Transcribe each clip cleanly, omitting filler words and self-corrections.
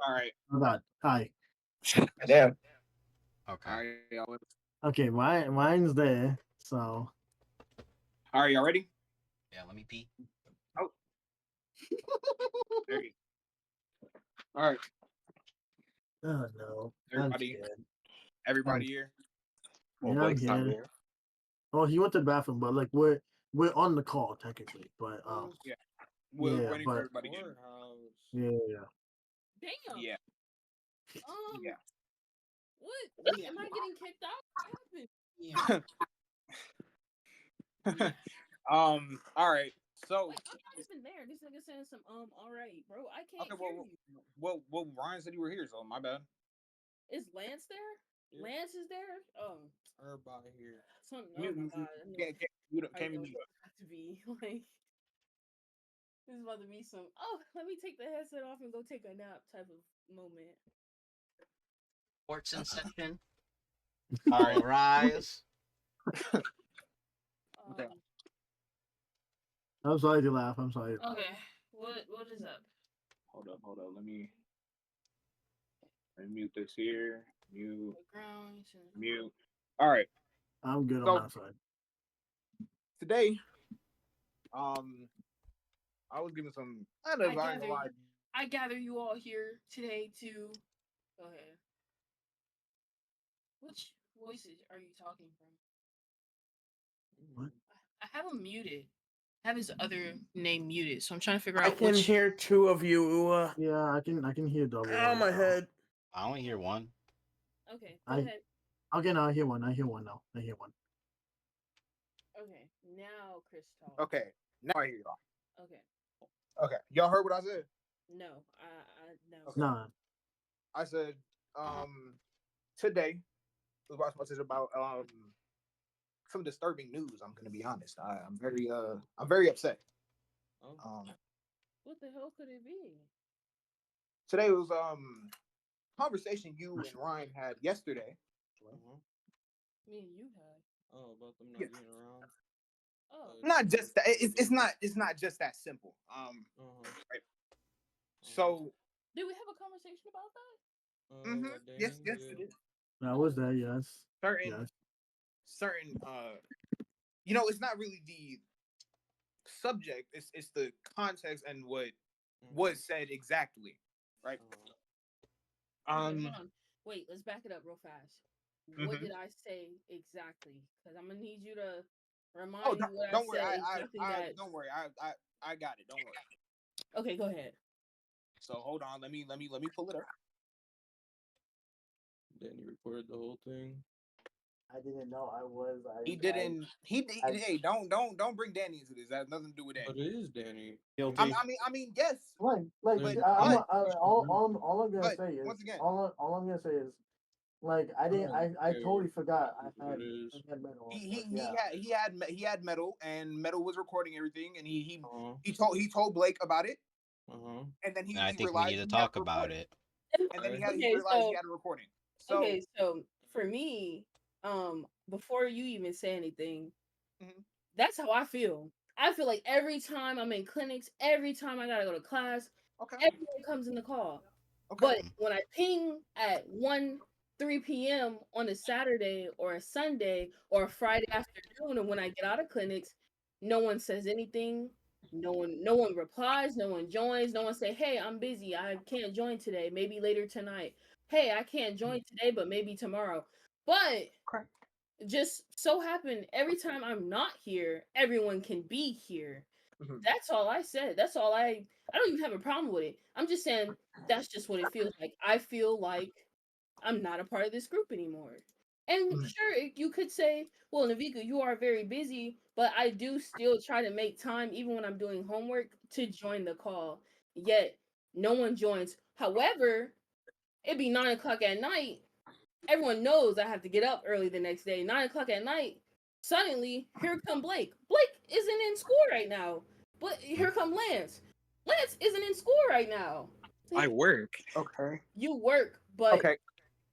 All right. Hold on. Hi. Damn. Okay. All right, y'all. Okay, mine's there. So All right, y'all ready? Yeah, let me pee. Oh, there you go. All right, oh no, I'm everybody. scared. I'm, Everybody here. Well, yeah, I'm Blake's not here. here. Oh, he went to the bathroom, but like we're on the call technically, but Yeah, we're yeah, waiting for but everybody. In. Courthouse. yeah. Damn. Yeah, Um, yeah. what? Am I getting kicked out? What happened? Yeah. Yeah. All right. So, Wait, I'm not even there. This nigga saying some all right, bro. I can't okay. hear Well, you. well. Ryan said you were here, so my bad. Is Lance there? Yep. Lance is there? Oh, Everybody here. something. Oh Mute. my god. I knew. I Can't know mute. it's about to be like this is about to be some. Oh, let me take the headset off and go take a nap type of moment. Court's in session. All All right. rise. Okay. I'm sorry to laugh. I'm sorry. Okay. What is up? Hold up. Let me mute this here. Mute. Ground. Mute. All right. I'm good on So that side. today, um, I was giving some. I don't know. I ain't gonna lie. I gather you all here today to. Go ahead. Which voices are you talking from? What? I have him muted. I have his other name muted, so I'm trying to figure I out can which. hear two of you. Yeah, I can hear double. Ow, my head. I only hear one. Okay, go I ahead. okay. Now I hear one. I hear one now. I hear one. Okay, now Chris talk. Okay. Now I hear y'all. Okay, Okay. Y'all heard what I said? no, I no. Okay. Nah. I said, today was about some disturbing news. I'm gonna be honest. I'm very upset. Oh. What the hell could it be? Today was conversation you and Ryan had yesterday. Me and you had. Oh, about them not Yeah. being around. Oh, Not just that. It's not just that simple. Right. So. did we have a conversation about that? About Yes. Danny? Yes. Yeah. It is. That was there. Yes. Certain. It's not really the subject. It's the context and what was said exactly. Right. Hold on. Wait, let's back it up real fast. What did I say exactly? Because I'm gonna need you to remind me what don't I worry. said exactly. Don't worry. I got it. Don't worry. Okay, go ahead. So hold on. Let me pull it up. Danny recorded the whole thing. I didn't know I was. He didn't. Hey, don't bring Danny into this. That has nothing to do with But Danny. it is Danny. Guilty. I mean, yes. Like, But- all I'm gonna but say is once again, all I'm gonna say is like I didn't I totally forgot I had metal. he had metal, and metal was recording everything, and he Uh-huh. he told Blake about it, Uh-huh. and then And I he think we need realized to he had talk a about recording, it. and then he Okay, realized so he had a recording. So for me, before you even say anything, Mhm. that's how I feel. I feel like every time I'm in clinics, every time I gotta go to class, okay, everyone comes in the call. okay, But when I ping at 3 p.m. on a Saturday or a Sunday or a Friday afternoon, and when I get out of clinics, no one says anything. No one replies. No one joins. No one say, "Hey, I'm busy. I can't join today. Maybe later tonight." Hey, I can't join today, but maybe tomorrow. But okay. just so happen every time I'm not here, everyone can be here. Mhm. That's all I said. That's all I don't even have a problem with it. I'm just saying that's just what it feels like. I feel like I'm not a part of this group anymore. And Mhm. sure, you could say, well, Niveka, you are very busy, but I do still try to make time, even when I'm doing homework, to join the call. Yet, no one joins. However, it'd be 9 o'clock at night. Everyone knows I have to get up early the next day. 9 o'clock at night. Suddenly, here come Blake. Blake isn't in school right now. But here come Lance. Lance isn't in school right now. I work. Okay. You work, but Okay.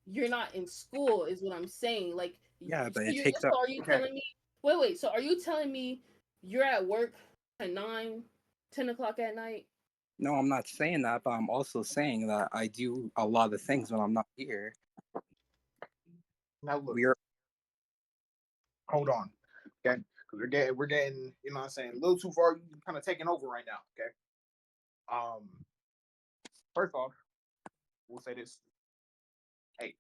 you're not in school, is what I'm saying. Like, Yeah, but so it takes up. are you Okay. telling me? Wait. So are you telling me you're at work at 9, 10 o'clock at night, No, I'm not saying that, but I'm also saying that I do a lot of things when I'm not here. Now look, We're hold on, okay? Because we're getting, you know what I'm saying, a little too far. You kind of taking over right now, okay? First off, we'll say this. Hey,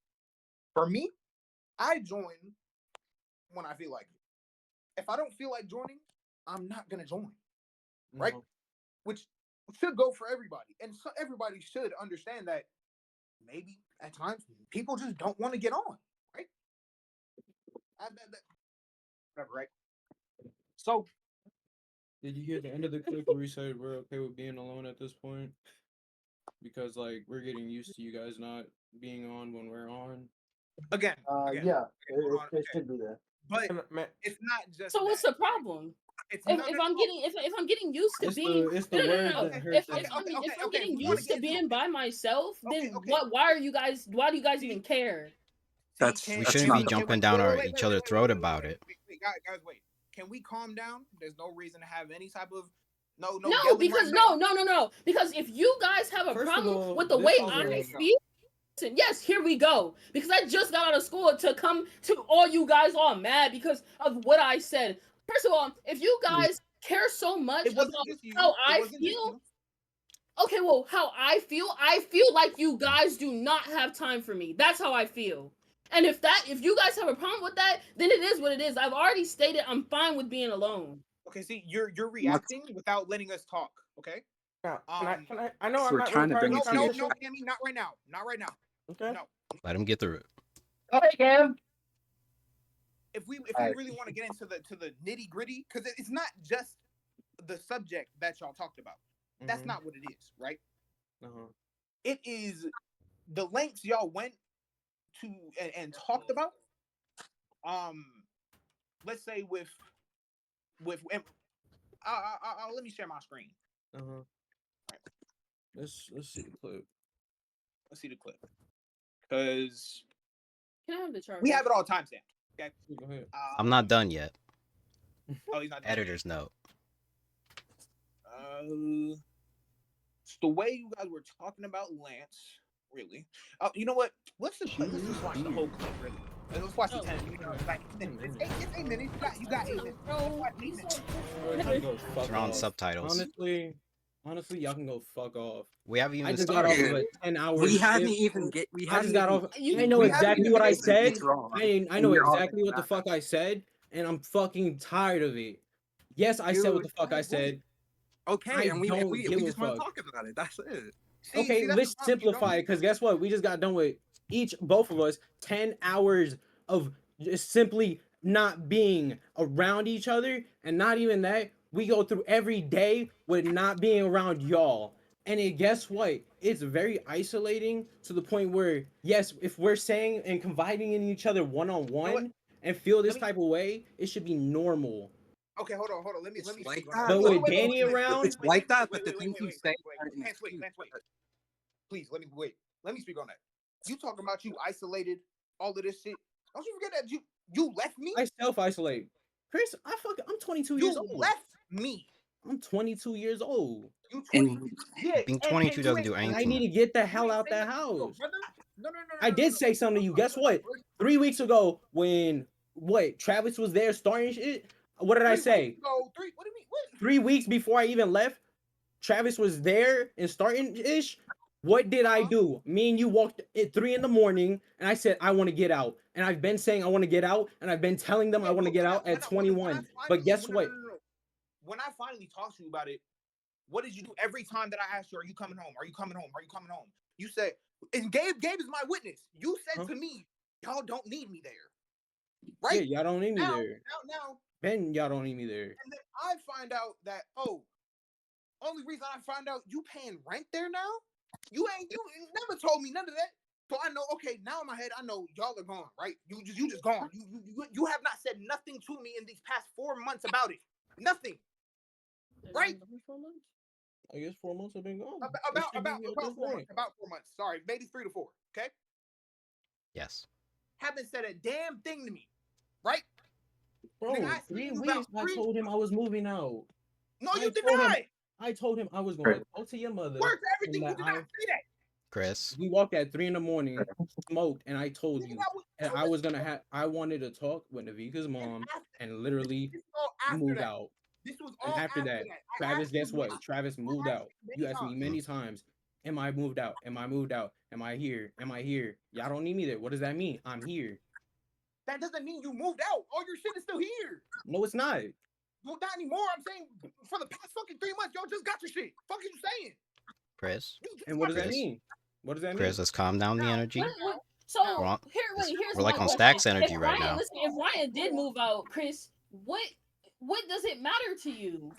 for me, I join when I feel like it. If I don't feel like joining, I'm not gonna join, right? Which should go for everybody, and so everybody should understand that maybe at times people just don't want to get on, right? Whatever, right? So, Did you hear the end of the clip where we said we're okay with being alone at this point? Because like we're getting used to you guys not being on when we're on. again, Yeah, hold on, it okay. should be there. But Man, it's not just. So what's that. the problem? It's If, no, if no, I'm no. getting if I'm getting used to It's being the no, no, word no, no. that hurts. If I'm okay, getting we wanna used get to into being it. by myself, Okay, then okay. why do you guys even care? That's We that's shouldn't not be the jumping point. down wait, each other's throat about it. Wait, guys, wait. Can we calm down? There's no reason to have any type of no No, yelling because right now. no. Because if you guys have a First of problem all, with the this way is I a- feel, listen, yes, here we go. Because I just got out of school to come to all you guys all mad because of what I said. First of all, if you guys care so much It wasn't about just you. how It I wasn't just feel, you. okay, well, how I feel like you guys do not have time for me. That's how I feel. And if you guys have a problem with that, then it is what it is. I've already stated I'm fine with being alone. Okay, see, you're reacting without letting us talk. Okay. now, Um, I know I'm We're not trying really to part of bring the it to you. No, conversation. Cammy, not right now. Not right now. Okay. No. Let him get through it. Okay, Cam. If we Alright. really want to get into the nitty gritty, because it's not just the subject that y'all talked about. That's Mhm. not what it is, right? Uh-huh. It is the lengths y'all went to and talked about. Let's say with let me share my screen. Uh-huh. Let's see the clip. Let's see the clip, because Can I have the charger? we have it all timestamped. Okay. Go ahead. I'm not done yet. Oh, he's not done. Editor's note. It's the way you guys were talking about Lance. Really? You know what? Let's just watch the whole clip. Really. Let's watch the 10 minutes. Like, it's 8 minutes. You got 8 minutes. Bro, Y'all can go fuck It's on off. subtitles. Honestly, y'all can go fuck off. We haven't even I just got started. off of a 10-hour We haven't shift. even get. We I haven't just got even- off. You- I know we haven't exactly even what I been said. It's wrong. I know And you're all exactly what the mad. fuck I said, and I'm fucking tired of it. Yes, I said what the fuck I said. Okay, and we don't we give a just want to fuck. talk about it. That's it. Okay, that's let's the problem. You don't- simplify it, because guess what? We just got done with both of us, 10 hours of just simply not being around each other, and not even that, we go through every day with not being around y'all. And guess what? It's very isolating to the point where, yes, if we're saying and confiding in each other one-on-one and feel this type of way, it should be normal. Okay, hold on. Let me It's speak like on that. that. But with Danny around, It's like that, but the things you say aren't an Lance, excuse. please let me speak on that. You talking about you isolated, all of this shit. Don't you forget that you left me. I self-isolate. Chris, I'm 22 years You old. left me. I'm 22 years old. You 20. And Yeah, Being and 22 you doesn't ain't- do I anything. need to get the you hell ain't out say that nothing. No, house. brother. No. I did say something to you. Guess what? 3 weeks ago, when Travis was there starting shit, what did I say? No, 3. What do you mean? What? 3 weeks before I even left, Travis was there and starting ish. What did I do? Me and you walked at 3 in the morning, and I said I want to get out. And I've been saying I want to get out, and I've been telling them I want to get out at 21. But guess what? When I finally talked to you about it, what did you do every time that I asked you, "Are you coming home? Are you coming home? Are you coming home?" You said, and Gabe is my witness. You said to me, "Y'all don't need me there." Right? Yeah, y'all don't need me now, there. Now, Ben, y'all don't need me there. and then I find out that only reason I find out you paying rent there now. You never told me none of that. So I know, okay, now in my head, I know y'all are gone, right? You just gone. You have not said nothing to me in these past 4 months about it. Nothing. Right? I guess 4 months have been gone. About 4 months. About 4 months. Sorry, maybe 3 to 4. Okay. Yes. Haven't said a damn thing to me, right? Bro, Nigga, I 3 seen you weeks about I told him I was moving out. No, I you did told him- not. I told him I was going to go to your mother. Word to everything and you that did not say that. Chris. We walked at 3 a.m, smoked, and I told Nigga, you that was- and that I was- was gonna have. I wanted to talk with Niveka's mom after- and literally this was all after move that. out. This was And all after that, I Travis, asked you guess what? many- Travis I moved asked out. you You asked me many times, am I moved out? Am I moved out? Am I here? Am I here? Y'all don't need me there. What does that mean? I'm here. That doesn't mean you moved out. All your shit is still here. No, it's not. Well, not anymore. I'm saying for the past fucking 3 months, y'all just got your shit. Fuck is you saying? Chris. You just And what got does that Chris. mean? What does that mean? Chris, let's calm down the energy. So We're on- here's we're like my on question. Stacks energy If right Ryan, now. listen, if Ryan did move out, Chris, what does it matter to you?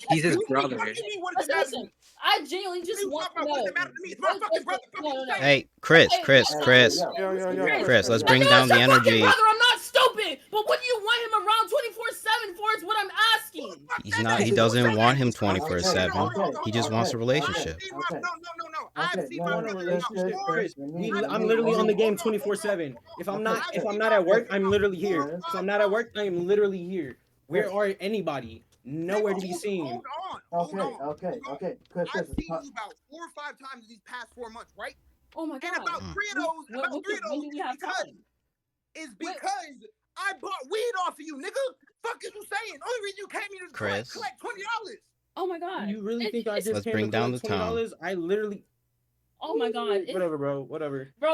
He's his What do you mean? brother. What do you mean? What does it matter to Listen, me? I genuinely just What are you want talking to about? What know. does it matter to me? It's my fucking brother. Fuck No, you no, no. saying? Hey, Chris, Okay, Chris, no, Chris. Yo, yo, yo, yo. Chris, let's I bring know down it's the your fucking energy. brother. I'm not stupid, but what do you want him around 24/7 for? Is what I'm asking. He's not. He doesn't want him 24/7. Okay, He just wants a okay, relationship. I've seen my, okay. no. Okay, I've seen no, my no, Want a brother Chris, out relationship, more. Chris. let me- I'm let literally me- on the game hold on. 24/7. If I'm Okay. not, I've if I'm seen not my at work, brother I'm out literally here. 4 or If 5 I'm not at times. work, I am literally here. Where are anybody? Nowhere to be seen. Hold on. Okay. Chris, I've seen you about 4 or 5 times these past 4 months, right? Oh my And god. about 3 of those, When do we have time? is because I bought weed off of you, nigga. Fuck is you saying? Only reason you came here is to Chris. collect $20. Oh my god. You really think I It's- just Let's came bring to down collect the tone. $20? I literally. Oh my god. Whatever, bro. Whatever. Bro.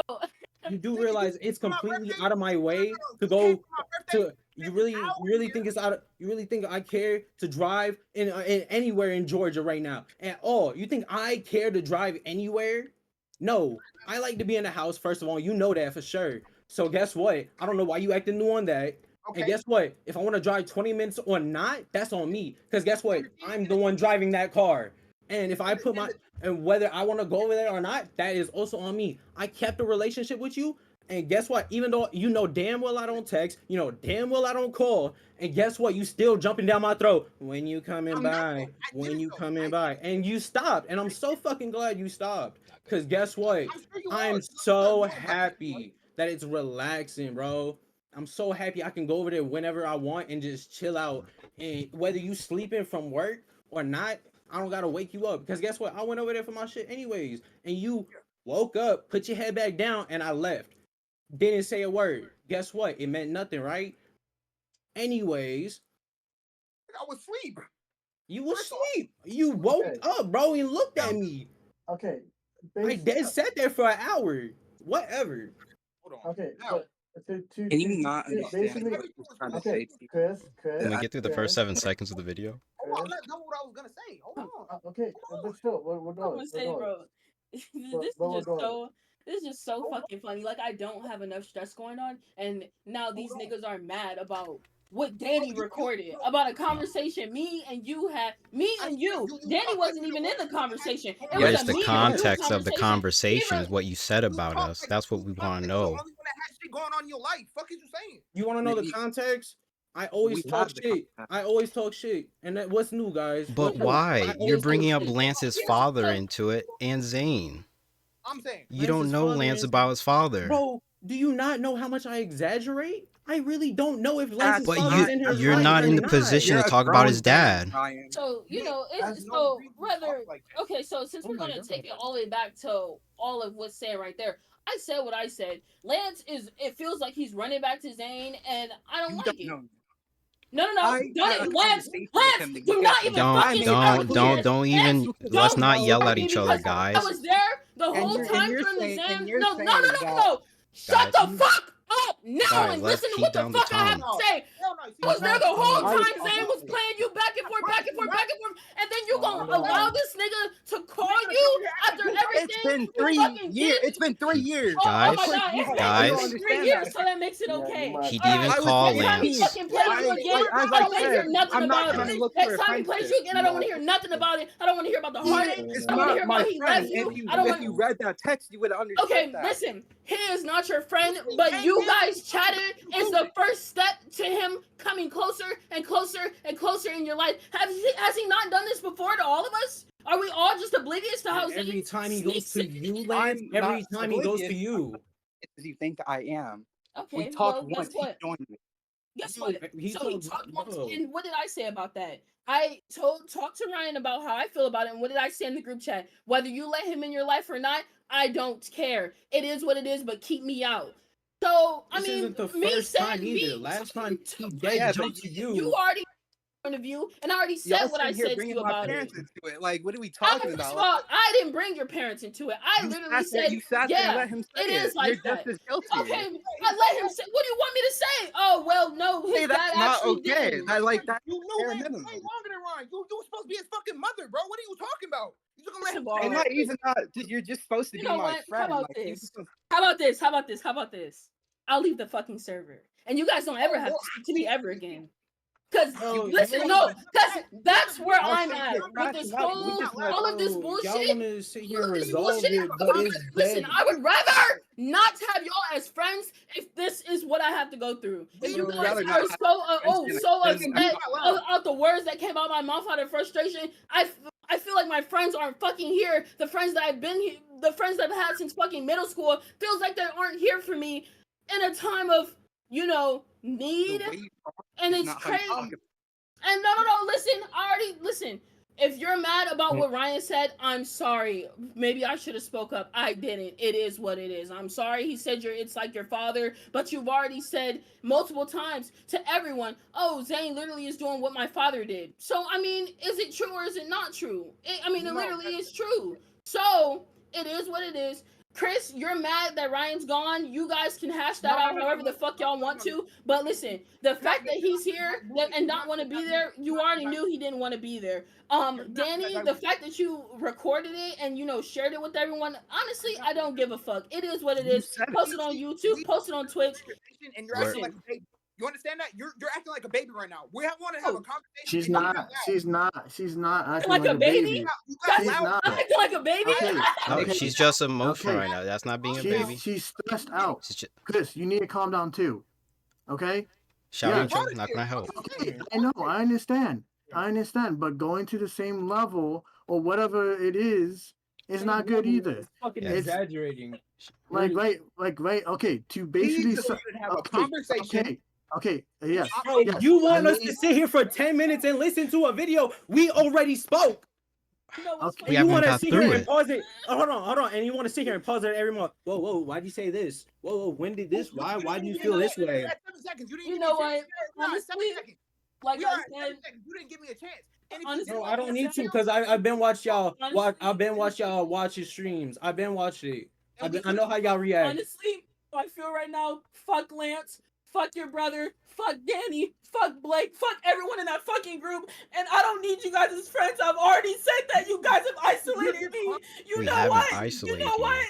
You do Nigga, realize you it's came to my completely birthday? out of my way to You go came to my birthday? to. You really think it's out of. You really think I care to drive in anywhere in Georgia right now at all? You think I care to drive anywhere? No, I like to be in the house. First of all, you know that for sure. So guess what? I don't know why you acting new on that. Okay. And guess what? If I want to drive 20 minutes or not, that's on me. Because guess what? I'm the one driving that car. And if I put my and whether I want to go over there or not, that is also on me. I kept a relationship with you. And guess what? Even though you know damn well I don't text, you know damn well I don't call, and guess what? You still jumping down my throat when you coming I'm not, by, though. I when didn't, you though. coming by, and you stopped. And I'm so fucking glad you stopped. Cause guess what? I'm sure you I'm are. so You're happy that it's relaxing, bro. I'm so happy I can go over there whenever I want and just chill out. And whether you sleeping from work or not, I don't gotta wake you up. Because guess what? I went over there for my shit anyways. And you woke up, put your head back down, and I left. Didn't say a word. Guess what? It meant nothing, right? Anyways, I was asleep. you was asleep. You woke up, bro, and looked at me. Okay. I dead sat there for an hour. Whatever. Hold on. Okay, Now, but Can you not understand basically, what he's trying to okay, say? Steve? Chris. Can we get through the first 7 seconds of the video? hold on. That's not what I was gonna say. Hold on. Okay, but still, we're I'm going. gonna say, bro, this is we're just going. so. This is just so fucking funny. Like I don't have enough stress going on, and now these niggas are mad about what Danny recorded about a conversation me and you had. Me and you. Danny wasn't even in the conversation. It What was is a the me and you context of the conversation. conversation? Is what you said about us. That's what we want to know. Only one that has shit going on in your life. Fuck is you saying? You want to know the Maybe- context? I always We talk have the shit. context. I always talk shit. And that, what's new, guys? But What's new? I why? always You're talk bringing up shit. Lance's father into it and Zane. I'm saying. You don't Lance's know father Lance is- about his father. Bro, do you not know how much I exaggerate? I really don't know if Lance's But father's in his you're life not or in the position You're to a talk about his grown man, dad. Ryan. So you know, There's it's no so reason to rather talk like that. okay. So since Oh we're my gonna God. take it all the way back to all of what's said right there, I said what I said. Lance is. It feels like he's running back to Zane, and I don't You like don't it. know. No, I done had it, a Lance. conversation with him Lance, to do get not that even from- I fucking made start it with clear. this. Don't even. Lance, Let's don't not yell start at me each other, because guys. I was there the And whole you're- time and you're during the saying- exam. and you're No. saying Shut Guys. the fuck up now Guys, and let's listen to keep what the down the fuck I have tone. to say. Hell no. I was there the whole I- time Zane was playing you back and forth, and then you gonna allow this nigga to call you after It's everything been you 3 fucking years. did? It's been 3 years. Oh Guys, my god, it's guys. been 3 years, so that makes it okay. He Alright, didn't even I was call Next time he Lance. fucking plays you again, as I I don't want to hear said, nothing I'm not about trying it. to look for Next a time he plays friendship. you again, I don't want to hear nothing about it. I don't want to hear about the heartache. It's I don't want to not hear my about he friend. left you. If you I don't if want. you read that text, you would understand Okay, that. listen. He is not your friend, but you guys chatted is the first step to him coming closer and closer and closer in your life. Has he not done this before to all of us? Are we all just oblivious to how And every Zane time he goes to sneaks in? you, Lance, I'm every not time he goes to oblivious. you. As you think I am. Okay, We talked well, guess once. He what? joined me. Guess No, what? he So he told talked once, no. and what did I say about that? I talked to Ryan about how I feel about it, and what did I say in the group chat? Whether you let him in your life or not, I don't care. It is what it is, but keep me out. So I This mean, isn't the me first time saying either. me, Last time he Ryan, dead Yeah, jumped to you you. already point of view, and I already said y'all what I sitting here said to bringing you my about it. parents into it. Like, what are we I, talking first about? of all, I didn't bring your parents into it. I You literally sat there, said, you sat there and yeah, let him say it it. is like You're that. just as guilty. Okay, I let him say. What do you want me to say? Oh well, no, Hey, his that's dad not actually okay. did. That, like, that's You knew bare him minimum. way longer than Ryan. You were supposed to be his fucking mother, bro. What are you talking about? You just gonna let him First of say And all, that? not even not. You're just supposed to you be know my what? friend. How about Like, you this? supposed- How about this? How about this? How about this? I'll leave the fucking server, and you guys don't ever Oh, have well, to speak to me ever again. Cause No, listen, no. no, cause that's where Y'all I'm sit at here with this crashing up. We whole, just let all of this Y'all bullshit. want to sit here All and of this resolve bullshit. it, but it's Listen, dead. I would rather not have y'all as friends if this is what I have to go through. If you would guys rather are not have friends so than upset of the words that came out of my mouth out of frustration, I feel like my friends aren't fucking here. The friends that I've been here, the friends that I've had since fucking middle school, feels like they aren't here for me in a time of, you know, need. the way you talk And is it's not how you crazy. talk about And no, listen. If you're mad about what Ryan said, I'm sorry. Maybe I should have spoke up. I didn't. It is what it is. I'm sorry. He said it's like your father, but you've already said multiple times to everyone, "Oh, Zane literally is doing what my father did." So I mean, is it true or is it not true? It literally is true. So it is what it is. Chris, you're mad that Ryan's gone. You guys can hash that out however the fuck y'all want to. But listen, the fact that he's here and not want to be there, you already knew he didn't want to be there. Danny, the fact that you recorded it and shared it with everyone, honestly, I don't give a fuck. It is what it You is. said it. Post it on YouTube, post it on Twitch. And you're Where- acting like a baby. You understand that? You're acting like a baby right now. We want to have a conversation. She's and you not. got loud. She's not acting Like a baby? You She's got loud. not. I'm acting like a baby. Okay. No, Okay. she's just emotional Okay. right now. That's not being a baby. She's stressed out. She's just Chris, you need to calm down too. Okay. shouting Yeah. at you, not gonna help. Okay. I know. I understand. But going to the same level or whatever it is not good either. Fucking Yeah. exaggerating. Like right. Okay. To basically. We just need to have a conversation. Okay. Yes. Bro, Yes. you want I us to sit here for 10 minutes and listen to a video? We already spoke. You know what's Okay. funny? We You haven't want to got sit through here and it. pause it. Oh, hold on. And you want to sit here and pause it every month. Whoa, why'd you say this? Whoa, when did this? Why do you feel this way? At 7 seconds. You didn't You give know me a chance. what? We are at 7 Honestly, seconds. like We I are at 7 said, seconds. You didn't give me a chance. And if you honestly, did, No, I don't need to because I've been watching y'all watch your streams. I've been watching it. I know how y'all react. honestly, how I feel right now. Fuck Lance. Fuck your brother. Fuck Danny. Fuck Blake. Fuck everyone in that fucking group. And I don't need you guys as friends. I've already said that. You guys have isolated me. You We know haven't what? isolated You know you. what?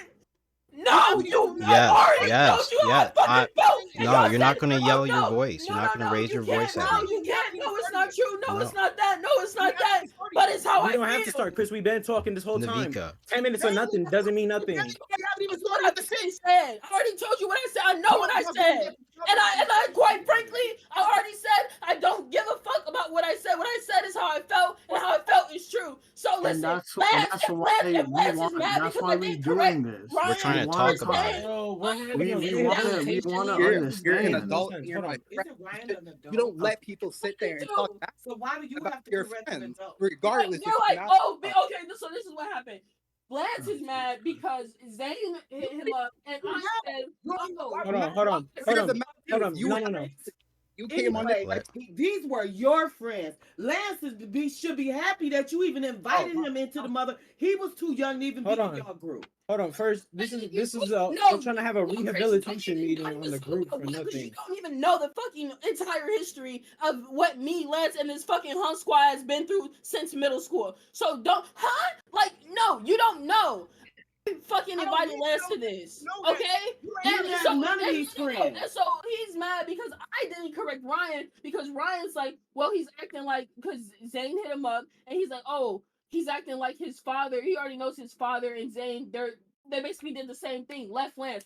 No, you. Yes, I already yes, told you how yes. I fucking felt. and No, y'all you're not said, gonna "Oh, yell your no, voice. You're not gonna raise you your can't. voice at No, me. you can't. No, it's not true. No, No. it's not that. No, it's not that. But it's how We I don't feel. have to start, Chris. We've been talking this whole time. Niveka. 10 minutes or nothing doesn't mean nothing. You haven't even It's what started I the thing. said. I already told you what I said. I know what I said. And I quite frankly, I already said I don't give a fuck about what I said. What I said is how I felt, and how I felt is true. So listen, that's Lance why if we Lance is want. mad That's because why I we're didn't doing correct this. We're trying to Ryan, talk is about saying, it. Bro, we're having We a wanna you're an understand. adult. Hold You're on. my Is friend. it Ryan an adult? You don't let people sit there and talk do? back So why would you about have to your correct an friends, adult? regardless You're if like, you're not. oh, okay. So this is what happened. Lance is mad because Zane hit him up, and I said, oh, Hold on. No. You came on this. Anyway, Let- these were your friends. Lance should be happy that you even invited Oh, him into the mother. He was too young to even be Hold in on. your group. Hold on. First, this is No, we're trying to have a Chris, rehabilitation don't meeting even on the understand group for because nothing. you don't even know the fucking entire history of what me, Lance, and this fucking Hunt Squad has been through since middle school. So don't, like, no, you don't know. I fucking invited Lance to this, okay? You have none of these friends. And so he's mad because I didn't correct Ryan because Ryan's like, well, he's acting like because Zane hit him up and he's like, oh, he's acting like his father. He already knows his father and Zane. They basically did the same thing. Left Lance.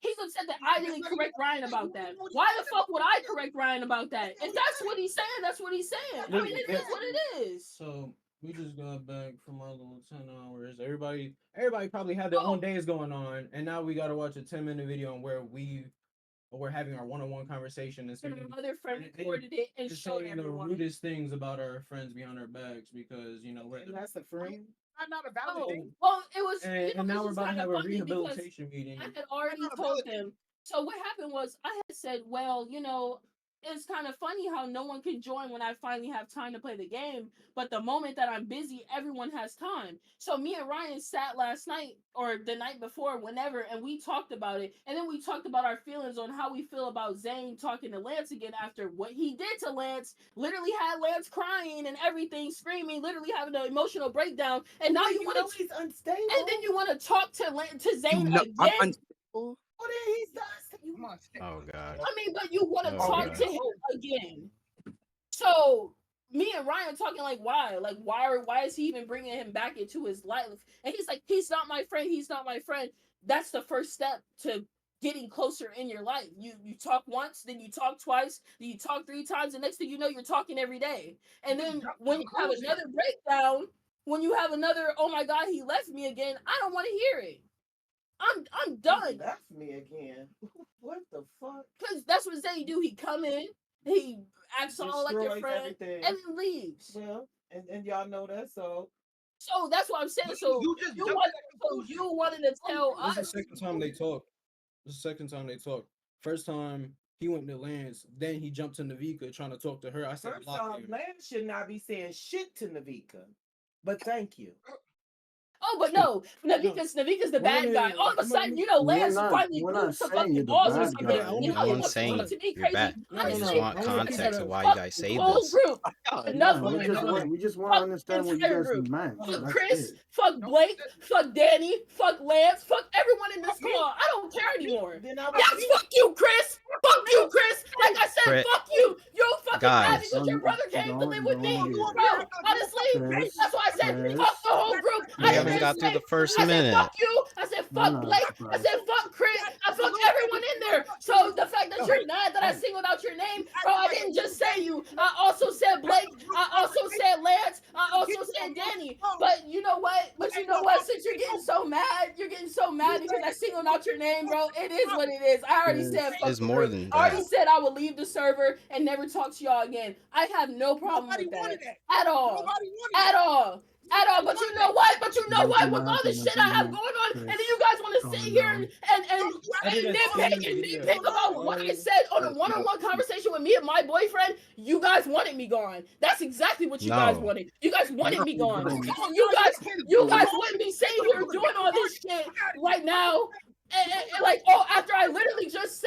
He's upset that I didn't correct Ryan about that. Why the fuck would I correct Ryan about that? If that's what he's saying, that's what he's saying. I mean, it is what it is. So we just got back from our little 10 hours. Everybody probably had their own days going on, and now we gotta watch a 10-minute video on where we or we're having our one-on-one conversation and And saying, my other friend and recorded it and just showed saying the everyone. rudest things about our friends behind our backs because we're And that's a friend. I'm not a valid Oh, thing. well, it was. and now we're it's about to kinda have a funny because rehabilitation meeting. I had already not a told valid them. So what happened was I had said, well, it's kind of funny how no one can join when I finally have time to play the game. But the moment that I'm busy, everyone has time. So me and Ryan sat last night or the night before, whenever, and we talked about it. And then we talked about our feelings on how we feel about Zane talking to Lance again after what he did to Lance. Literally had Lance crying and everything, screaming, literally having an emotional breakdown. And now you want to, he's unstable. and then you want to talk to Zane I'm again. unstable. Oh, then he's not Come on, stick. Oh God. I mean, but you want to Oh, talk God. to him again. So me and Ryan talking like, why? Like, why is he even bringing him back into his life? And he's like, he's not my friend. He's not my friend. That's the first step to getting closer in your life. You talk once, then you talk twice, then you talk 3 times, and next thing you know, you're talking every day. And then when you have another breakdown, when you have another, oh my God, he left me again, I don't want to hear it. I'm done. He left me again. What the fuck? Because that's what Zane do. He come in, he acts all like your Destroys friend, everything. and then leaves. Well, and y'all know that, so So that's what I'm saying. So You just you jumped want, to that so conclusion. you wanted to tell This is us. the second time they talk. This is the second time they talk. First time he went to Lance, then he jumped to Niveka trying to talk to her. I said, first block off, him. Lance should not be saying shit to Niveka. But thank you. Oh, but no, Navika's the bad guy. All of a sudden, Lance finally we're grew not some saying fucking you're the balls or bad something. guy. And No now No he one's wants to saying talk to me you're crazy. bad. No, I no, just no. want I wanna- context of why you Fuck guys the say whole this. group. Enough No, of we just it. want to Fuck understand what you entire guys group. meant. Fuck That's Chris, it. fuck Blake, fuck Danny, fuck Lance, fuck everyone in this call. I don't care anymore. Then I Yes, fuck you, Chris. Fuck you, Chris. Like I said, Chris- fuck you. You're fucking mad Guys. because your brother came to live with me. Don't do Bro, honestly, Chris, that's why I said Chris, fuck the whole group. We I haven't didn't got through say, the first I said minute. fuck you. I said No, fuck no, Blake. I surprise. said fuck Chris. I fucked everyone in there. So the fact that you're mad that I singled out your name, bro, I didn't just say you. I also said Blake. I also said Lance. I also said Danny. But you know what? Since you're getting so mad because I singled out your name, bro. It is what it is. I already said fuck It's the more group. than I already that. said I would leave the server and never talk to y'all again. I have no problem Nobody with that wanted that. at all. Nobody wanted At that. all. At all. But you know what? With all this shit I have Chris. going on, and then you guys want to sit here and I didn't see the video. nitpick about what I said on a one-on-one conversation with me and my boyfriend. You guys wanted me gone. That's exactly what you guys No. wanted. You guys wanted me gone. No. You guys wouldn't be sitting here doing all this shit right now. And like, after I literally just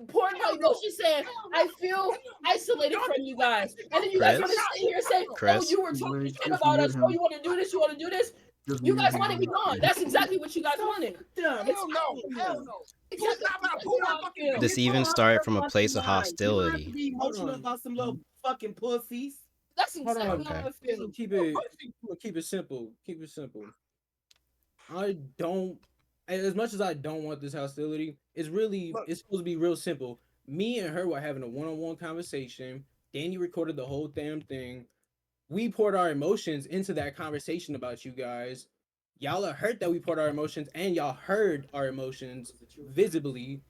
poured my emotions saying, I feel isolated from you guys. And then you guys want to sit here and say, Chris. you were talking Wait, shit just about mute us. him. You want to do this, you want to do this. Just You mute guys him. wanted me gone. That's exactly what you guys wanted. Dumb. Hell no. Hell no. Who's not about to pull my fucking This even started from a place of You don't have hostility. to be emotional about some little fucking pussies. That's Hold exactly on. how I We'll feel. keep it simple. Keep it simple. I don't, as much as I don't want this hostility, it's supposed to be real simple. Me and her were having a one-on-one conversation. Danny recorded the whole damn thing. We poured our emotions into that conversation about you guys. Y'all are hurt that we poured our emotions, and y'all heard our emotions visibly.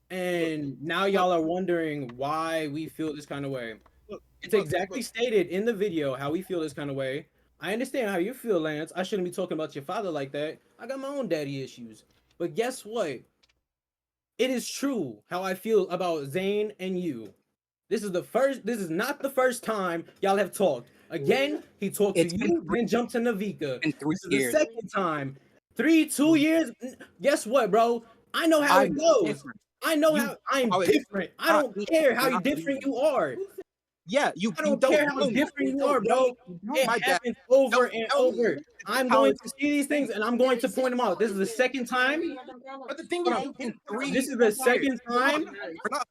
And now y'all are wondering why we feel this kind of way. It's exactly stated in the video how we feel this kind of way. I understand how you feel, Lance. I shouldn't be talking about your father like that. I got my own daddy issues. But guess what? It is true how I feel about Zane and you. This is not the first time y'all have talked. Again, he talked It's to been you, then jumped to Niveka. been 3 This is the years. second time. 2 years. Guess what, bro? I know how it I'm goes. different. I know You- how I'm how it- different. I don't not- care how not different me. you are. Yeah, you. I you don't care how know me. different you don't are, bro. know It my dad. happens over Don't and tell me over. I'm how going it's to see these things and I'm going to point them out. This is the second time. But the thing Hold is, on. you Three This is the years. second time. We're not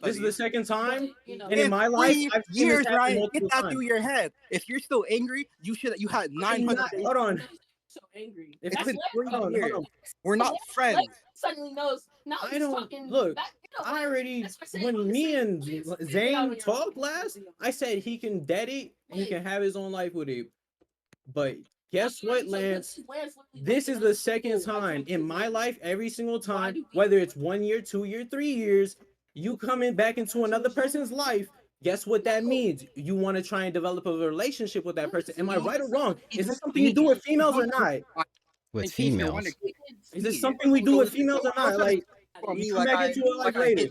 This is the second time. And in in my life, 3 I've seen this years, happen Ryan. multiple Get that times. through your head. If you're still angry, you had I'm 900 not- days. hold on. So angry. If It's I- been 3 hold on, years. hold on. We're not friends. Suddenly knows. Now I he's don't talking look. back. I already, when me and Zane talked last, I said he can dead it and he can have his own life with it. But Guess what, Lance? This is the second time in my life, every single time, whether it's 1 year, 2 year, 3 years, you coming back into another person's life. Guess what that means? You want to try and develop a relationship with that person. Am I right or wrong? Is this something you do with females or not? With In case you're females. wondering, Is this something we do with females or not? Like, for me, you come back into a life later.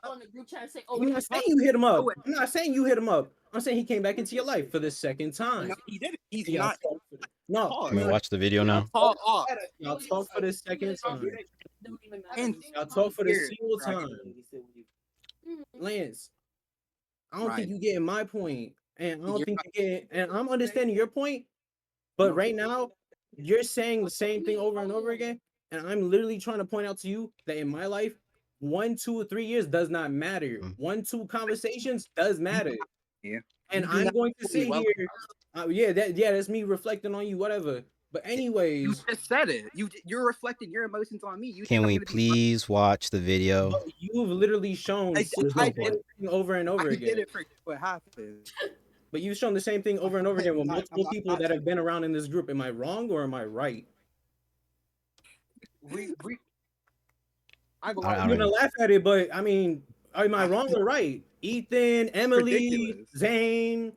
On the group chat and say, I'm not saying you hit him up. I'm not saying you hit him up. I'm saying he came back into your life for the second time. No, he didn't. He's Yeah, not. No, Pause. Can we watch the video now? Pause off. y'all talk for the second time. don't even matter. And Y'all talk for the Here, single right. time. Lance, I don't think Right. you getting my point, and I don't You're think you getting. And I'm understanding your point, but right now you're saying the same thing over and over again, and I'm literally trying to point out to you that in my life, 1, 2, or 3 years does not matter. Mm. 1, 2 conversations does matter. Yeah. And You do I'm not going to fully sit welcome here. That's me reflecting on you, whatever. But You anyways, just said it. You're reflecting your emotions on me. You Can think I'm we gonna be- please watch the video? but you've literally shown I- same I thing over and over I again. did it for what happened. But you've shown the same thing over and over again with I'm not- multiple I'm people not that have saying- been around in this group. Am I wrong or am I right? I I'm don't gonna know. laugh at it, but I mean, am I wrong or right? Ethan, Emily, Ridiculous. Zane.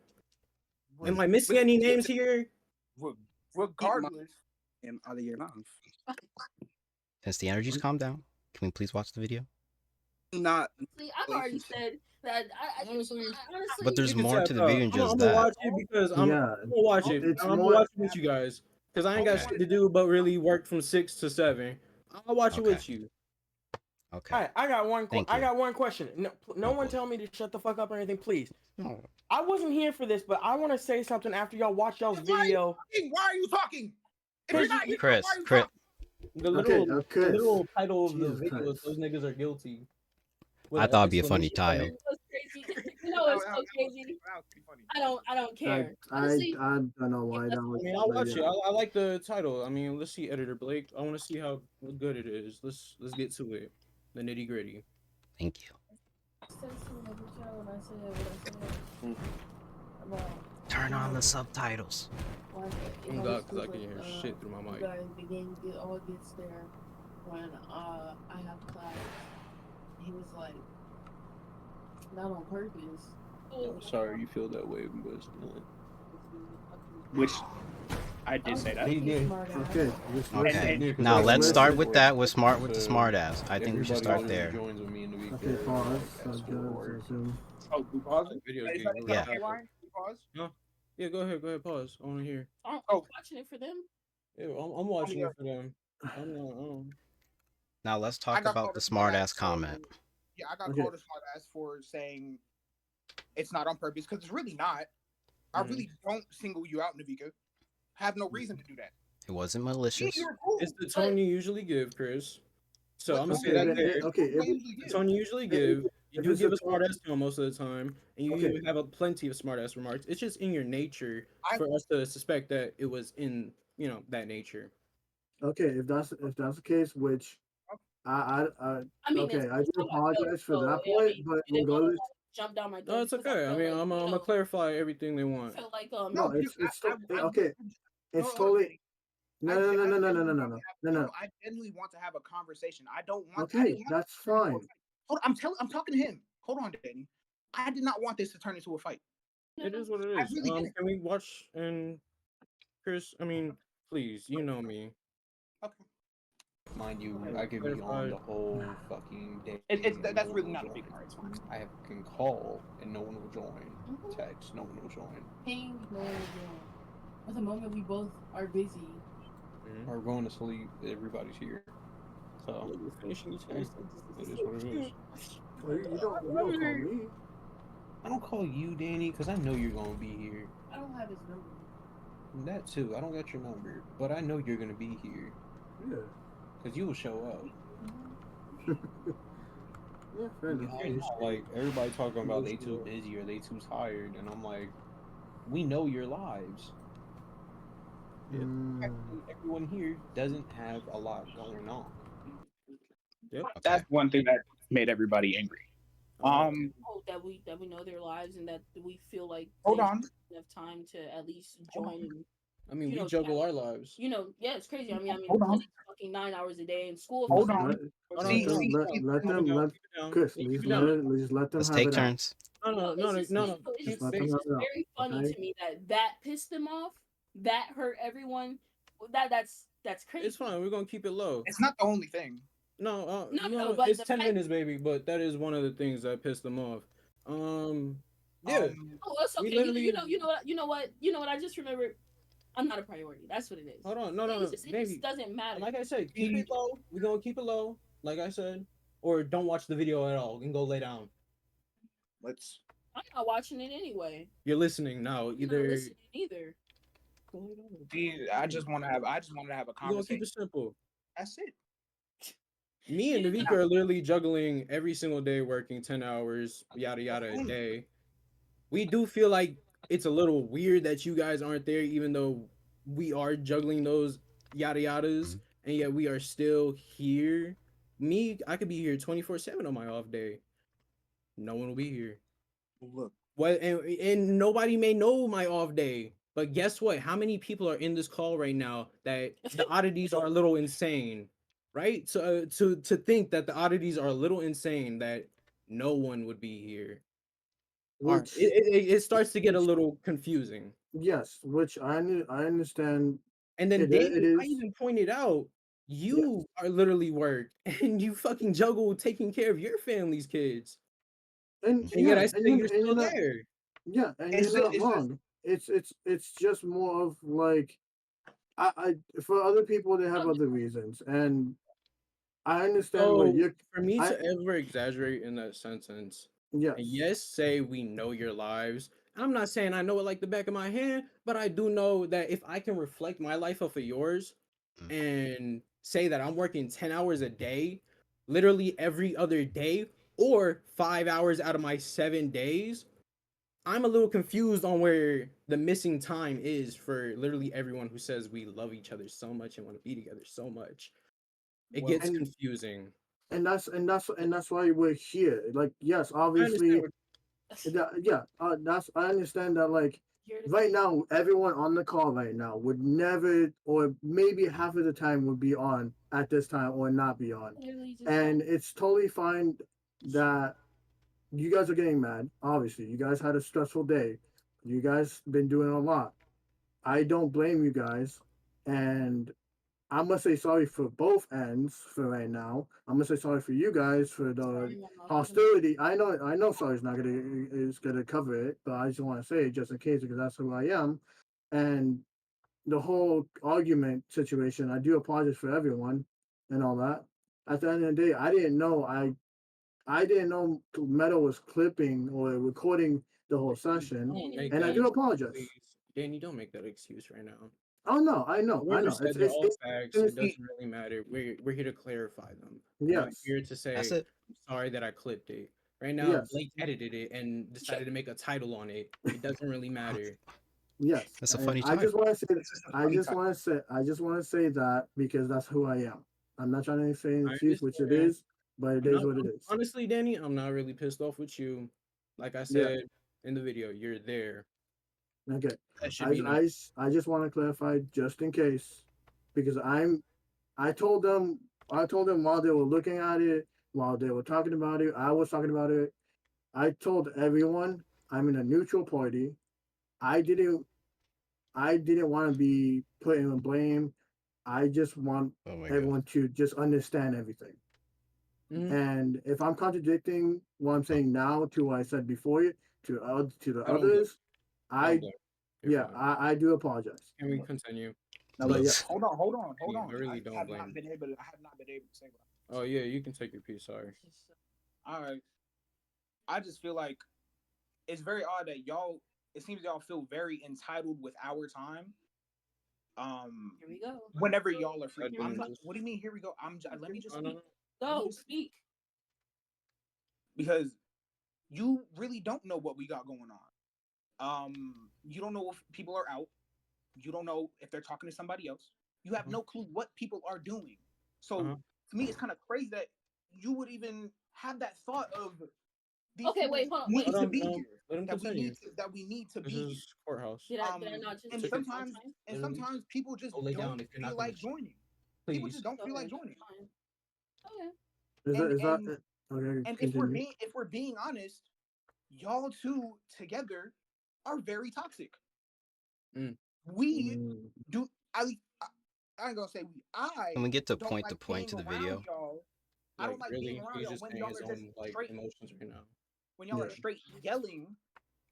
Am I missing any names here? Regardless, And out of your mouth. Since the energy's calmed down, can we please watch the video? Not. See, I've already said that. Honestly, But there's You can more tell, to the video than I'm just gonna that. watch it because I'm Yeah, gonna watch it. it's I'm gonna more- watch it with you guys because I ain't got Okay. shit to do but really work from 6 to 7. I'll watch it Okay. with you. Okay. All right, I got one. Thank I you. got one question. No Oh, one boy. tell me to shut the fuck up or anything, please. No. I wasn't here for this, but I want to say something after y'all watch y'all's video. why are you talking? If you're not here, Chris, why are you Chris. talking? The Okay, literal, Chris. the literal title of the Jesus video is Christ. "Those niggas are guilty." I thought it'd be a funny Exclamation title. point. it's crazy. You know, it's so crazy. That was pretty funny. I don't care. I Honestly, don't know why that I was. mean, I'll but watch it. yeah. I like the title. I mean, let's see, Editor Blake. I want to see how good it is. Let's get to it. The nitty gritty. Thank you. Turn on the subtitles. Thank God, because I can hear shit through my mic. Guys, the game all gets there when I have class. He was like, not on purpose. I'm sorry you feel that way, but it's not. Which I did say that. Okay. Okay. Now let's start with that. With the smart ass. I think we should start there. Joins with me in the week. Okay, pause. So good, so Oh, we pause it? Video Is game. that Yeah. okay, Ryan? We pause? Yeah, go ahead, pause. I want to hear. I'm Oh. watching it for them. Yeah, I'm watching it for them. I'm not. Now let's I talk got about called the a smart ass for- comment. Yeah, I got Okay. called a smart ass for saying it's not on purpose because it's really not. I Mhm. really don't single you out, Niveka. Have no reason to do that. It wasn't Me, malicious. you're cool. It's the tone you usually give, Chris. So I'm gonna What- say that okay, there. okay. What If, do you The give? tone you usually give. You if do it's give a a smart ass tone most of the time, and you Okay. even have a plenty of smart ass remarks. It's just in your nature I- for us to suspect that it was in that nature. okay, if that's the case, which I I mean, okay, it's I do how I felt, apologize for so, that I point, mean, but it didn't regardless, jump down my No, throat it's because okay. I felt mean, like, I'm gonna clarify everything they want. felt like no, dude, it's I- okay. It's no, totally I no. genuinely I genuinely want to have a conversation. I don't want. I Okay, didn't want that's this to turn into a fine. fight. Hold on, I'm talking to him. Hold on, Danny. I did not want this to turn into a fight. It is what it I is. really didn't. Can we watch and Chris? I mean, please, you know me. Okay. Mind you, Okay, I could be on clarify. the whole fucking day. That's no really one not a will big join. part. It's fine. I can call and no one will join. Mhm. Text, no one will join. ping, no one is doing. At the moment, we both are busy. Mhm. Or going to sleep. Everybody's here. So You're finishing each it is what it is. Well, you don't call me. I don't call you Danny because I know you're gonna be here. I don't have his number. That too. I don't got your number, but I know you're gonna be here Yeah. because you will show up. Yeah, fair enough. Like everybody talking about they too busy or they too tired, and I'm like, we know your lives. Mm, Everyone here doesn't have a lot going on. Yep. Okay. That's one thing that made everybody angry. Oh, that we know their lives and that we feel like Hold they on. have time to at least join and I mean, you we know, juggle our lives. yeah, it's crazy. I mean, Hold on. studying fucking 9 hours a day in school. Hold Just on. Oh, no, See, no, see, no. let Keep it them down. let Keep it down. Chris. Keep Just it down. let them Let's have take it out. turns. No. Just It's let them just have it out. very funny Okay. to me that pissed them off. That hurt everyone. That's crazy. It's fine. We're gonna keep it low. it's not the only thing. No, but it's the 10 fact. minutes, baby. But that is one of the things that pissed them off. Yeah, Oh, it's we okay. literally. You know what? I just remembered. I'm not a priority. That's what it is. Hold on, no, It just baby. doesn't matter. Like I said, keep it low. We're gonna keep it low. Like I said, or don't watch the video at all and go lay down. Let's. I'm not watching it anyway. You're listening now. I'm not Either listening either. go lay down. See, I just wanted to have a We're gonna keep conversation. it simple. That's it. Me and Yeah. Niveka are literally juggling every single day, working 10 hours, yada yada a day. We do feel like it's a little weird that you guys aren't there, even though we are juggling those yada yadas, and yet we are still here. Me, I could be here 24/7 on my off day. No one will be here. Look, What and nobody may know my off day. But guess what? How many people are in this call right now that the oddities are a little insane, right? So to think that the oddities are a little insane that no one would be here. All right, Which it starts to get a little confusing. yes, which I understand. And then It Danny, I is. even pointed out Yes. you are literally work and you fucking juggle taking care of your family's kids. And And yet yeah, I say you're and you're still not. there. Yeah, and it's you're just, not wrong. It's just more of like I for other people they have other reasons, and I understand what So you're. for me I to ever exaggerate in that sentence, and yes, yes, say we know your lives. I'm not saying I know it like the back of my hand, but I do know that if I can reflect my life off of yours and say that I'm working 10 hours a day, literally every other day, or 5 hours out of my 7 days, I'm a little confused on where the missing time is for literally everyone who says we love each other so much and want to be together so much. It well, gets confusing. and that's why we're here. Like yes, I understand obviously, yeah. That's I understand that. Like right now, everyone on the call right now would never, or maybe half of the time would be on at this time or not be on, and it's totally fine that you guys are getting mad. Obviously, you guys had a stressful day. You guys been doing a lot. I don't blame you guys, and I'm gonna say sorry for both ends for right now. I'm gonna say sorry for you guys for the hostility. I know sorry's not gonna is gonna cover it, but I just want to say it just in case because that's who I am, and the whole argument situation. I do apologize for everyone and all that. At the end of the day, I didn't know Meta was clipping or recording the whole session, Don't make and I that do excuse, apologize. please. Danny, don't make that excuse right now. Oh no, I Whatever you know. said, they're all It's facts. It it's doesn't really matter. We're here to clarify them. We're not yes, here to say That's it. I'm sorry that I clipped it. Right now, yes, Blake edited it and decided to make a title on it. It doesn't really matter. yes. That's a And funny I just title. want to say, it's just a funny time. I just want to say that because that's who I am. I'm not trying to say an I excuse, which it understand. is, but it is what it is. Honestly, Danny, I'm not really pissed off with you. Like I Yeah. said in the video, you're there. Okay. That should be enough. I just want to clarify just in case, because I told them while they were looking at it, while they were talking about it, I was talking about it. I told everyone I'm in a neutral party. I didn't want to be put in blame. I just want Oh my god. everyone to just understand everything. Mhm. And if I'm contradicting what I'm saying now to what I said before to the I don't blame. others, I don't I blame. You're fine. I do apologize. Can we continue? Now But look, yes, hold on. I really don't blame you. I have not been able to say what Oh yeah, you can take your piece. Sorry. All right. I just feel like it's very odd that y'all. It seems y'all feel very entitled with our time. Here we go. Whenever y'all are free, I I'm not. didn't. What do you mean? Here we go. Let me just No, speak. no, Go speak. Because you really don't know what we got going on. You don't know if people are out. You don't know if they're talking to somebody else. You have no clue what people are doing. So Uh-huh. to me, it's kind of crazy that you would even have that thought of these Okay, people wait, hold on. need Wait. to be No, here. let him continue. That we need to This be. is courthouse. Did I not just And take sometimes my time? sometimes people just Go lay down don't if you're feel not gonna like joining. People just Please. don't feel like Okay, joining. fine. Okay. Is that And is that and okay? and Continue. if we're being honest, y'all two together are very toxic. Mm. We Mm. do. I ain't gonna say we. Can we get to don't point like to point to being the around video? y'all. I Like don't like being really, around he's y'all just when saying y'all his are just own like straight. emotions right now. When y'all are Yeah. straight yelling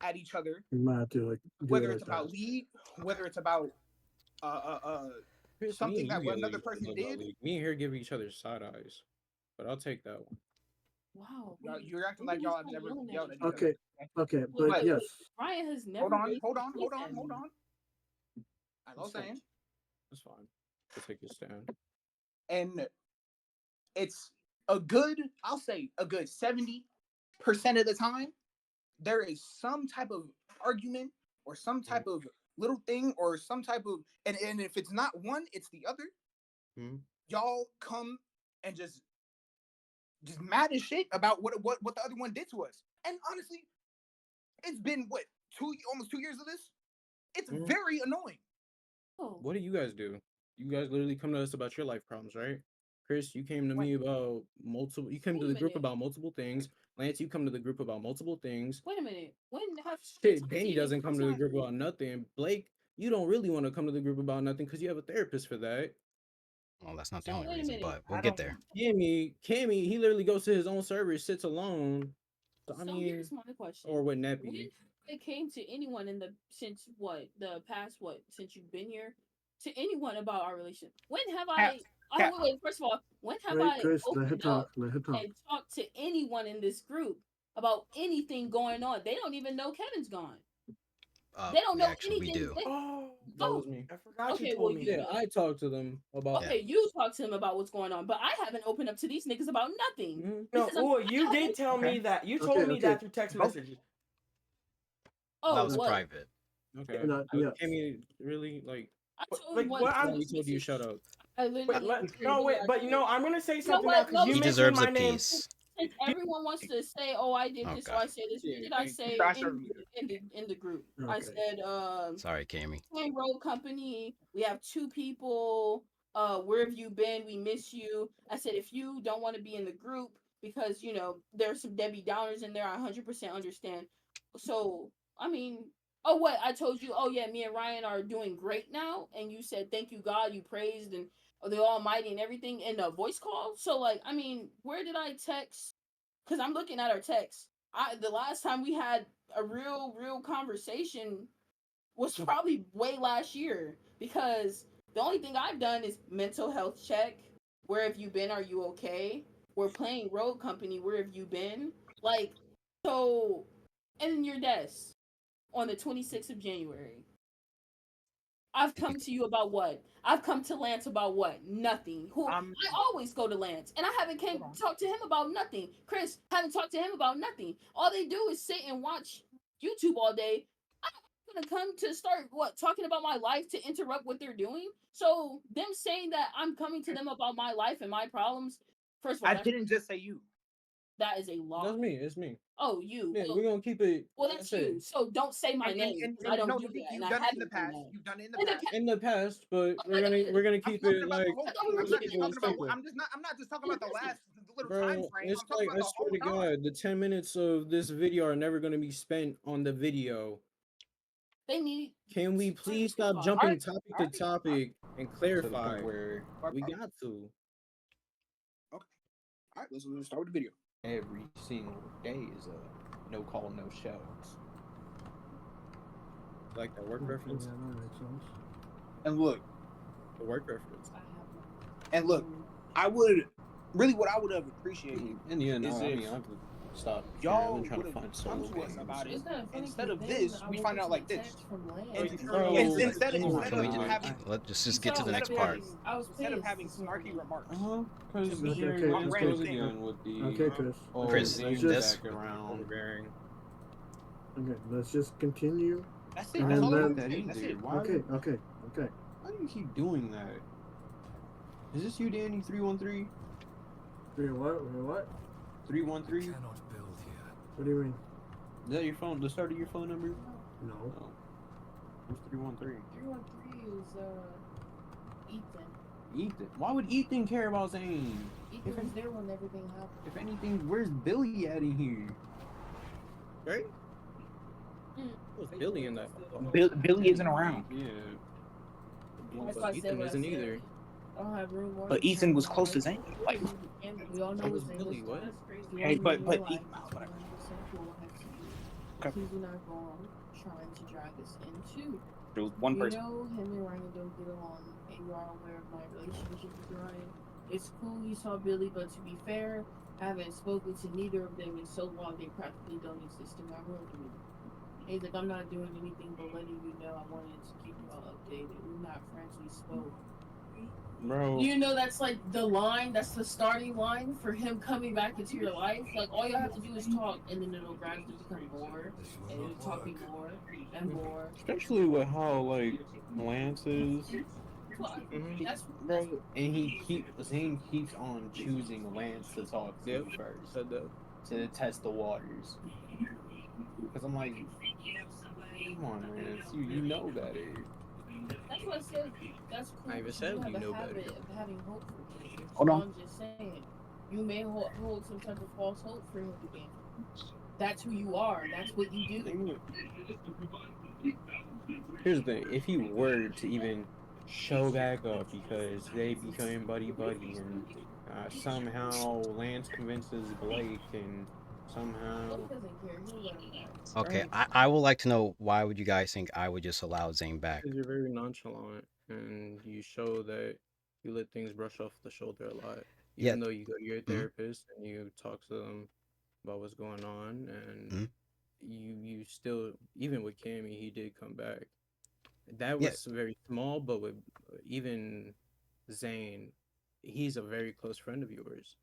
at each other, You might have to like do whether it it's like about that. league, whether it's about Chris, me something and that you another yelling person about did. League. Me and her give each other side eyes, but I'll take that one. Wow. You're acting when like did we y'all have start never yelling at yelled each at each other? Okay, other. but But yes. Ryan has never hold on, raised hold his on, voice hold on, at hold on, me. hold on. I know what I'm saying. That's fine. I'll take your stand. And it's a good, I'll say a good 70% of the time, there is some type of argument or some type of little thing or some type of, and if it's not one, it's the other. Mm-hmm. Y'all come and just mad as shit about what the other one did to us. And honestly, it's been what, almost 2 years of this? It's very annoying. Oh. What do you guys do? You guys literally come to us about your life problems, right? Chris, you came to When? me about multiple. You came Wait to a the group minute. about multiple things. Lance, you come to the group about multiple things. Wait a minute. When have Shit, Danny doesn't come to the group about nothing. Blake, you don't really want to come to the group about nothing because you have a therapist for that. Well, that's not the So only wait a reason, minute. but we'll get there. Cammy, he literally goes to his own server, sits alone. So, I So mean, here's my question. or with When Neppy. it came to anyone in the since you've been here, to anyone about our relationship, when have I? Cap. Oh wait, first of all, when have Wait, I Chris, let her opened talk. up Let her talk. and talked to anyone in this group about anything going on? They don't even know Kevin's gone. They don't know Actually, we anything. do. That was me. I forgot Okay, you well, told me. Yeah, I talked to them about. Okay, you talk to him about what's going on, but I haven't opened up to these niggas about nothing. No, because I'm- well, you did tell me that. You told me that through text messages. Oh, That was what? private. Okay. Yeah. Cammy, really like. I told Like him what? what We told you shut up. I literally No, wait, but you know, I'm gonna say You know something now what? because No, you He mentioned deserves my a name. piece. Since everyone wants to say, "Oh, I did this," so Okay. I say this. What did I say in the group? I Okay. said, Sorry, Cammy. "Hey, road company, we have 2 people. Where have you been? We miss you." I said, if you don't want to be in the group because you know there's some Debbie Downers in there, I 100% understand. So I mean, oh what I told you? Oh yeah, me and Ryan are doing great now, and you said thank you God, you praised and the Almighty and everything in a voice call. So like, I mean, where did I text? Because I'm looking at our text. The last time we had a real conversation was probably way last year. Because the only thing I've done is mental health check. Where have you been? Are you okay? We're playing Road Company. Where have you been? Like, so, and your desk on the 26th of January. I've come to you about what? I've come to Lance about what? Nothing. I always go to Lance, and I haven't came talk to him about nothing. Chris haven't talked to him about nothing. All they do is sit and watch YouTube all day. I'm gonna come to start talking about my life to interrupt what they're doing. So them saying that I'm coming to them about my life and my problems. First of all, I didn't just say you. That is a lie. That's me. It's me. Oh, you. Yeah, we're gonna keep it. Well, that's you. So don't say my name. I don't do that. You've And I done it in the haven't done past. that. You've done it in the past. In the past, but we're gonna keep I'm talking it about like. the whole thing. We're I'm gonna not keep just it talking about. simple. I'm not just talking about the last little Bro, time frame. it's I'm talking like about I the swear whole to time. God, the 10 minutes of this video are never gonna be spent on the video. They need. Can we please stop jumping topic to topic and clarify? Where we got to. Okay. All right. Let's start with the video. every single day is a no call, no show. Like that work reference? Yeah, that makes sense. And look. The work reference. And look, I would really what I would have appreciated. In the end, is I if mean, I've stopped. y'all I've been trying would to have find come solo to us games. about it. It's kind of funny Instead 'cause of then this, I we woke find up out to like a this. text from Lance. Instead Oh my of God. having Let's just He get to the said I next was part. pissed. I was instead of pissed having this morning. snarky remarks. Because To me, here okay, Lance random goes things. again with the Okay, Chris. oh, Chris, being let's back around. Overbearing. Okay, let's just continue. That's it. And That's all I then- want to say. That's it. Why? Okay. Why do you keep doing that? Is this you, Danny? 313? Wait, what? 313? What do you mean? Is that your phone? The start of your phone number? No. Oh. What's 313? 313 is Ethan. Ethan. Why would Ethan care about Zane? Ethan was there when everything happened. If anything, where's Billy at in here? Right? Was Billy in that? Billy isn't around. Yeah. That's But why I said Ethan what I isn't said. either. I don't have room. But Ethan was close to Zane. Like, And we all know So was Zane Billy, was what? close. You hey, all know but in but real life, whatever. he's 100% cool next to you. Okay. He's not going trying to drag us into. There was one You person. know him and Ryan don't get along, and you are aware of my relationship with Ryan. It's cool you saw Billy, but to be fair, I haven't spoken to neither of them in so long they practically don't exist in my world anymore. He's like, I'm not doing anything but letting you know I wanted to keep you all updated. We're not friends, we spoke. Bro. You know that's like the line, that's the starting line for him coming back into your life. Like all you have to do is talk, and then it'll gradually become more, and you're talking more and more. Especially with how like Lance is. That's Bro, and Zane keeps on choosing Lance to talk to first Said that. to test the waters. Because I'm like, come on, Lance, you know better. that's what I said. That's cool. I even You said have you a know habit better. of having hope for people. Hold So on. I'm just saying, you may hold some type of false hope for him again. That's who you are. That's what you do. Here's the thing: if he were to even show back up because they became buddy and somehow Lance convinces Blake and somehow Blake doesn't care. He'll let him back. Okay, right? I would like to know why would you guys think I would just allow Zane back? Because you're very nonchalant and you show that you let things brush off the shoulder a lot. Yeah. Even though you go to your Mhm. therapist and you talk to them about what's going on, and Mhm. you still, even with Cammy, he did come back. That Yeah. was very small, but with even Zane, he's a very close friend of yours.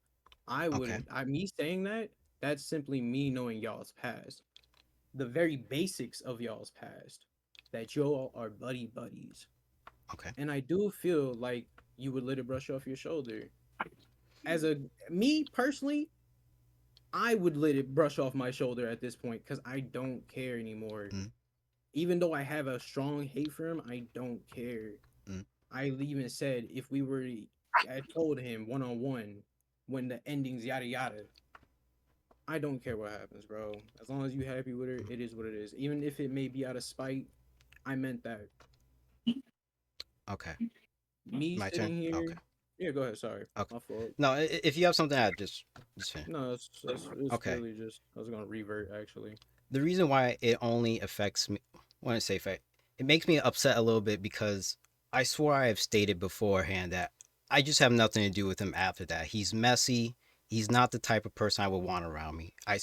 I Okay. wouldn't. Me saying that, that's simply me knowing y'all's past, the very basics of y'all's past, that y'all are buddies. Okay. And I do feel like you would let it brush off your shoulder. As a me personally, I would let it brush off my shoulder at this point because I don't care anymore. Mhm. Even though I have a strong hate for him, I don't care. Mhm. I even said if we were, I told him one on one when the endings yada yada. I don't care what happens, bro. As long as you happy with her, it is what it is. Even if it may be out of spite, I meant that. Okay. Me My turn. sitting here. Okay. Yeah, go ahead. Sorry, Okay. my fault. No, if you have something, just finish. No, it's Okay. really just I was gonna revert actually. The reason why it only affects me, when I say affect, it makes me upset a little bit because I swore I have stated beforehand that I just have nothing to do with him after that. He's messy. He's not the type of person I would want around me. I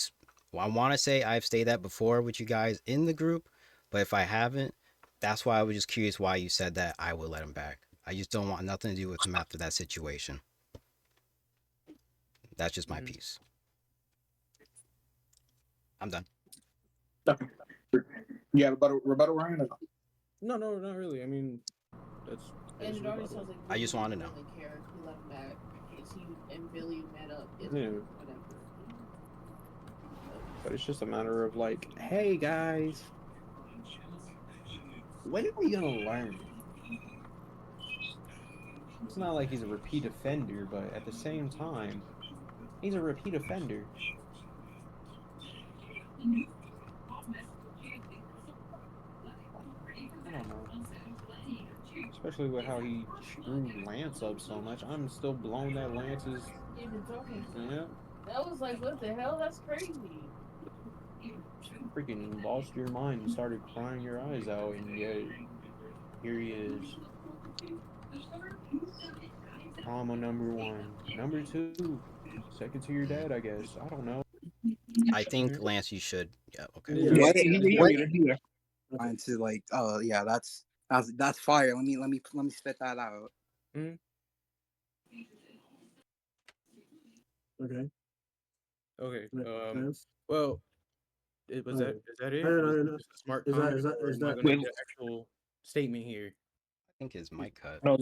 want to say I've stated that before with you guys in the group, but if I haven't, that's why I was just curious why you said that I would let him back. I just don't want nothing to do with him after that situation. That's just my piece. I'm done. Yeah, rebuttal, Ryan. No, not really. I mean, that's And it basically already about sounds it. like I just Billy wanna know. doesn't care if he let him back because he and Billy met up. Yeah. Whatever. But it's just a matter of like, hey guys, when are we gonna learn? It's not like he's a repeat offender, but at the same time, he's a repeat offender. I don't know. Especially with how he screwed Lance up so much. I'm still blown that Lance is. Even talking to him. Yeah. That was like, what the hell? That's crazy. Freaking lost your mind and started crying your eyes out, and yet here he is. Trauma number one. Number two, second to your dad, I guess. I don't know. I think Lance, you should. Yeah. Okay. Yeah. Yeah, What? he trying to like, oh yeah, that's fire. Let me spit that out. Mm-hmm. Okay. Okay. Lance? Well, was that Alright. is that it? I don't Was know. that just a smart Is that comment, is that or is am I that? gonna Wait, get an actual statement here? I think his mic cut. no,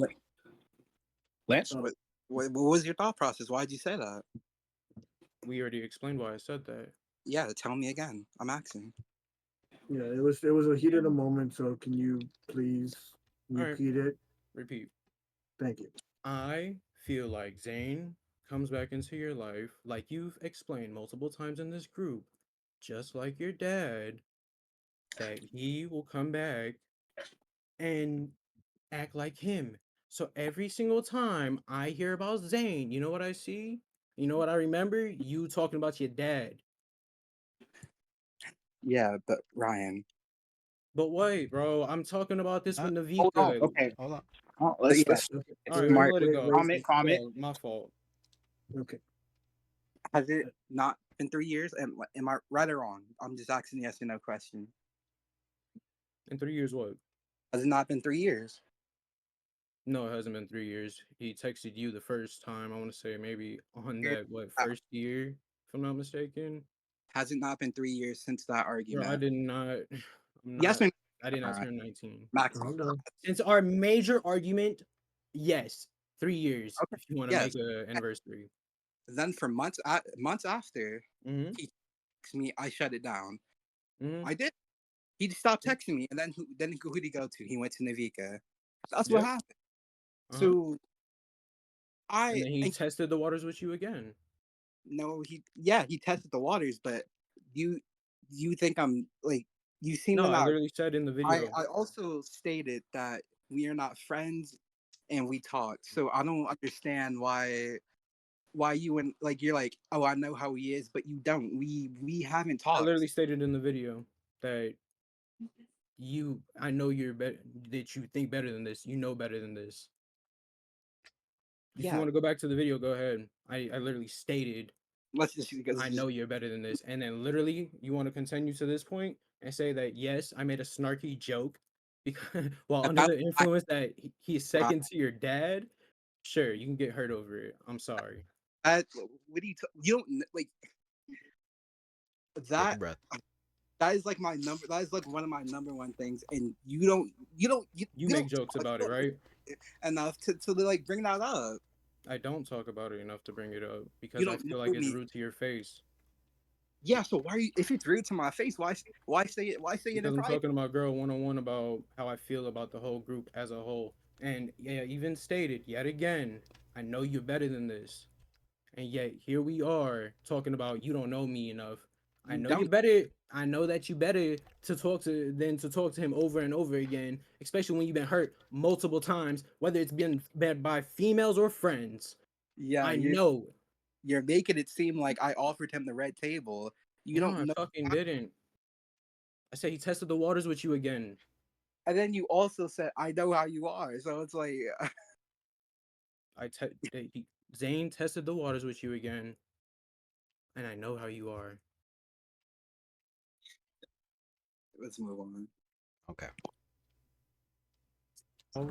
Lance, Oh. what was your thought process? Why'd you say that? We already explained why I said that. Yeah, tell me again. I'm asking. Yeah, it was a heat of the moment. So can you please All right. repeat it? Repeat. Thank you. I feel like Zane comes back into your life, like you've explained multiple times in this group, just like your dad, that he will come back and act like him. So every single time I hear about Zane, you know what I see? You know what I remember? You talking about your dad. Yeah, but Ryan. But wait, bro, I'm talking about this with Hold on. Niveka. Okay. Hold on. Let's Yeah, let's All right, smart. let it go. comment. Yeah, my fault. Okay. Has it not been 3 years? Am I right or wrong? I'm just asking yes or no question. In 3 years, what? Has it not been 3 years? No, it hasn't been 3 years. He texted you the first time. I want to say maybe on Years? that first year, if I'm not mistaken. Has it not been 3 years since that Bro, I argument? did not. I'm Yes not. or no? I did not Ryan? turn 19. Max. Calm down. Since our major argument, yes, 3 years. Okay. If you want to Yes. make an anniversary. Then for months after, Mm-hmm. he texted me. I shut it down. Mm-hmm. I did. He stopped texting me, and then who did he go to? He went to Niveka. That's Yep. what happened. Uh-huh. So And then he tested the waters with you again. No, he tested the waters, but you think I'm like, you seem No, to I not. literally said in the video. I also stated that we are not friends and we talked. So I don't understand why you and like you're like, oh, I know how he is, but you don't. We haven't I talked. literally stated in the video that I know you're better, that you think better than this. You know better than this. If you Yeah, want to go back to the video, go ahead. I literally stated, let's just because I know you're better than this. And then literally, you want to continue to this point and say that, yes, I made a snarky joke because while under the influence that he's second to your dad. Sure, you can get hurt over it. I'm sorry. what do you don't like Take a that. breath. That is like my number. That is like one of my number one things, and you make jokes about it, right? Enough to like bring that up. I don't talk about it enough to bring it up because I don't feel know like it's me. rude to your face. Yeah, so why are you, if it's rude to my face, why say it? Why say it in Because I'm private? talking about girl 101 about how I feel about the whole group as a whole. And yeah, even stated yet again, I know you're better than this. And yet here we are talking about you don't know me enough. I know you're better. I know that you better to talk to than to talk to him over and over again, especially when you've been hurt multiple times, whether it's been by females or friends. Yeah, I know. You're making it seem like I offered him the red table. You No, don't I know. fucking didn't. I said he tested the waters with you again. And then you also said, "I know how you are." So it's like, Zane tested the waters with you again, and I know how you are. let's move on. Okay. Oh,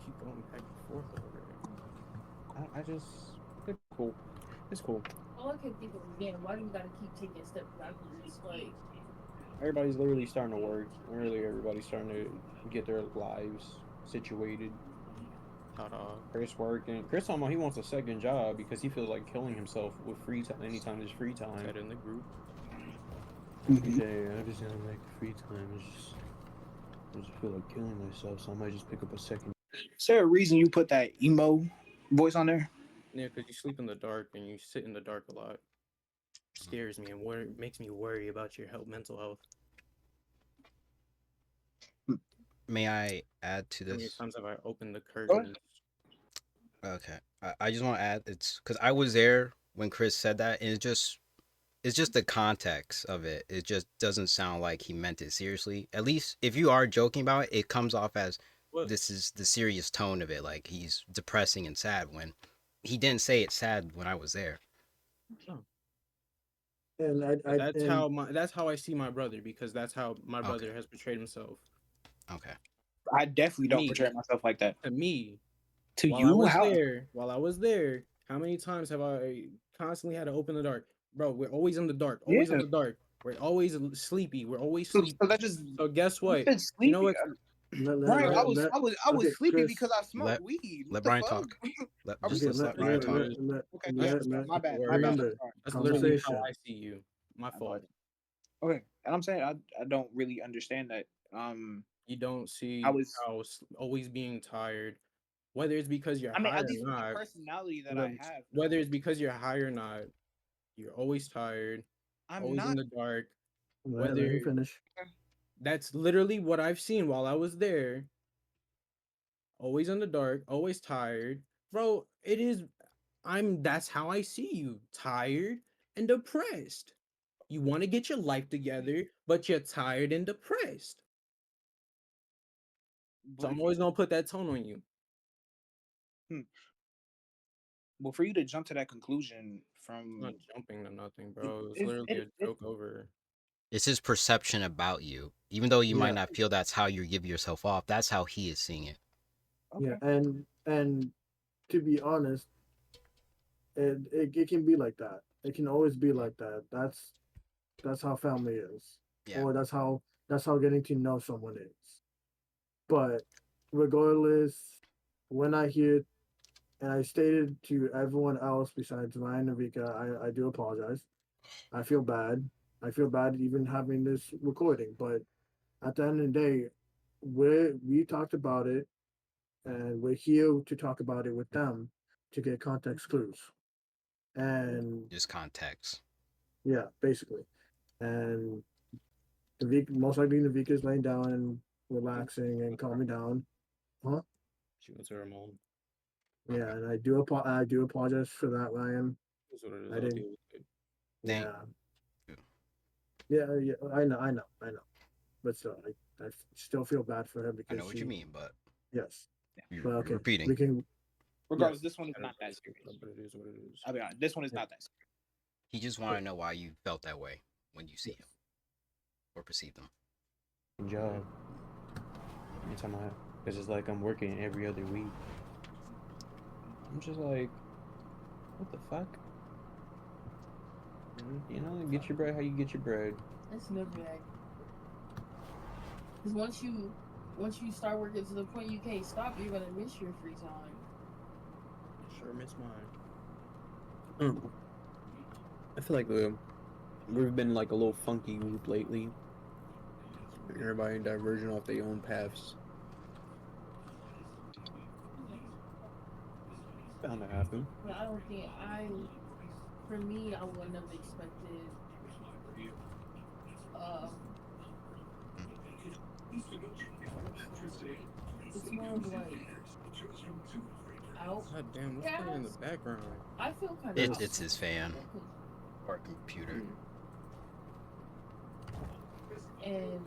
Keep going back and forth over it. I just, it's cool. It's cool. All I can think of again, why do you gotta keep taking steps backwards? Like, Everybody's literally starting to work. Literally, everybody's starting to get their lives situated. Chris working. Chris talking about he wants a second job because he feels like killing himself with free time. Anytime there's free time. Said in the group. Yeah, I just don't like free time. I just feel like killing myself, so I might just pick up a second. Is there a reason you put that emo voice on there? Yeah, because you sleep in the dark and you sit in the dark a lot. Scares me and makes me worry about your mental health. May I add to How many this? times have I opened the curtains? Okay. I just want to add, it's because I was there when Chris said that, and it's just the context of it. It just doesn't sound like he meant it seriously. At least if you are joking about it, it comes off as this is the serious tone of it, like he's depressing and sad, when he didn't say it's sad when I was there. And that's how I see my brother, because that's how my brother has portrayed himself. Okay. I definitely don't portray myself like that. To me. To while you? While I was there, how many times have I constantly had to open the dark? Bro, we're always in the dark. Always in the dark. We're always sleepy. We're always sleepy. So guess what? You know what? Brian, I was sleepy Chris, because I smoked weed. Let Brian talk. Let Brian talk. Okay, my bad. Remember, That's literally conversation. how I see you. My But fault. okay, and I'm saying I don't really understand that. You don't see I was. always being tired, whether it's because you're I mean, high at or least with the not. personality that I Look, have, whether no, it's because you're high or not, you're always tired, I'm always in not. the dark. Let Whether him finish. that's literally what I've seen while I was there. Always in the dark, always tired. Bro, it is that's how I see you. Tired and depressed. You want to get your life together, but you're tired and depressed. So But I'm if always gonna put that tone on you. hmm, well, for you to jump to that conclusion I'm not from jumping to nothing, it, bro. It's it, literally it, a it joke over. It's his perception about you. Even though you might Yeah, not feel that's how you give yourself off, that's how he is seeing it. yeah, okay. and to be honest, it can be like that. It can always be like that. That's how family is, Yeah. or that's how getting to know someone is. But regardless, when I hear and I stated to everyone else besides Ryan and Niveka, I do apologize. I feel bad. I feel bad even having this recording, but at the end of the day, we talked about it, and we're here to talk about it with them to get context clues. And Just context. yeah, basically. And most likely Navika is laying down and relaxing and calming down. Huh? She went to her mom. Yeah, and I do apologize for that, Ryan. That's what it is. I I'll didn't. deal with it. Thank Yeah, you. yeah. I know. But still, I still feel bad for her I because know what you she. mean, but Yes, you're, but you're okay, repeating. we can. Regardless, Yes, this one is not that Everybody's serious. fucked up, but it is what it is. I'll be honest. This one is yeah, not that serious. He just wanted to know why you felt that way when you see yes. him or perceive them. Good job. Anytime I, because it's like I'm working every other week. I'm just like, what the fuck? You know, get your bread how you get your bread. That's never that. Because once you start working to the point you can't stop, you're gonna miss your free time. Sure miss mine. I feel like we've been like a little funky group lately. Everybody diverging off their own paths. Bound to happen. But I don't think for me, I wouldn't have expected um it's more of like out. God damn, what's playing in the background? I feel kind of It's his fan or computer. and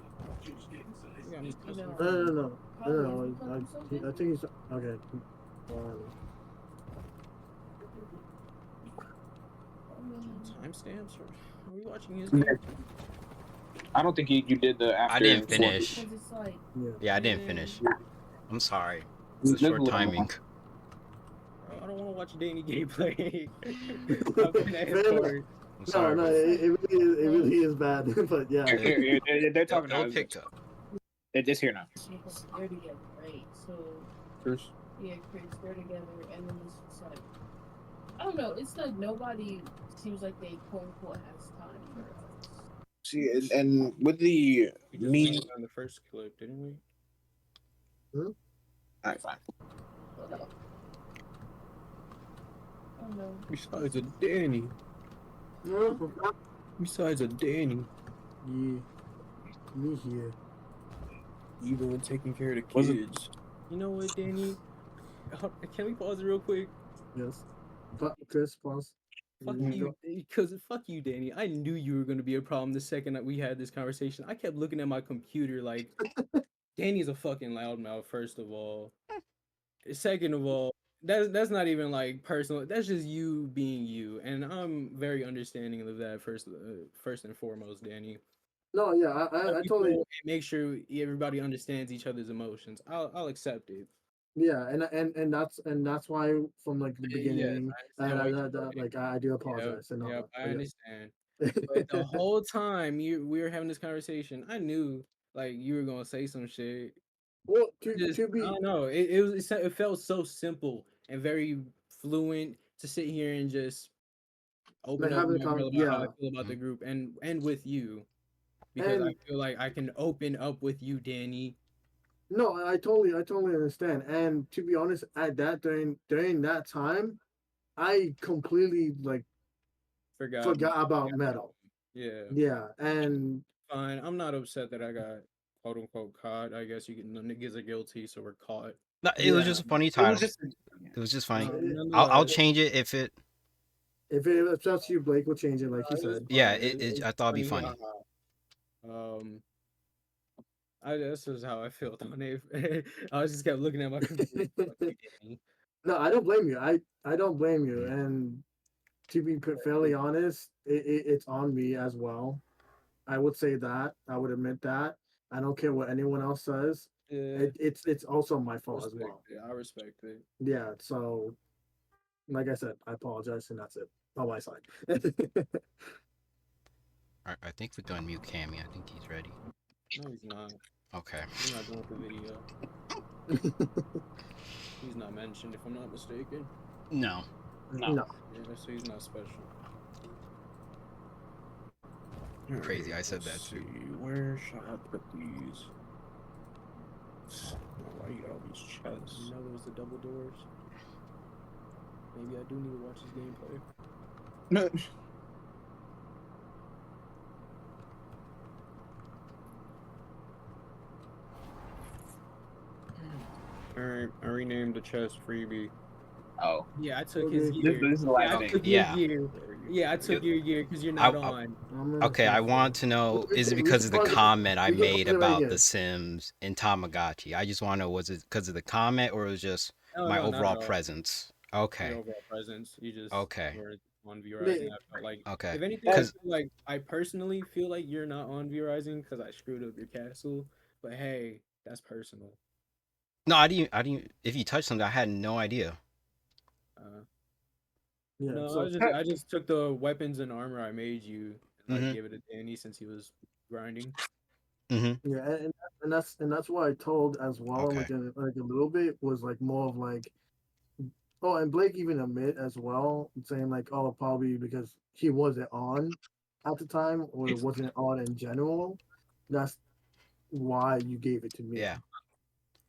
Yeah, I'm you know, No. probably has become so I think he's okay. timestamps? Are we watching his game? I don't think you did the after. I didn't finish. because it's like Yeah, I didn't Man. finish. I'm sorry. This It's is a a short little timing. Bro, I don't want to watch Danny gameplay. After that Fair enough. part. I'm sorry. No, but it really is bad. But yeah, They're talking it'll about pick up. They're just here now. they're together, right? So Chris, yeah, Chris, they're together, and then it's just like I don't know. It's like nobody seems like they quote unquote has time for us. See, and with the We just me, went on the first clip, didn't we? all right, fine. I don't know. besides a Danny. Besides a Danny. yeah, me here. Even when taking care of the Was it- kids. You know what, Danny? Can we pause it real quick? Yes, but Chris, pause. Fuck you, because fuck you, Danny. I knew you were gonna be a problem the second that we had this conversation. I kept looking at my computer like, Danny's a fucking loudmouth. First of all, second of all, that's not even like personal. That's just you being you, and I'm very understanding of that. First and foremost, Danny. No, yeah, I People totally. and make sure everybody understands each other's emotions. I'll accept it. Yeah, and that's why from like the Yes, beginning, I and understand why you. like I do Yep, apologize and all yep, that. I But understand. But the yeah. whole time we were having this conversation, I knew like you were gonna say some shit. Well, I don't know. It felt so simple and very fluent to sit here and just open Like up having more about how I yeah. feel about the group and with you, because I And feel like I can open up with you, Danny. no, I totally understand. And to be honest, at that during that time, I completely like forgot about metal. Yeah, Yeah, and fine. I'm not upset that I got quote unquote caught. I guess you can. The niggas are guilty, so we're caught. No, it was just yeah. a funny It was title. just It was just funny. It, I'll Nonetheless, change it if it. if it upsets you, Blake will change it, like he it was said. Yeah, fun. It I was thought it'd be funny. haha. This is how I felt on it. I just kept looking at my computer. Like, Danny. No, I don't blame you. I don't blame you. Mhm. And to be fairly honest, it's on me as well. I would say that. I would admit that. I don't care what anyone else says. Yeah, It's also my fault as respect well. it. I respect it. Yeah. So, like I said, I apologize, and that's it on my side. I think we're done mute Cammy. I think he's ready. No, he's not. Okay. He's not done with the video. He's not mentioned, if I'm not mistaken. No. No. Yeah, so he's not special. Crazy, I said Let's that too. see, where should I put these? Why you got all these chests? You know those the double doors? Maybe I do need to watch his gameplay. Alright, I renamed the chest freebie. oh. Yeah, I took Okay. his gear. This is the last I thing. took Yeah. your gear. Yeah, I took your gear because you're not on. Okay, I want to know, is it because of the comment I made about The Sims and Tamagotchi? I just want to know, was it because of the comment or was it just my No, not overall at all. presence? Your Okay. overall presence. You just Okay. were on Verizon. I felt like Okay. if anything, I 'Cause- feel like I personally feel like you're not on Verizon because I screwed up your castle. But hey, that's personal. No, I didn't. If you touched something, I had no idea. Yeah, No, so I just took the weapons and armor I made you and like Mhm. gave it to Danny since he was grinding. Mm-hmm. yeah, and that's why I told as well, Okay. like a little bit was like more of like, oh, and Blake even admit as well, saying like, oh, probably because he wasn't on at the time or wasn't on in general. That's why you gave it to me. Yeah.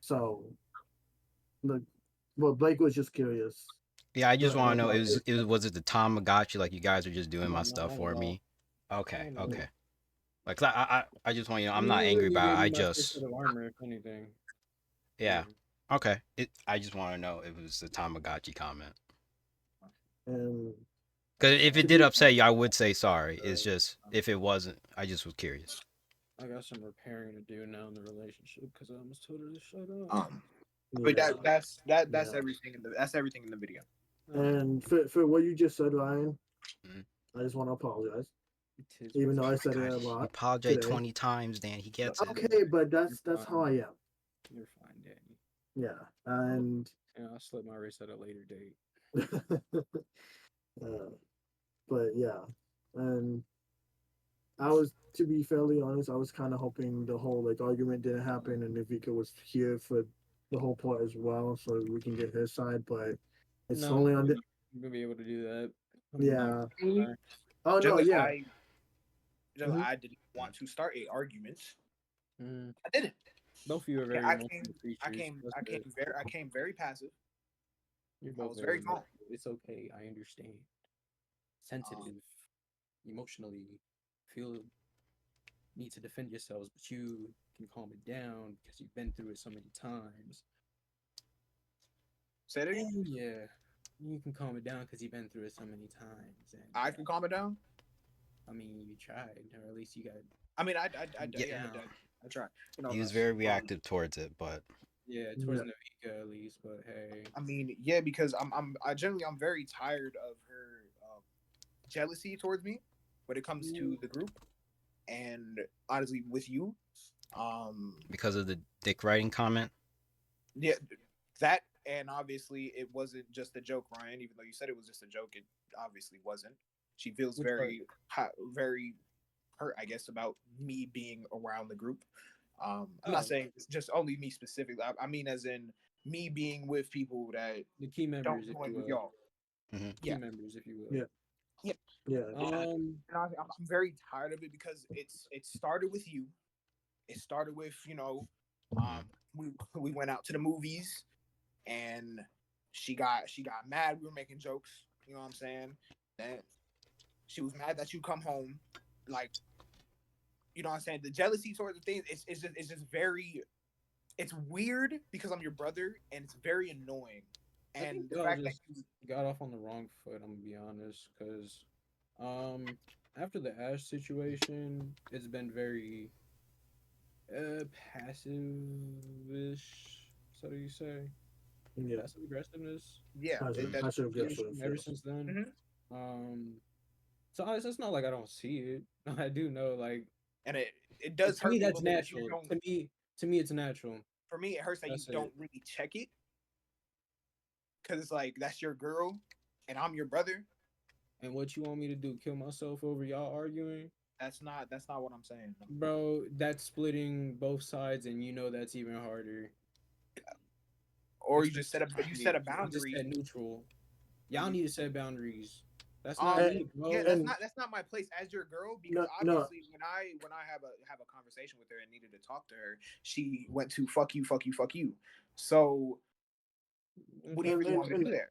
So, like, well, Blake was just curious. Yeah, I just But, want to but know, no, was it the Tamagotchi? Like you guys are just doing No, my not stuff at for all. me? Okay. No, no. Okay. Like 'cause I just want you to know, I'm You not angry literally about it. gave I me my first just set of armor, if anything. yeah. Okay. I just want to know if it was the Tamagotchi comment. and Because if it to did be upset you, I would say sorry. It's just if it wasn't, I just was curious. I got some repairing to do now in the relationship because I almost told her to shut up. But yeah, that's yeah. everything that's everything in the video. And for what you just said, Ryan, Mhm. I just want to apologize. It is Even though Oh I my said it God, a he lot apologized today. 20 times, Dan. He gets it. Okay, but that's You're how I fine. am. You're fine, Danny. Yeah, and Yeah, I'll slip my wrist at a later date. but yeah, and I was, to be fairly honest, I was kind of hoping the whole like argument didn't happen and Niveka was here for the whole part as well, so we can get his side. But it's No, only on the I'm gonna be able to do that. yeah. Oh no, Generally, yeah. I didn't want to start a argument. Mm. I didn't. Both of you are very emotional creatures. I came very passive. You're I both was very calm. emotional. It's okay. I understand. Sensitive, emotionally, feel need to defend yourselves, but you can calm it down because you've been through it so many times. Say it again. And yeah, you can calm it down because you've been through it so many times. And I can calm it down. I mean, you tried, or at least you got. I mean, I Yeah. tried. You know, He was very reactive towards it, but Yeah, towards Niveka at least, but hey. I mean, yeah, because I'm very tired of her jealousy towards me when it comes to the group, and honestly, with you, because of the dick writing comment. yeah, that, and obviously it wasn't just a joke, Ryan. Even though you said it was just a joke, it obviously wasn't. She feels very hurt, I guess, about me being around the group. I'm not saying it's just only me specifically. I mean, as in me being with people that the key members, don't if join you with will. y'all. Mm-hmm. Key members, if you will. Yeah. Yeah. Yeah. And honestly, I'm very tired of it because it started with you. It started with we went out to the movies and she got mad. We were making jokes. You know what I'm saying? And she was mad that you come home, like you know what I'm saying. The jealousy towards the things it's just very it's weird because I'm your brother and it's very annoying. I think And the y'all fact that just got off on the wrong foot. I'm gonna be honest, because after the Ash situation, it's been very passive-ish. So do you say Yeah. passive aggressiveness? yeah, that's Passive aggressive. Communication ever Yes. since then. mhm. Um, so it's not like I don't see it. I do know, like, And it does to me hurt me a that's little bit that you natural. don't. To me it's natural. For me, it hurts that you That's it. don't really check it because it's like that's your girl and I'm your brother. And what you want me to do? Kill myself over y'all arguing? That's not what I'm saying. Bro, that's splitting both sides, and you know that's even harder. Or you just set a I just boundary. said neutral. Or Y'all you need to set boundaries. That's not And, me, yeah, bro. and that's not my place as your girl because no, obviously when I have a conversation with her and needed to talk to her, she went to fuck you, fuck you, fuck you. So what do you really want me to and do there?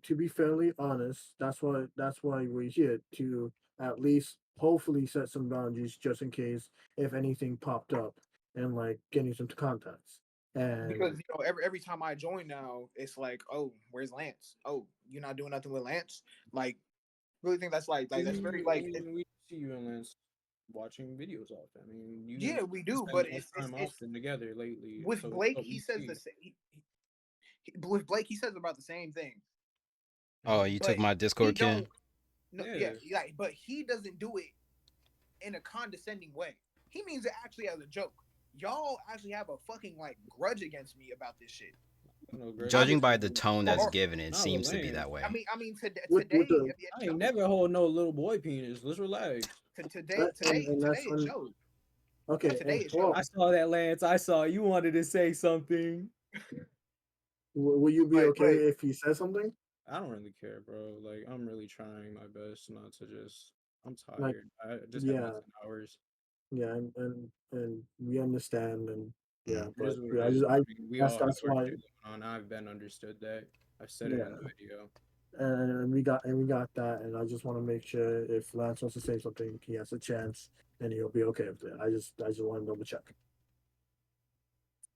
to be fairly honest, that's why we're here to at least hopefully set some boundaries just in case if anything popped up and like getting some contacts. Because And every time I join now, it's like, oh, where's Lance? Oh, you're not doing nothing with Lance. Like, really think that's like that's very I like mean, we see you and Lance watching videos often. I mean, you yeah, we do, spend but much time it's often together lately, with so it's Blake. what He we says the see. same. With Blake, he says about the same thing, Oh, you but took my he Discord, don't. Ken? No, yeah, Yeah, but he doesn't do it in a condescending way. He means it actually as a joke. Y'all actually have a fucking like grudge against me about this shit. no grudge Judging against by Obviously, the you. tone that's or given, it Not with seems to be that Lance. way. with today the it I ain't shows. never hold no little boy penis. Let's relax. and Today that's it when showed. okay. Today And it well, showed. I saw that, Lance. I saw you wanted to say something. will you be okay But if he says something I don't really care, bro. Like, I'm really trying my best not to just. I'm like tired. I just had my yeah 10 hours. yeah and we understand and yeah, It but is what it yeah, is. I I mean, we that's all have that's our why shit going on. I've been understood that. I've said it in the yeah. video. And we got that, and I just want to make sure if Lance wants to say something, he has a chance, and he'll be okay with it. I just want to double check.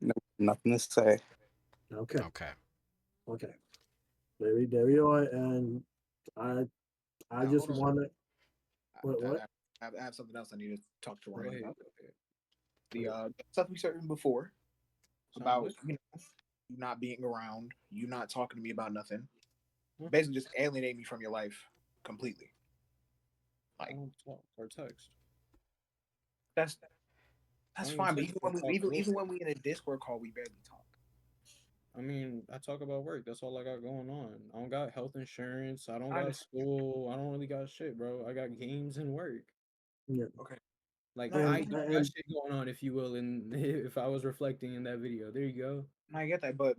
No, nothing to say. Okay, Okay. okay, there we are, and I I now just hold on. want to I, what I have something else I need to talk to Go Ryan ahead. about. Go ahead. The stuff we said before Sound about good? you not being around, you not talking to me about nothing, Huh? basically just alienate me from your life completely. I Like don't talk or text. that's I that's don't even fine, but text or talk even bullshit. when we in a Discord call, we barely talk. I mean, I talk about work. That's all I got going on. I don't got health insurance. I don't I got understand. school. I don't really got shit, bro. I got games and work. yeah, Okay, Like, no, I I and don't got shit going on, if you will. And if I was reflecting in that video, there you go. I get that, but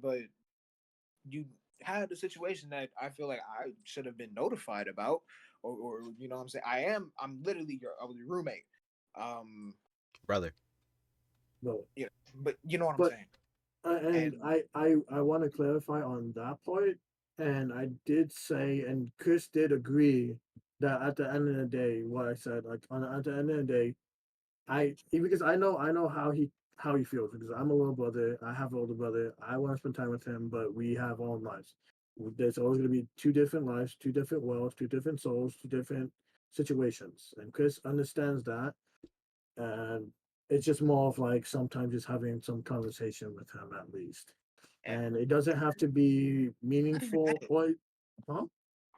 you had a situation that I feel like I should have been notified about, or you know what I'm saying. I'm literally I was your roommate. Um, Brother. no, yeah, but you know what I'm but saying. and And I want to clarify on that point, and I did say, and Chris did agree that at the end of the day, what I said, like at the end of the day, because I know how he feels because I'm a little brother. I have an older brother. I want to spend time with him, but we have our own lives. There's always going to be two different lives, two different worlds, two different souls, two different situations, and Chris understands that. And it's just more of like sometimes just having some conversation with him at least, and and it doesn't have to be not even meaningful that. or, huh?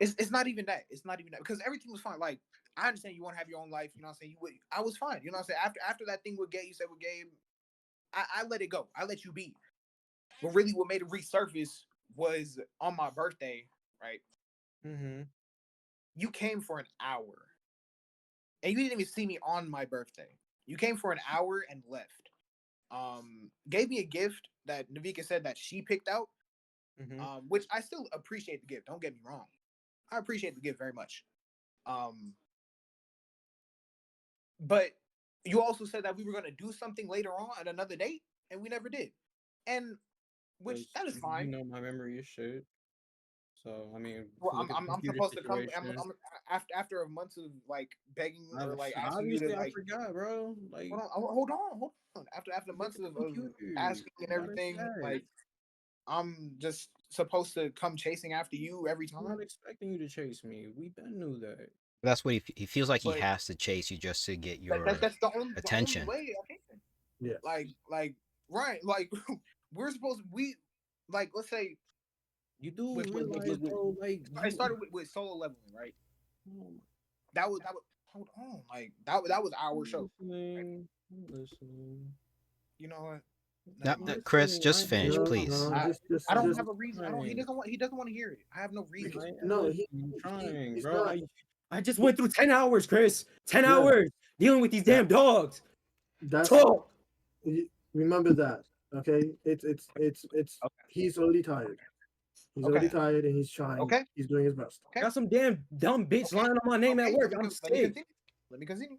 It's not even that. It's not even that because everything was fine. Like I understand you want to have your own life. You know what I'm saying. I was fine. You know what I'm saying. After that thing with Gabe, you said with Gabe, I let it go. I let you be. But really, what made it resurface was on my birthday. Right. Mm-hmm. You came for an hour, and you didn't even see me on my birthday. You came for an hour and left. Gave me a gift that Niveka said that she picked out. Mm-hmm. Which I still appreciate the gift. Don't get me wrong. I appreciate the gift very much. But you also said that we were gonna do something later on at another date, and we never did. And which that is You fine. know my memory is shit. So I mean, Well, look at the I'm computer supposed to come. situation. After a month of like begging or like asking you Obviously, to I like forgot, bro. Like, hold on. After look months at the of computer. asking and You gotta everything, check. like I'm just supposed to come chasing after you every I'm time. not expecting you to chase me. We been knew that. That's what he feels like. He But has to chase you just to get your that's the only attention. way I can. Yes. Like right, like we're supposed like let's say You do with realize, bro, like it started with solo leveling, right? oh my- That was hold on, like that was our I'm show. listening. I'm listening. You know what? No, Never mind. Chris, Listening. just finish, No, please. no, I don't just have a reason. He doesn't want. He doesn't want to hear it. I have no reason. I am no. listening, trying, He's bro. not. I just went through 10 hours, Chris. 10 Yeah. hours dealing with these damn dogs. That's Talk. remember that. Okay. It's. Okay. He's already tired. He's already tired, and he's trying. Okay. He's doing his best. Okay. Got some damn dumb bitch Okay. lying on my name at Okay, work. let I'm me sick. continue. Let me continue.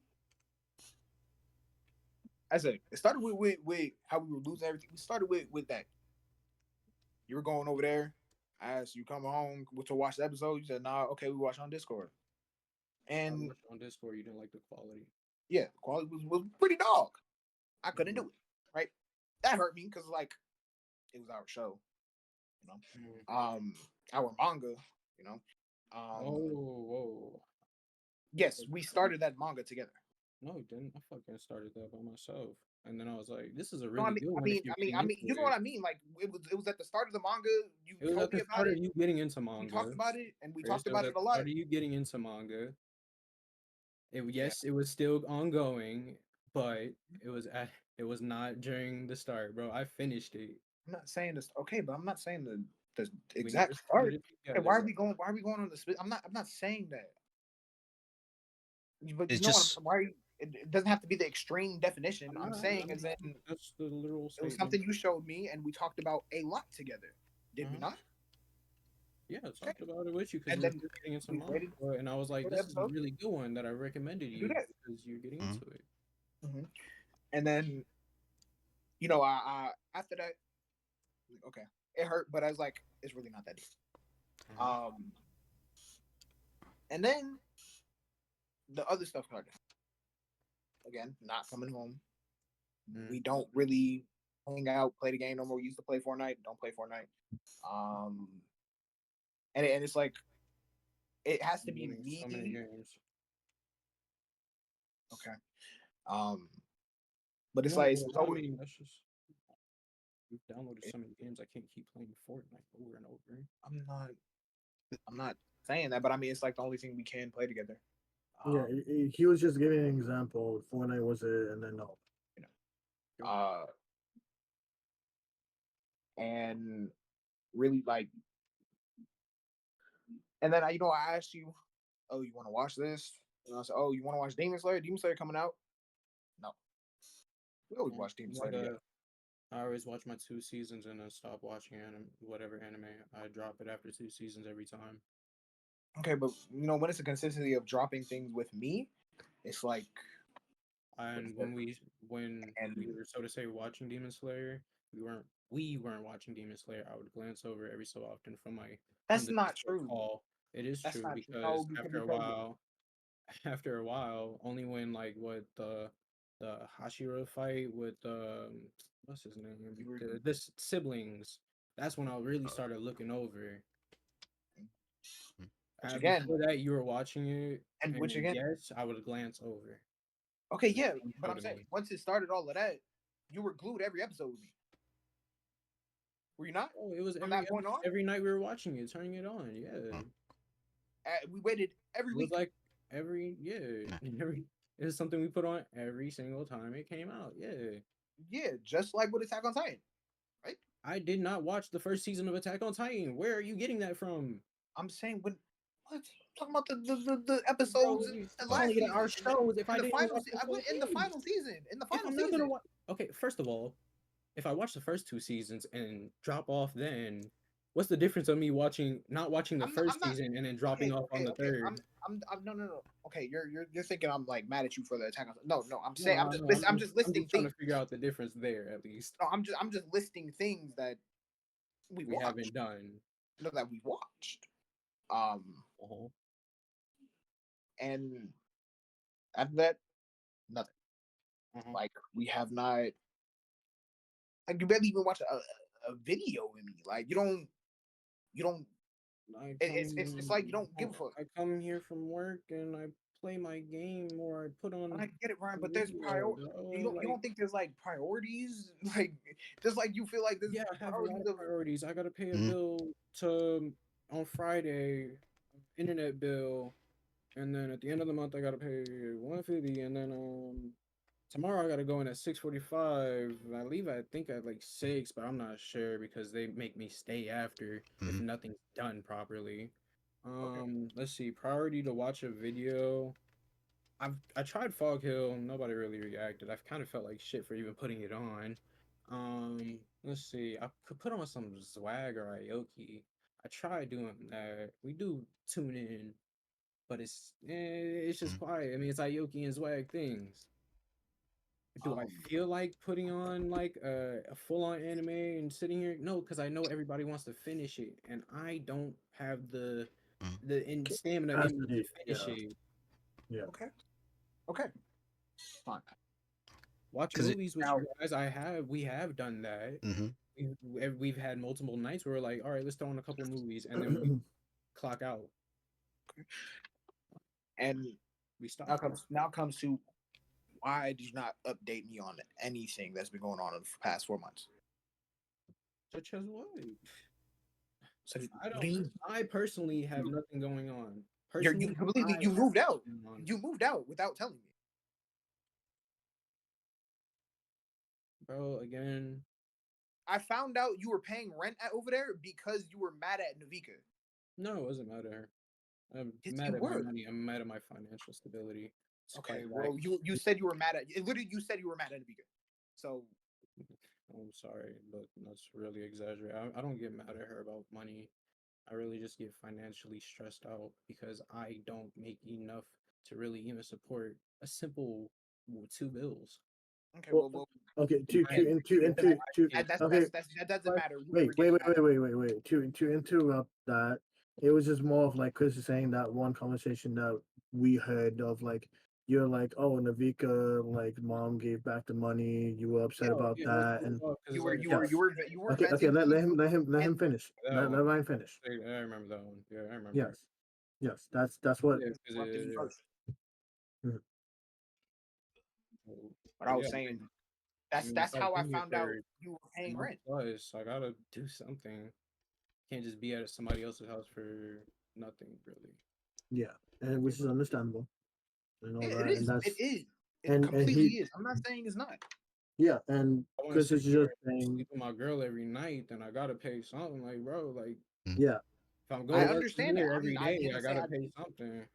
I said it started with how we were losing everything. We started with that. You were going over there. I asked you come home to watch the episode. You said, "Nah, okay, we watch on Discord." And On Discord, you didn't like the quality. yeah, the quality was pretty dog. I couldn't do it. Right? That hurt me because like it was our show. You know, our manga. You know, Whoa. yes, we started that manga together. No, it didn't. I fucking started that by myself, and then I was like, "This is a No, really good one." If you're getting into you know it. what I mean. Like it was at the start of the manga. You It was told at me the about start it. of you getting into We manga. talked about it, and we Chris, talked it was about at it a the lot. start of you getting into manga. Yes, it was still ongoing, but it was not during the start, bro. I finished it. I'm not saying this. Okay, but I'm not saying the We never exact started start. it Hey, why are together. we going? Why are we going on the? I'm not saying that. But It's you know what? just Why? It doesn't have to be the extreme definition. I'm Nah, saying I as mean, in that's the literal it was statement. something you showed me, and we talked about a lot together. Did we not? Yeah, I talked about it with you because And you were then just getting into we manga, waited and I was like, for the "This is a episode really good one that I recommended to do you that. because you're getting Mhm. into it." And then you know, I after that, okay, it hurt, but I was like, it's really not that deep. And then the other stuff started. Again, not coming home. We don't really hang out, play the game no more. We used to play Fortnite. Don't play Fortnite. And it's like it has to be Winning so many me. games. Okay. But it's No, like it's I always, mean, that's just we've downloaded so many games. I can't keep playing Fortnite over and over. I'm not saying that, but I mean it's like the only thing we can play together. Yeah, he was just giving an example. Fortnite was it, and then no. You know. And really like, and then I asked you, oh, you want to watch this? And I said, oh, you want to watch Demon Slayer? Demon Slayer coming out? No, we always watch Demon Slayer together. I always watch my 2 seasons and then stop watching whatever anime. I drop it after 2 seasons every time. Okay, but you know when it's a consistency of dropping things with me, it's like. And when we were, so to say, watching Demon Slayer, we weren't watching Demon Slayer. I would glance over every so often from my That's not true. call. It is That's true not because no, after a while, only when like what the Hashira fight with what's his name? This siblings. That's when I really started looking over. Which again, before that, you were watching it, and which again, yes, I would glance over. Okay, yeah, but I'm saying once it started all of that, you were glued every episode with me. Were you not? Oh, it was from that point on. Every night we were watching it, turning it on. Yeah, we waited every week. It was like it was something we put on every single time it came out. Yeah, just like with Attack on Titan, right? I did not watch the first season of Attack on Titan. Where are you getting that from? I'm saying when. What? I'm talking about the episodes in the last season. Our shows. If I didn't watch I went in the final season. Okay, first of all, if I watch the first 2 seasons and drop off, then What's the difference of me not watching the I'm first not. season and then dropping off on the Okay. third? No. Okay, you're thinking I'm like mad at you for the Attack on. No. I'm No, saying no, no. I'm just I'm listing just trying to things. figure out the difference there at least. No, I'm just listing things that we We watched. haven't done. No, that we watched. Uh-huh. And after that, nothing. Uh-huh. Like we have not. Like you barely even watch a video with me. Like you don't. It's like you don't give a fuck. I come here from work and I play my game or I put on I get it, Ryan, a but there's video, you don't think there's like priorities? Like just like you feel like there's yeah, I have a lot priorities of of priorities. I gotta pay a Mhm. bill to on Friday, internet bill, and then at the end of the month I gotta pay 150, and then tomorrow I gotta go in at 6:45. I leave I think at like 6, but I'm not sure because they make me stay after if Mhm. nothing's done properly. okay. Let's see. Priority to watch a video. I tried Fog Hill. Nobody really reacted. I've kind of felt like shit for even putting it on. Let's see. I could put on some Swag or Aoki. I tried doing that. We do tune in, but it's just Mhm. quiet. I mean, it's Aoki and Swag things. Do I feel like putting on like a full on anime and sitting here? No, because I know everybody wants to finish it, and I don't have the Mhm. stamina in me to Capacity. finish Yeah. it. Yeah. Okay. Fine. Watch 'Cause it movies with Now you guys. We have done that. Mhm. We've had multiple nights where we're like, all right, let's throw on a couple movies, and then we clock out. and We stop. now comes to why did you not update me on anything that's been going on in the past 4 months? Such as what? So I what don't. do you mean? I personally have nothing going on. You Personally, completely I you have moved out. nothing going on. You moved out without telling me. Bro, again, I found out you were paying rent over there because you were mad at Niveka. no, it wasn't mad at her. I'm Yes, mad you at my were. money. I'm mad at my financial stability. Okay, Squad back. well you said you were mad at literally you said you were mad at Niveka. So I'm sorry, but that's really exaggerated. I don't get mad at her about money. I really just get financially stressed out because I don't make enough to really even support a simple 2 bills. okay, Well, okay. To and Okay. that doesn't matter. Wait, We're getting mad. wait. To interrupt that, it was just more of like Chris is saying that one conversation that we heard of like you're like, oh, Navika, like mom gave back the money, you were upset about Yeah, that, and You were yes. you were Okay, venting. let him And finish. that one. Let Ryan finish. I remember that one. Yeah, I remember. Yes, that's what. Yeah, interrupted me first. Mhm. But I was yeah, saying I mean, that's if I've how I been here found out for you were a paying month rent. plus, I gotta do something. Can't just be at somebody else's house for nothing, really. Yeah, and which is understandable and all Yeah, that, and that's It is. It and completely he is. I'm not saying it's not. yeah, and I want to Chris sit is here just and saying sleep with my girl every night, then I gotta pay something. Like, bro, like yeah. if I'm I going to work understand that. here every I day, I didn't say gotta pay something.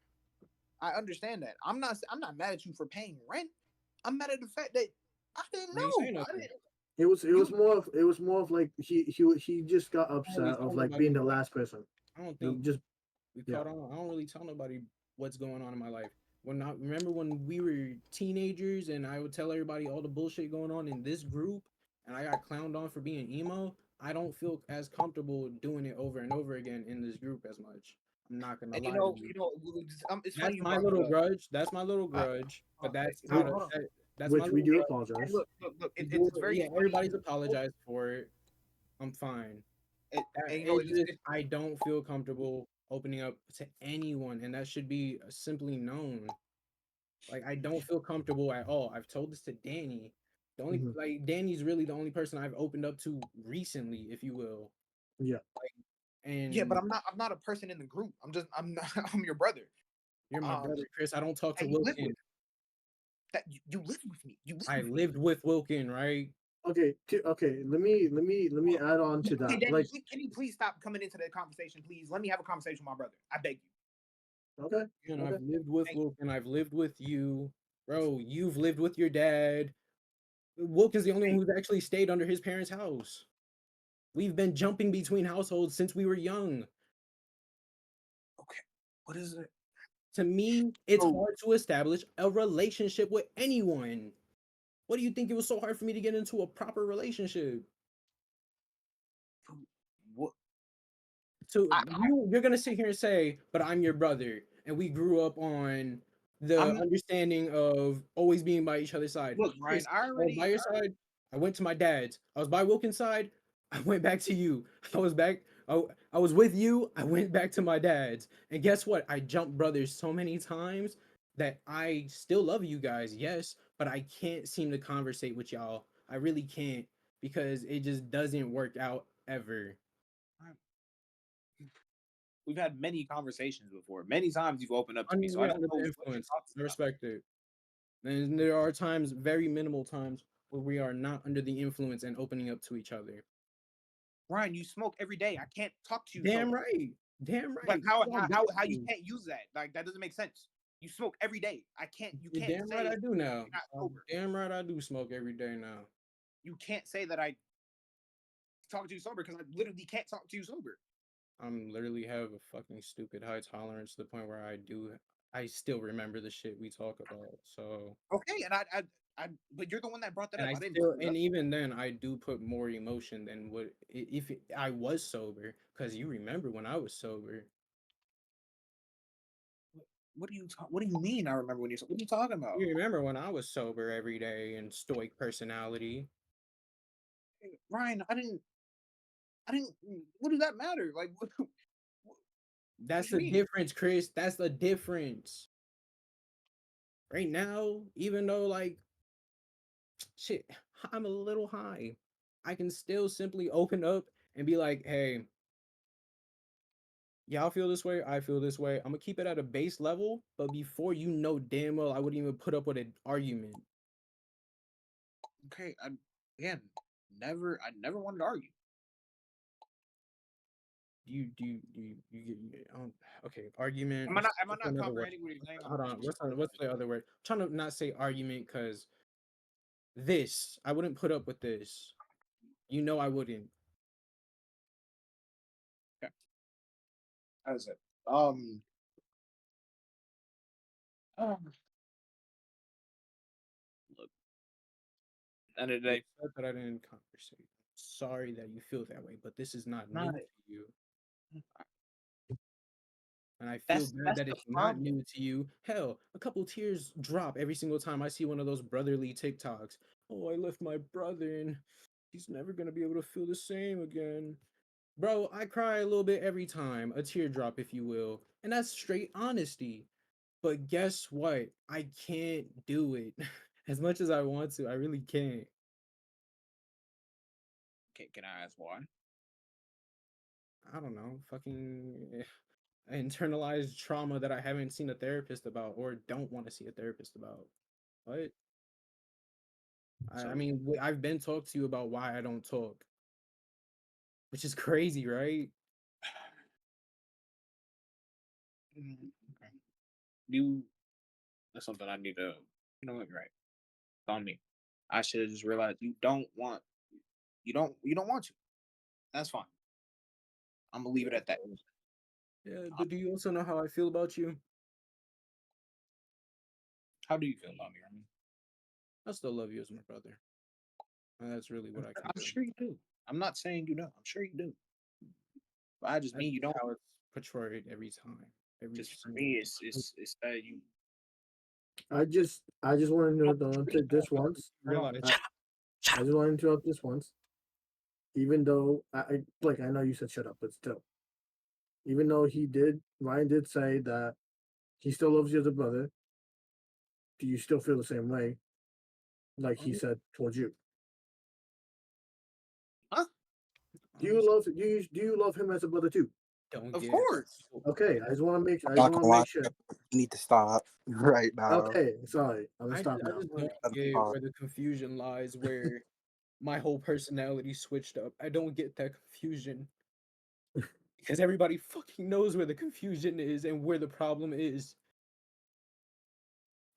I understand that. I'm not mad at you for paying rent. I'm mad at the fact that I didn't I ain't saying know. I nothing. didn't. It was You more of like he just got I don't upset really of tell like being nobody. the last person. I don't think Just we yeah. caught on. I don't really tell nobody what's going on in my life. Remember when we were teenagers and I would tell everybody all the bullshit going on in this group and I got clowned on for being emo. I don't feel as comfortable doing it over and over again in this group as much. I'm not gonna and lie to you. it's funny That's you my brought that little up. grudge. That's my little grudge. But that's out of Hold on. that's my Which we little do grudge. apologize. Look. It's very Yeah, funny. everybody's apologized for it. I'm fine. And It's just I don't feel comfortable opening up to anyone, and that should be simply known. Like I don't feel comfortable at all. I've told this to Danny. The only Mhm. like Danny's really the only person I've opened up to recently, if you will. Yeah. yeah, but And I'm not a person in the group. I'm not I'm your brother. you're my brother, Chris. I don't talk to And you live Wilkin. with that you live with me. You live I with me. lived with Wilkin, right? Okay. Let me add on to Okay, that. Danny, Like can you please stop coming into the conversation, please? Let me have a conversation with my brother. I beg you. okay. And Okay. I've lived with Thank you. Wilkin. I've lived with you, bro. You've lived with your dad. Wilkin's the only one who's actually stayed under his parents' house. We've been jumping between households since we were young. Okay, what is it? To me, it's Oh. hard to establish a relationship with anyone. What do you think it was so hard for me to get into a proper relationship? What? So you're gonna sit here and say, but I'm your brother, and we grew up on the I'm not- understanding of always being by each other's side. Look, Ryan, Chris, I was by your side. I went to my dad's. I was by Wilkins' side. I went back to you. I was back. I was with you. I went back to my dad's. And guess what? I jumped brothers so many times that I still love you guys, yes, but I can't seem to conversate with y'all. I really can't because it just doesn't work out ever. We've had many conversations before. Many times you've opened up I to me, mean, so I we're don't under know the what you're influence. talking I about. respect it. And there are times, very minimal times, where we are not under the influence and opening up to each other. Ryan, you smoke every day. I can't talk to you. Damn sober. right. Damn right. Like how I you can't use that? Like that doesn't make sense. You smoke every day. I can't. You You're can't damn say right I do now. you're not sober. Damn right I do smoke every day now. You can't say that I talk to you sober because I literally can't talk to you sober. I'm literally have a fucking stupid high tolerance to the point where I still remember the shit we talk about. So Okay, and but you're the one that brought that and up. I I didn't. still bring it and up. even then I do put more emotion than what if I was sober, because you remember when I was sober. What do you mean? I remember when you. What are you talking about? You remember when I was sober every day and stoic personality. Ryan, I didn't. What does that matter? Like, That's you the mean? difference, Chris. That's the difference. Right now, even though like shit, I'm a little high, I can still simply open up and be like, hey, y'all feel this way, I feel this way. I'm gonna keep it at a base level, but before you know damn well I wouldn't even put up with an argument. Okay, again, I never wanted to argue. Okay, argument. Am I what's not another word? comprehending what you're saying? Hold on. What's the other word? I'm trying to not say argument because this I wouldn't put up with this. You know I wouldn't. Okay. How is it? Look. End of the day, Said that I didn't conversate. Sorry that you feel that way, but this is not new Not- to you. And I feel bad that the it's not problem. new to you. Hell, a couple tears drop every single time I see one of those brotherly TikToks. Oh, I left my brother and he's never gonna be able to feel the same again. Bro, I cry a little bit every time, a teardrop, if you will. And that's straight honesty. But guess what? I can't do it. As much as I want to, I really can't. Okay, can I ask why? I don't know. Fucking internalized trauma that I haven't seen a therapist about or don't want to see a therapist about. What? I mean, I've been talked to you about why I don't talk, which is crazy, right? Okay. That's something I need to. You know what? Right. It's on me. I should have just realized you don't want. You don't want to. That's fine. I'm gonna leave it at that. Yeah, but do you also know how I feel about you? How do you feel about me, Remy? I still love you as my brother. And that's really what I can I'm do. sure you do. I'm not saying you don't. I'm sure you do. But I just mean you don't. How it's portrayed every time. Just for me, it's that you. I just want to interrupt this once. Realize I just want to interrupt this once. Even though I know you said shut up, but still. Even though Ryan did say that he still loves you as a brother, do you still feel the same way? Like he said towards you? Huh? Do you love him as a brother too? don't Of get course. Okay, I just want to make Not gonna lie, sure. you need to stop right now. Okay, sorry, I'm gonna I stop just, I now. just don't That's get fine. where the confusion lies, where my whole personality switched up. I don't get that confusion. Because everybody fucking knows where the confusion is and where the problem is.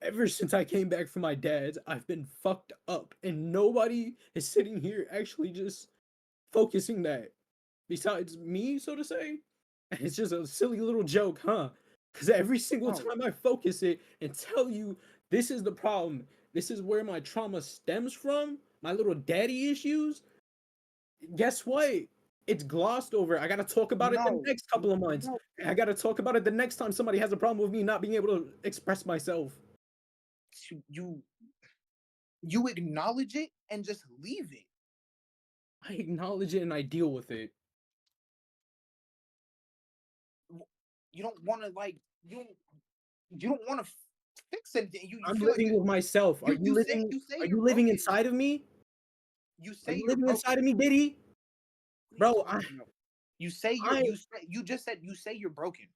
Ever since I came back from my dad's, I've been fucked up, and nobody is sitting here actually just focusing that besides me, so to say? It's just a silly little joke, huh? Because every single No. time I focus it and tell you this is the problem, this is where my trauma stems from, my little daddy issues, guess what? It's glossed over. I gotta talk about it the No. next couple of months. No. I gotta talk about it the next time somebody has a problem with me not being able to express myself. You acknowledge it and just leave it. I acknowledge it and I deal with it. You don't want to like you don't want to fix anything. You I'm feel like living with myself. Are you living? you say Are you're you living broken. inside of me? You Are say you you're living broken. inside of me, Diddy? Bro, You say you just said you say you're broken.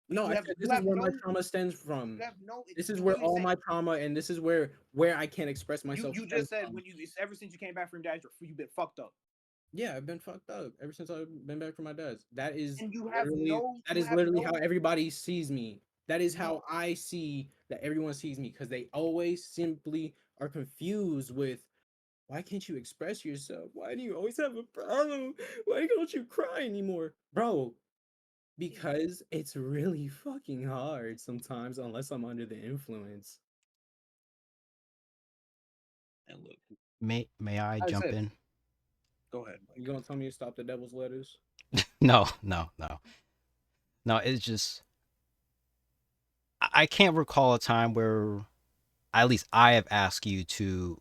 No, You I have- said you this is have where my no- trauma stems from. You have no. This is you where literally all say- my trauma and this is where I can't express myself. You stems just said from. when it's ever since you came back from your dad's, you've been fucked up. Yeah, I've been fucked up ever since I've been back from my dad's. That is And you have literally no. that you is have literally no- how everybody sees me. That is No. how I see that everyone sees me because they always simply are confused with why can't you express yourself? Why do you always have a problem? Why don't you cry anymore? Bro, because it's really fucking hard sometimes unless I'm under the influence. And look, May I I jump said- in? Go ahead. You gonna tell me to stop the devil's letters? No. No, it's just I can't recall a time where at least I have asked you to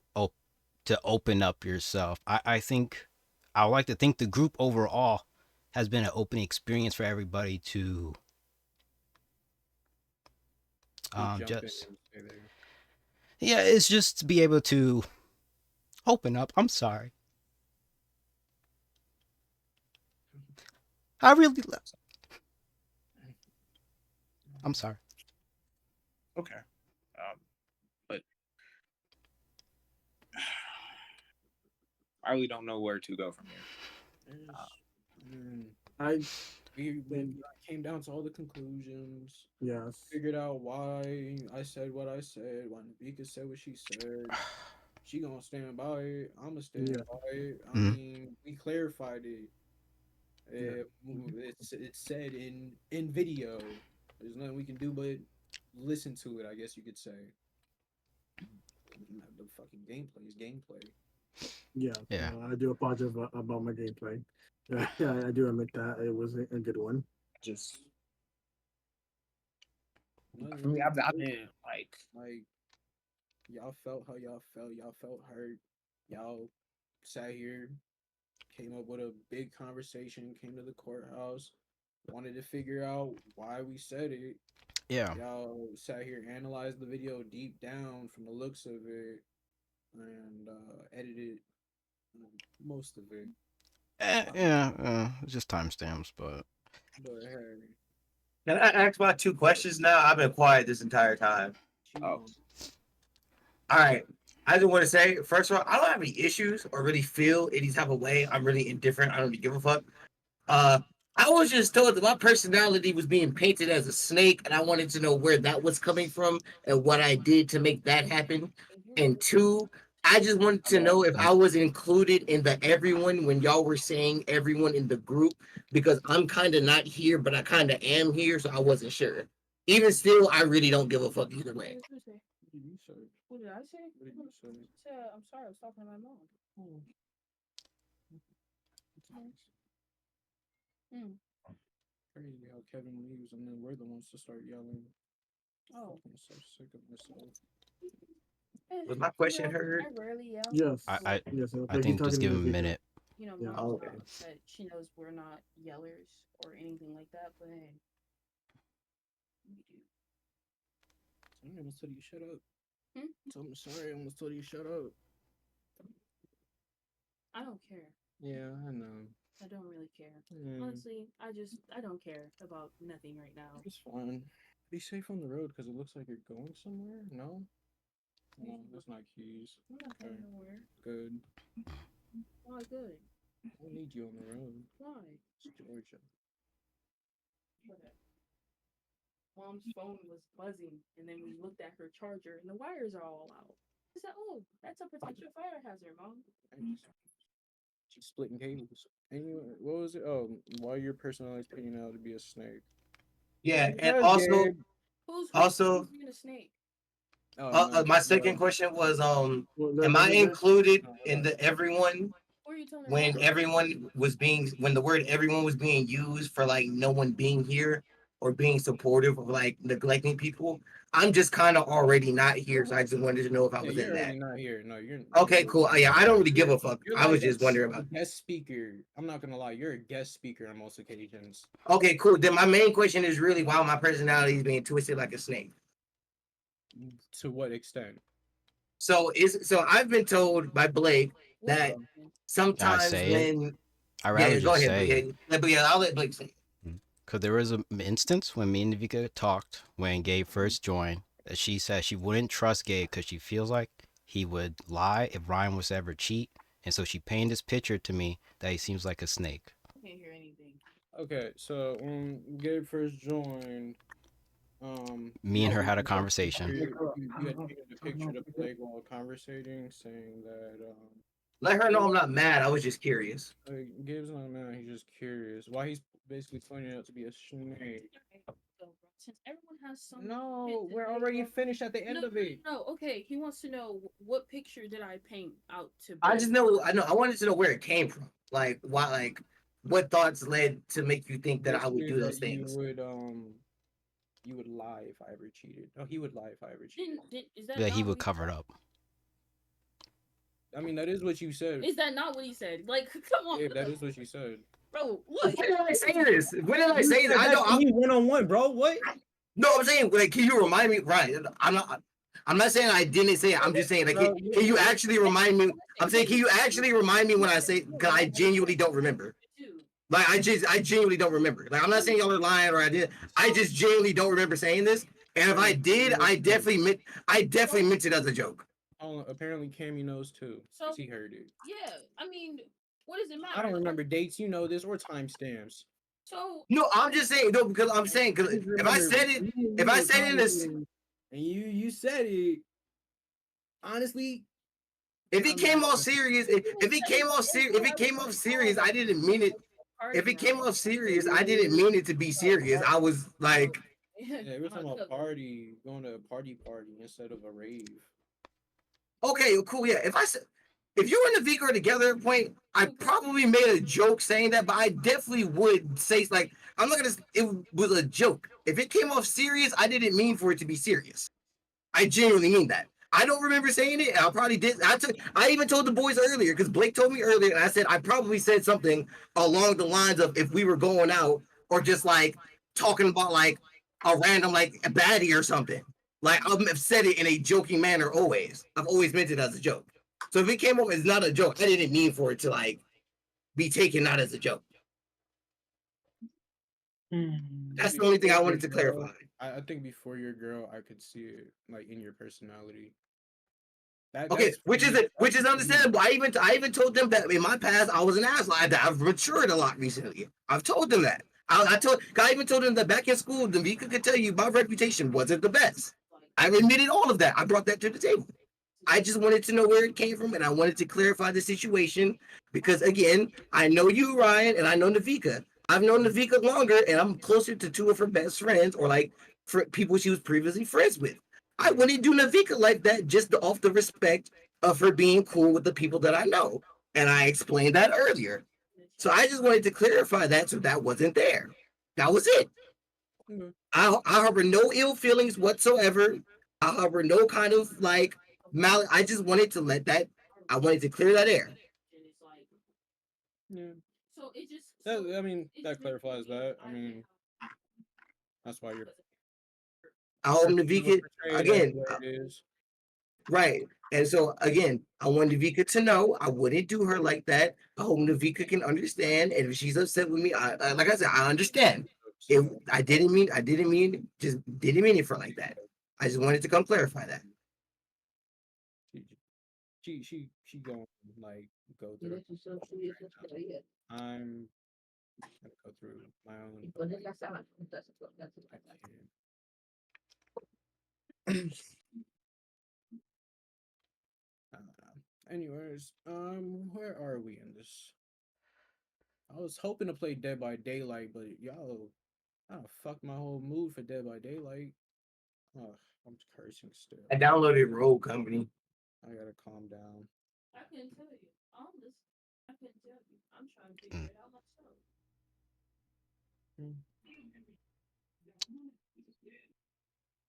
open up yourself. I think I would like to think the group overall has been an opening experience for everybody to You jump in just and stay there. yeah, it's just to be able to open up. I'm sorry. I really I'm sorry. Okay. But I really don't know where to go from here. I We came down to all the conclusions. yes. Figured out why I said what I said. Why Niveka said what she said. She gonna stand by it. I'ma stand Yeah. by it. I Mhm. mean, we clarified it. It's said in video. There's nothing we can do but listen to it. I guess you could say. The fucking gameplay is gameplay. Yeah. Yeah. I do apologize about my gameplay. Yeah, I do admit that it was a good one. Just Nothing for me, we I've can do. been like Y'all felt how y'all felt. Y'all felt hurt. Y'all sat here, came up with a big conversation, came to the courthouse, wanted to figure out why we said it. Yeah. Y'all sat here, analyzed the video deep down from the looks of it, and edited most of it. It's just timestamps, but But hey, Can I ask about two questions now? I've been quiet this entire time. oh, All right. I just want to say, first of all, I don't have any issues or really feel any type of way. I'm really indifferent. I don't really give a fuck. I was just told that my personality was being painted as a snake, and I wanted to know where that was coming from and what I did to make that happen. And two, I just wanted to know if I was included in the everyone when y'all were saying everyone in the group, because I'm kind of not here, but I kind of am here, so I wasn't sure. Even still, I really don't give a fuck either way. what did you say? What did I say? What did you say? I said, I'm sorry, I was talking to my mom. It's nice. Mm. Crazy how Kevin leaves and then we're the ones to start yelling. Oh. I'm so sick of myself. Was my question heard? I rarely yell. Yes. I Yes. I think just give him a Niveka. minute. You know, Yeah. mom Okay. said she knows we're not yellers or anything like that, but hey, we do. I almost told you to shut up. Hmm? I'm sorry, I almost told you to shut up. I don't care. Yeah, I know. I don't really care. Yeah. Honestly, I don't care about nothing right now. It's fine. Be safe on the road because it looks like you're going somewhere. No? No, that's not keys. I'm not going nowhere. Good. Why good? I don't need you on the road. Why? It's Georgia. Whatever. Mom's phone was buzzing, and then we looked at her charger, and the wires are all out. I said, "Oh, that's a potential fire hazard, Mom." She's splitting cables. Anyway, what was it? Oh, why your personality is picking out to be a snake? Yeah, and Because also, Gabe. also, being a snake? Oh no, my second question was, Well, am I let me ask- included no, in no. the everyone Who are you telling her when about? everyone was being when the word everyone was being used for like no one being here or being supportive of like neglecting people? I'm just kind of already not here, so I just wanted to know if I Yeah, was you're in that. already not here. No, you're Okay, cool. Yeah, I don't really give you're, a fuck. you're I was like just wondering a about. guest speaker. I'm not gonna lie, you're a guest speaker on most occasions. Okay, cool. Then my main question is really why my personality is being twisted like a snake. To what extent? So I've been told by Blake that Um, Can I sometimes say it? when I'd rather yeah, go just ahead, say it. But yeah, I'll let Blake say it. Because there was an instance when me and Niveka talked when Gabe first joined that she said she wouldn't trust Gabe because she feels like he would lie if Ryan was to ever cheat. And so she painted this picture to me that he seems like a snake. I can't hear anything. okay, so when Gabe first joined, Me and her had a conversation. you had painted a picture to Blake while conversating, saying that Let her know I'm not mad. I was just curious. Gabe's not mad, he's just curious. Why he's basically pointing out to be a snake. Since everyone has some. No, we're already finished at the end of it. No, okay. He wants to know what picture did I paint out to. I just know. I wanted to know where it came from. Like why? Like what thoughts led to make you think that I would Basically, do those that things? you would lie if I ever cheated. Oh, he would lie if I ever cheated. Is that That not he what would cover it up. I mean, that is what you said. Is that not what he said? Like, come on, Gabe, that is what you said. bro. When Look. did I say this? When did I You say said this? I know. that to me one-on-one, bro. What? No, I'm saying. Like, can you remind me? Right. I'm not. I'm not saying I didn't say it. I'm just saying. Like, can you actually remind me? I'm saying, can you actually remind me when I say? Because I genuinely don't remember. Like, I genuinely don't remember. Like, I'm not saying y'all are lying or I did. I just genuinely don't remember saying this. And if I did, I definitely meant it as a joke. Oh, apparently Cammy knows too. So He heard it. yeah, I mean, what does it matter? I don't remember dates. You know this or timestamps. So No, I'm just saying. No, because I'm saying because if I said it, if I said it in this, and you said it, honestly, if it came off serious, if it came off serious, I didn't mean it. If it came off serious, I didn't mean it to be serious. I was like, yeah, we're talking about party, going to a party instead of a rave. okay, cool, yeah. If you and Niveka are together at a point, I probably made a joke saying that, but I definitely would say like I'm not gonna. It was a joke. If it came off serious, I didn't mean for it to be serious. I genuinely mean that. I don't remember saying it. I probably did. I even told the boys earlier because Blake told me earlier, and I said I probably said something along the lines of if we were going out or just like talking about like a random like a baddie or something. Like I've said it in a joking manner always. I've always meant it as a joke. So if it came up as not a joke, I didn't mean for it to like be taken not as a joke. That's the only thing I wanted to clarify. I think before your girl, I could see it like in your personality. Okay, which is understandable. I even told them that in my past I was an asshole. I've matured a lot recently. I've told them that. I even told them that back in school, Niveka could tell you my reputation wasn't the best. I admitted all of that. I brought that to the table. I just wanted to know where it came from, and I wanted to clarify the situation because, again, I know you, Ryan, and I know Niveka. I've known Niveka longer, and I'm closer to two of her best friends or like people she was previously friends with. I wouldn't do Navika like that just off the respect of her being cool with the people that I know. And I explained that earlier. So I just wanted to clarify that so that wasn't there. That was it. I harbor no ill feelings whatsoever. I harbor no kind of like malice. I just wanted to I wanted to clear that air. Yeah. So it just. I mean, that clarifies that. I mean, that's why you're. I hope Navika again. Right. And so again, I want Niveka to know I wouldn't do her like that. I hope Niveka can understand. And if she's upset with me, I like I said, I understand. I didn't mean it for like that. I just wanted to come clarify that. She gonna like go through. I'm gonna go through my own. Anyways, where are we in this I was hoping to play Dead by Daylight, but y'all, I done fucked my whole mood for Dead by Daylight. Ugh, I'm cursing still. I downloaded Rogue Company. I gotta calm down. I couldn't tell you. Honest, I couldn't tell you. I'm trying to figure it out myself.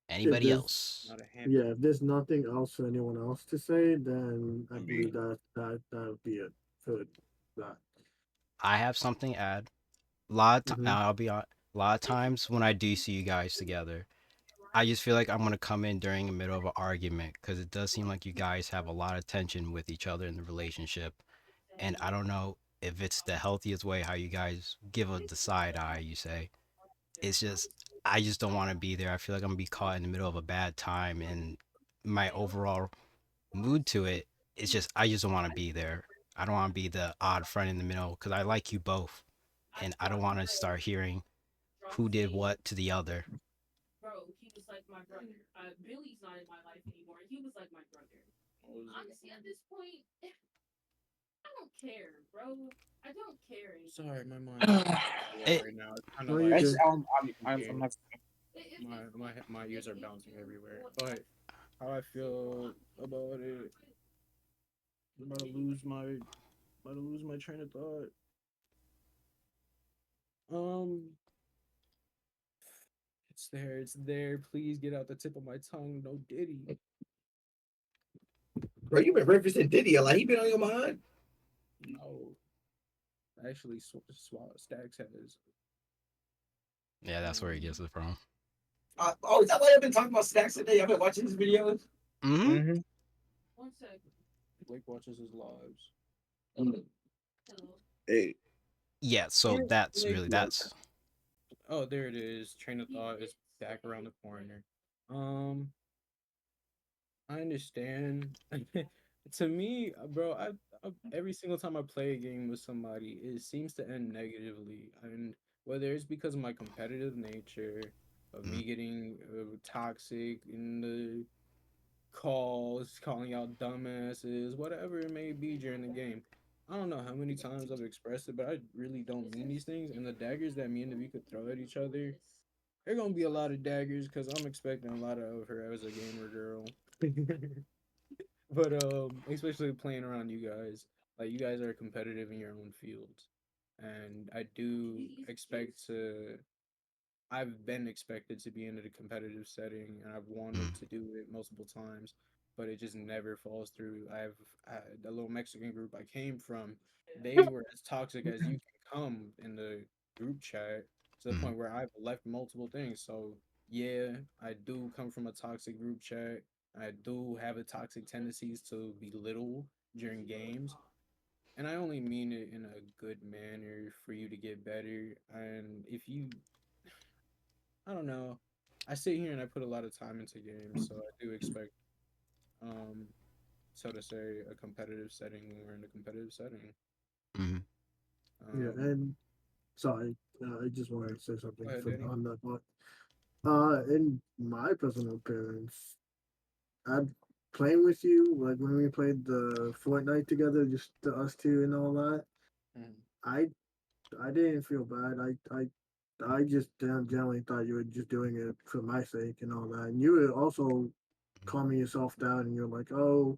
Anybody there's- else? Not a Yeah, if there's nothing else for anyone else to say, then I believe that would be it for that. I have something to add. A lot of Mhm. I'll be honest. A lot of times when I do see you guys together, I just feel like I'm gonna come in during the middle of an argument because it does seem like you guys have a lot of tension with each other in the relationship, and I don't know if it's the healthiest way how you guys give the side eye. You say it's just I just don't want to be there. I feel like I'm gonna be caught in the middle of a bad time, and my overall mood to it is just I just don't want to be there. I don't want to be the odd friend in the middle because I like you both, and I don't want to start hearing who did what to the other. Bro, he was like my brother. Billy's not in my life anymore. He was like my brother. Honestly, at this point, I don't care, bro. I don't care anymore. Sorry, my mind It- right now. It's kind No, of you're like good. I'm not. my ears are bouncing everywhere. But how I feel about it, I'm about to lose my train of thought. It's there, it's there. Please get out the tip of my tongue. No Diddy. Bro, you been referencing Diddy a lot. He been on your mind. No. Actually, Stacks has. Yeah, that's where he gets it from. Oh, is that why I've been talking about Stacks today? I've been watching his videos. Mm-hmm. 1 second. Blake watches his lives. Hello. Hey, Yeah, so that's really that's Oh, there it is. Train of thought is back around the corner. I understand. To me, bro, I every single time I play a game with somebody, it seems to end negatively, and whether it's because of my competitive nature, of me getting toxic in the calls, calling out dumbasses, whatever it may be during the game. I don't know how many times I've expressed it, but I really don't mean these things. And the daggers that me and Niveka throw at each other, they're gonna be a lot of daggers because I'm expecting a lot of her as a gamer girl. But especially playing around you guys. Like you guys are competitive in your own fields. And I do expect to I've been expected to be in a competitive setting, and I've wanted to do it multiple times, but it just never falls through. The little Mexican group I came from, they were as toxic as you can come in the group chat to the point where I've left multiple things. So yeah, I do come from a toxic group chat. I do have a toxic tendencies to belittle during games, and I only mean it in a good manner for you to get better. And if you I don't know. I sit here and I put a lot of time into games, so I do expect, um, so to say, a competitive setting when we're in a competitive setting. mm-hmm. Yeah, Um, and sorry, I just wanted to say something Go ahead, for, Danny. on that part. In my personal appearance, I'm playing with you, like when we played the Fortnite together, just the us two and all that. Mhm. I I didn't feel bad. I just generally thought you were just doing it for my sake and all that. And you were also calming yourself down, and you're like, oh,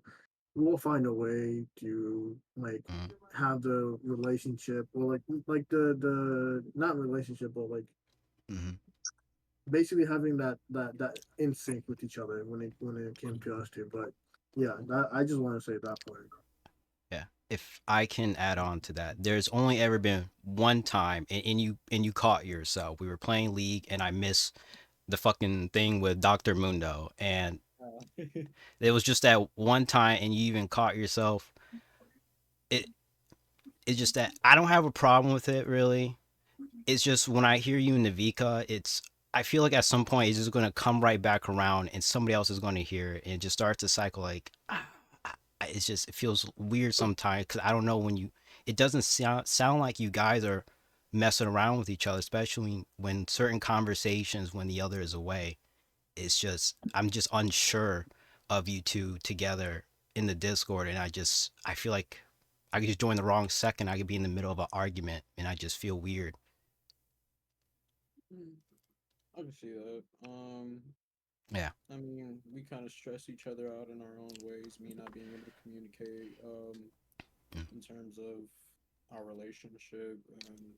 we'll find a way to like have the relationship or like the not relationship but like Mm-hmm. basically having that in sync with each other when it came to us two. But yeah, I just want to say that part. Yeah. If I can add on to that, there's only ever been one time, and you caught yourself. We were playing League, and I missed the fucking thing with Doctor Mundo, and it was just that one time, and you even caught yourself. It it's just that I don't have a problem with it really. It's just when I hear you in Navika, it's I feel like at some point it's just gonna come right back around, and somebody else is gonna hear it, and it just starts to cycle like. It's just it feels weird sometimes because I don't know when you. It doesn't sound like you guys are messing around with each other, especially when certain conversations when the other is away. It's just I'm just unsure of you two together in the Discord, and I feel like I could just join the wrong second. I could be in the middle of an argument and I just feel weird. I can see that. Yeah. I mean, we kind of stress each other out in our own ways. Me not being able to communicate, in terms of our relationship, and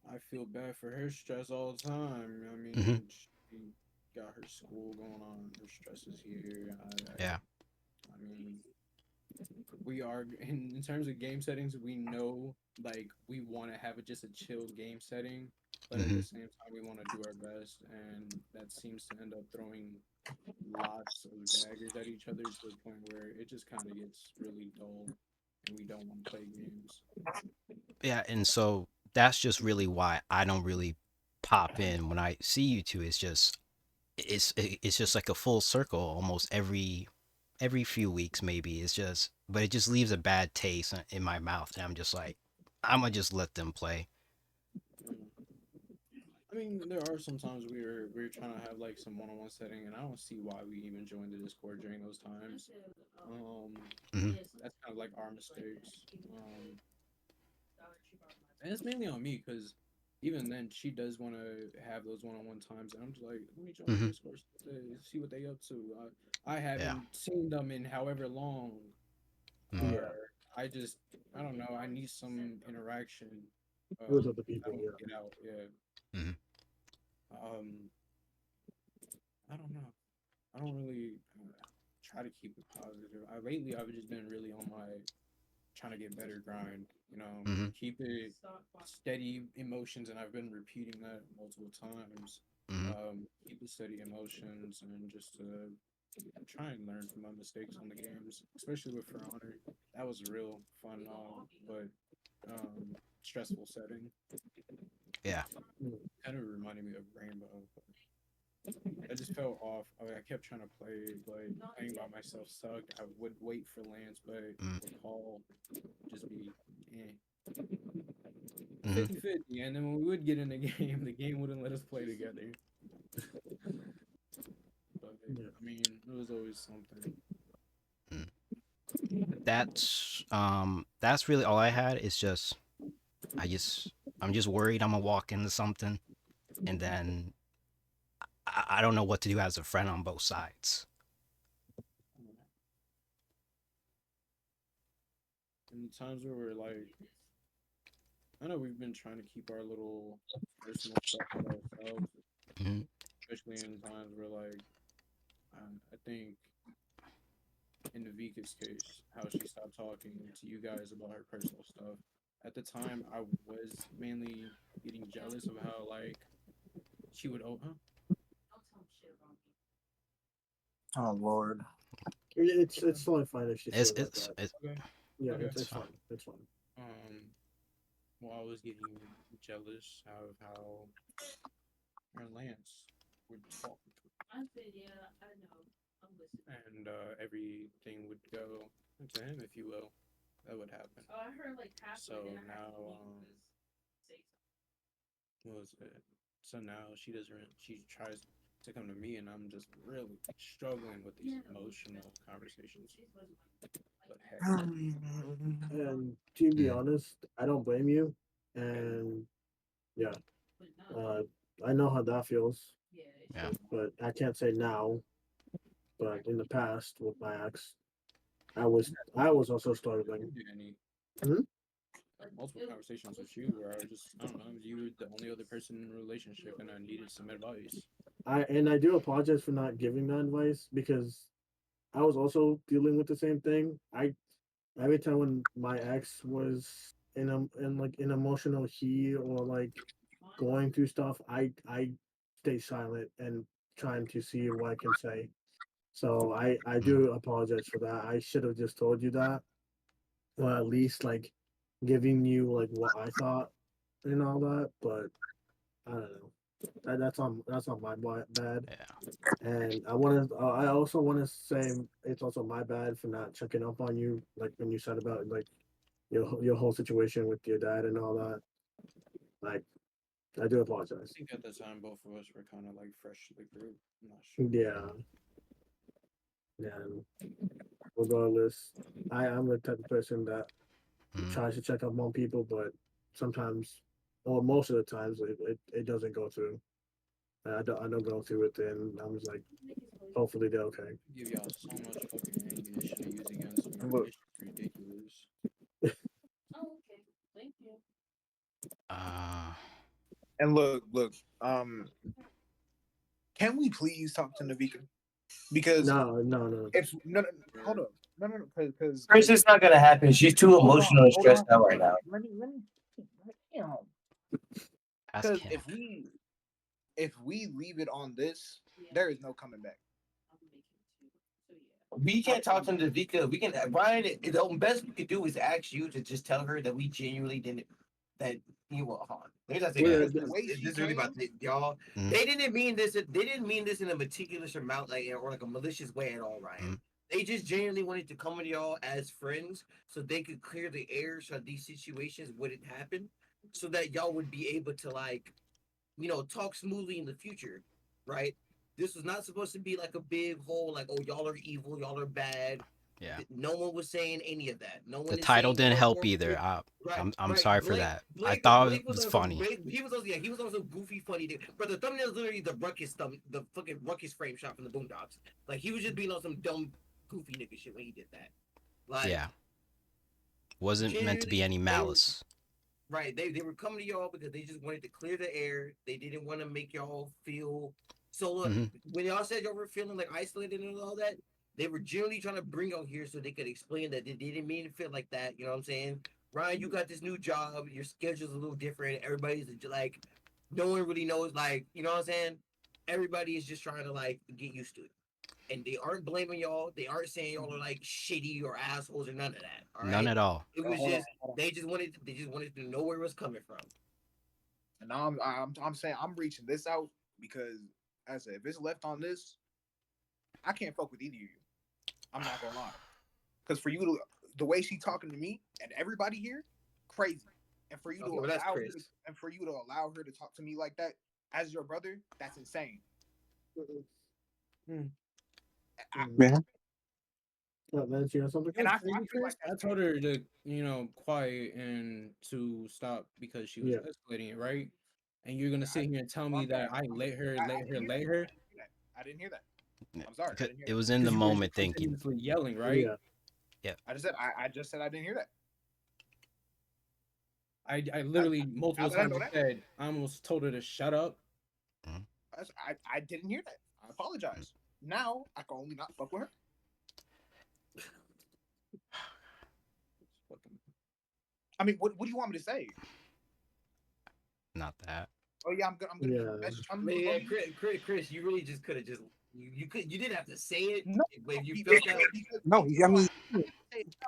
I feel bad for her stress all the time. I mean, she got her school going on, her stress is here. Yeah. I mean, we are in terms of game settings. We know like we want to have just a chill game setting, but at the same time we want to do our best, and that seems to end up throwing lots of daggers at each other to the point where it just kind of gets really dull, and we don't want to play games. Yeah, and so that's just really why I don't really pop in when I see you two. It's just like a full circle almost every few weeks maybe. It's just but it just leaves a bad taste in my mouth, and I'm just like I'm gonna just let them play. I mean, there are some times we're trying to have like some one-on-one setting, and I don't see why we even joined the Discord during those times. That's kind of like our mistakes. And it's mainly on me because even then she does want to have those one-on-one times, and I'm just like, let me join the Discord, see what they up to. I haven't seen them in however long. I don't know. I need some interaction. With other people, I don't get out. Yeah. I don't know. I don't really try to keep it positive. Lately I've just been really on my trying to get better grind. You know, keep it steady emotions, and I've been repeating that multiple times. Keep the steady emotions, and just try and learn from my mistakes on the games, especially with For Honor. That was a real fun, but stressful setting. Yeah. Kind of reminded me of Rainbow. I just felt off. I kept trying to play, like playing by myself sucked. I would wait for Lance, but the call just be 50-50. And then when we would get in the game wouldn't let us play together. But I mean, it was always something. That's really all I had. It's just I'm just worried I'm gonna walk into something, and then I don't know what to do as a friend on both sides. And the times where we're like, I know we've been trying to keep our little personal stuff to ourselves, especially in times where like, I think in Niveka's case, how she stopped talking to you guys about her personal stuff. At the time, I was mainly getting jealous of how like she would Oh Lord. It's totally fine if she feels like It's that. Okay. Yeah, Okay. it's fine. It's fine. Well, I was getting jealous of how her and Lance would talk. I said, yeah, I know. I'm listening. And everything would go to him, if you will. That would happen. Oh, I heard like half So of it. now, what was it? So now she doesn't. She tries to come to me, and I'm just really struggling with these emotional conversations. But heck, And to be honest, I don't blame you. And yeah, I know how that feels. Yeah. But I can't say now. But in the past, with my ex, I was also struggling. Multiple conversations with you where I don't know, you were the only other person in the relationship, and I needed some advice. I do apologize for not giving that advice because I was also dealing with the same thing. Every time when my ex was in like an emotional heat or like going through stuff, I stay silent and trying to see what I can say. So I do apologize for that. I should have just told you that, or at least like giving you like what I thought and all that. But I don't know. That's on my bad. And I also want to say it's also my bad for not checking up on you, like when you said about like your whole situation with your dad and all that. Like, I do apologize. I think at the time both of us were kind of like fresh to the group. I'm not sure. Yeah. Yeah. regardless. I'm the type of person that Mm. tries to check up on people, but sometimes, or most of the times, it doesn't go through. I don't go through it, and I'm just like, hopefully they're okay. Give y'all so much fucking ammunition to use against me. Look. It's ridiculous. Oh, okay. Thank you. Uh, And look, can we please talk to Niveka? Because No. if no, hold up, no, because Chris, it's not gonna happen. She's too emotional and hold stressed on, out right now. let me, damn. ask Because him. if we leave it on this, there is no coming back. We can't talk to Niveka. We can, Ryan. The best we could do is ask you to just tell her that we genuinely didn't. That you were on. Let me just say Yeah, this. The way This she is really about y'all. Mm. They didn't mean this. They didn't mean this in a meticulous amount, like or like a malicious way at all, Ryan. Mm. They just genuinely wanted to come to y'all as friends, so they could clear the air, so these situations wouldn't happen, so that y'all would be able to like, talk smoothly in the future, right? This was not supposed to be like a big whole like, oh, y'all are evil, y'all are bad. Yeah. No one was saying any of that. No one. The is title saying didn't y'all are help horrible. either. Right, I'm right. sorry for Blake, that. I Blake, thought Blake it was on funny. He was on some goofy, funny. But the thumbnail is literally the ruckus the fucking ruckus frame shot from the Boondocks. Like he was just being on some dumb, goofy nigga shit when he did that. Like, Yeah. Wasn't meant to be genuinely, any malice. right. They were coming to y'all because they just wanted to clear the air. They didn't want to make y'all feel so. Look, Mhm. when y'all said y'all were feeling like isolated and all that, they were generally trying to bring y'all here so they could explain that they didn't mean to feel like that. You know what I'm saying? Ryan, you got this new job. Your schedule's a little different. Everybody's like, no one really knows. Like, you know what I'm saying? Everybody is just trying to like get used to it. And they aren't blaming y'all. They aren't saying y'all are like shitty or assholes or none of that. All right. None at all. It was Hold on, just hold on. they just wanted to know where it was coming from. And now I'm saying I'm reaching this out because, as I said, if it's left on this, I can't fuck with either of you. I'm not gonna lie, because for you to the way she talking to me and everybody here, crazy. And for you to Okay, well, that's allow her Chris. to talk to me like that as your brother, that's insane. Yeah. Lance, you have something? And I Crazy, feel Chris. like I that's told her to, quiet and to stop because she was Yeah. escalating it, right? And you're gonna sit here and tell me that I let her. I didn't hear that. Yeah. I'm sorry, I didn't hear It that. was in the You were moment thinking. continuously yelling, right? Yeah. I just said I didn't hear that. I literally multiple now that I times know that. said I almost told her to shut up. I didn't hear that. I apologize. Now I can only not fuck with her. I mean, what do you want me to say? Not that. Oh yeah, I'm gonna Yeah. Chris, you really just could have just you didn't have to say it. No, But you felt that. No, I mean,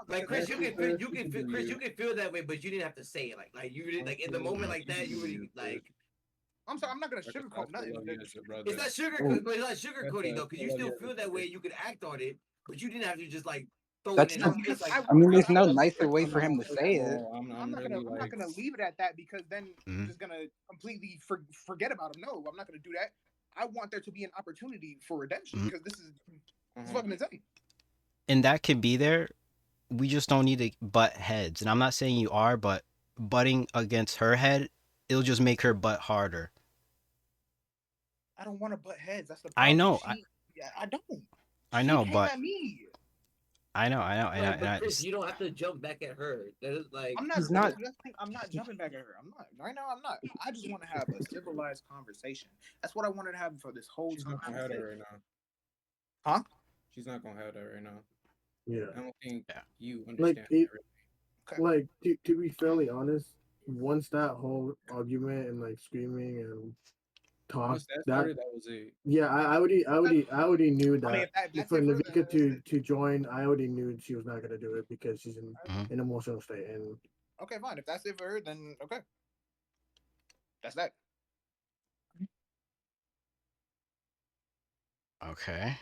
Like Chris, you can feel that way, but you didn't have to say it. Like you didn't like in the moment like that. You really like. I'm sorry, I'm not gonna sugarcoat nothing. It's not sugarcoating though, because you still feel that way. You could act on it, but you didn't have to just like throw That's it in not- her face. Like I mean, there's no nicer way for him to say it. I'm I'm not gonna leave it at that because then you're just gonna completely forget about him. No, I'm not gonna do that. I want there to be an opportunity for redemption because this is fucking insane. And that can be there. We just don't need to butt heads. And I'm not saying you are, but butting against her head, it'll just make her butt harder. I don't want to butt heads. That's the I problem. know. I don't. I know, She came but at me. I know. but Chris, you don't have to jump back at her. That is like I'm not. I'm not jumping back at her. I'm not. Right now, I'm not. I just want to have a civilized conversation. That's what I wanted to have for this whole She's time. not gonna have that right now. Huh? She's not gonna have that right now. Yeah. I don't think you Like, understand. like to be fairly honest, once that whole argument and like screaming and talk Once that started, that was it. Yeah, I already knew that, I mean, if that's for it for her, Niveka to join, I already knew she was not gonna do it because she's in Mhm. an emotional state. And okay, fine. If that's it for her, then okay. That's that. Okay.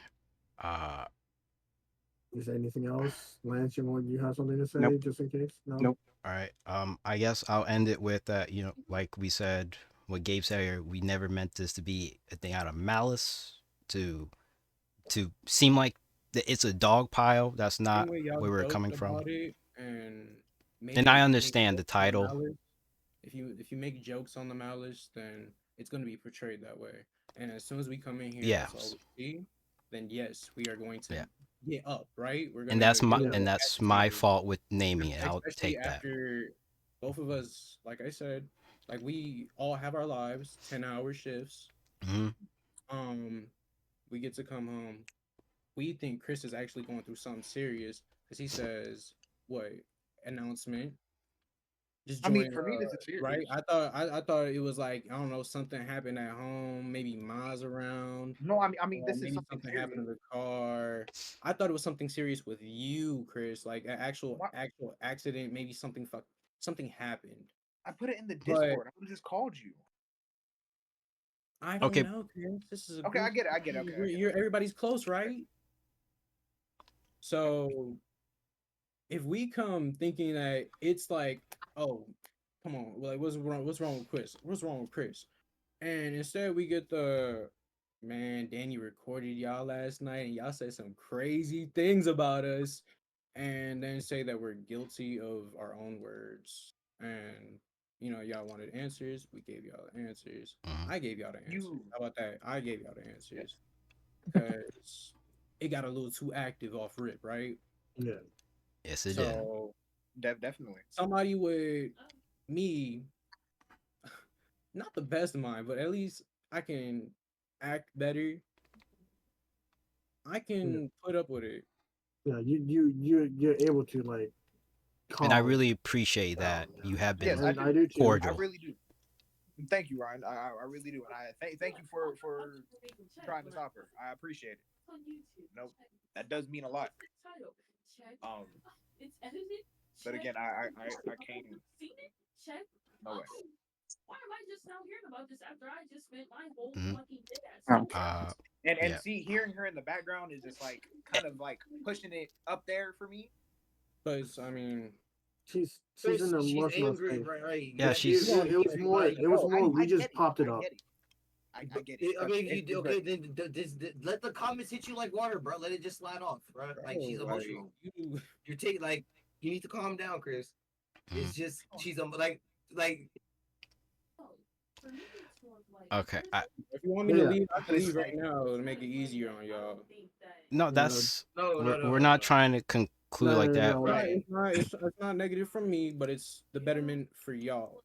is there anything else, Lance? You have something to say, Nope. just in case? No. Nope. All right. I guess I'll end it with that. Like we said, what Gabe said here, we never meant this to be a thing out of malice to seem like it's a dog pile. That's Same not way y'all where we're joked coming from. about it, and maybe And I make understand the jokes on the title. malice. If you make jokes on the malice, then it's going to be portrayed that way. And as soon as we come in here, that's all Yes. we see. Then yes, we are going to Yeah. get up, right? We're And gonna that's get my a Yeah. and little that's my attitude, fault with naming it. I'll especially take that. after both of us, like I said, like we all have our lives, 10-hour shifts. Hmm. We get to come home. We think Chris is actually going through something serious because he says, "What announcement? Just I mean, join." for me, this is Right? serious. I thought it was like I don't know, something happened at home. Maybe Ma's around. No, I mean, Or this is maybe something something happened serious. in the car. I thought it was something serious with you, Chris. Like an What? actual accident. Maybe something happened. I put it in the But Discord. I would have just called you. I don't Okay. know, Chris. This is a Okay, I group. get it. I get it. Okay, I get You're it. everybody's close, right? So if we come thinking that it's like, oh, come on, like what's wrong? What's wrong with Chris? What's wrong with Chris? And instead we get the man, Danny recorded y'all last night and y'all said some crazy things about us and then say that we're guilty of our own words. And y'all wanted answers, we gave y'all the answers. Mhm. I gave y'all the answers. You. How about that? I gave y'all the Yes. answers. Because it got a little too active off rip, right? Yeah. Yes, it did. So Definitely. somebody with me, not the best of mine, but at least I can act better. I Yeah. can put up with it. Yeah. You're able to like And I calm really appreciate down. that you have Yes, been I And do. I do too. I cordial. really do. Thank you, Ryan. I really do, and I thank you for trying to stop her. I appreciate it. Nope, that does mean a lot. Um, but again, I can't. No way. Mhm. Oh. And Yeah. see, hearing her in the background is just like kind of like pushing it up there for me. Because I mean, She's in an She's emotional angry, state. right? Yeah, That It, is she's it, what it was it more. like. It was No, more. We I just get it. popped it I up. get it. I But, get it. I mean, But okay, then let the comments hit you like water, bro. Let it just slide off, bro. Like she's bro, like emotional. you, You're taking like you need to calm down, Chris. Mhm. It's just she's like Okay. if you want me But to yeah. leave, I can but it's leave right like now to make it easier on y'all. No, Uh, that's no no no we're no not no. trying to conclude like that. no. Right. It's not negative from me, but it's the betterment for y'all.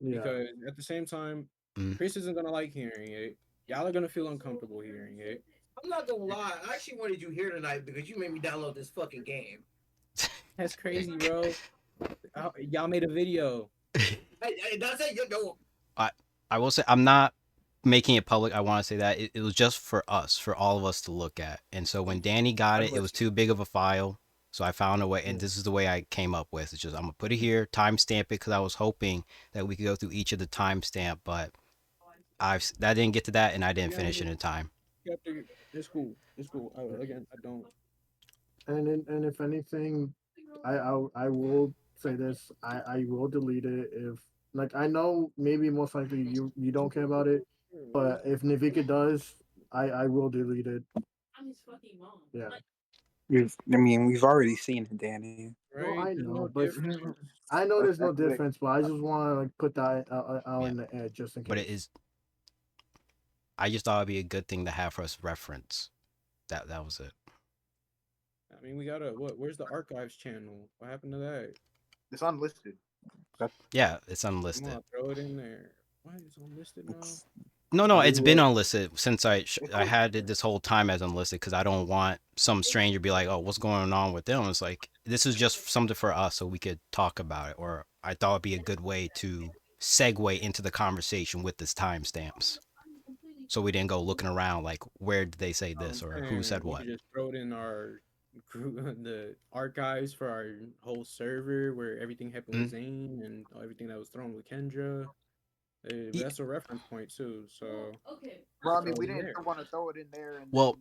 Yeah. Because at the same time, Mhm. Chris isn't gonna like hearing it. Y'all are gonna feel uncomfortable hearing it. I'm not gonna lie. I actually wanted you here tonight because you made me download this fucking game. That's crazy, bro. Y'all made a video. Hey, that's it. You know, I will say I'm not making it public. I want to say that it was just for us, for all of us to look at. And so when Danny got God it, it bless was you. too big of a file. So I found a way, and Yeah. this is the way I came up with. It's just I'm gonna put it here, timestamp it, because I was hoping that we could go through each of the timestamp, but that didn't get to that, and I didn't Yeah, finish it in time. it's cool. It's cool. Again, I don't. And if anything, I will say this. I will delete it if like I know maybe most likely you don't care about it, but if Niveka does, I will delete it. Yeah. We've already seen it, Danny. No, Right? I There's know, no but difference. I know there's no That's it. difference, but I just want to like put that out Yeah, in the air just in but it case. is. I just thought it'd be a good thing to have for us reference. That was it. I mean, we gotta. Where's the archives channel? What happened to that? It's unlisted. Yeah, it's Come unlisted. on, throw it in there. Why is it unlisted now? No, it's been Well, unlisted since I had it this whole time as unlisted because I don't want some stranger be like, oh, what's going on with them? It's like this is just something for us so we could talk about it. Or I thought it'd be a good way to segue into the conversation with this timestamps, so we didn't go looking around like where did they say I'm this or who saying said we what. could just throw it in our the archives for our whole server where everything happened with Mhm. Zane and everything that was thrown with Kendra. But Ye- that's a reference point too. So Well, I just mean, throw we it in didn't there. want to throw it in there and then Well,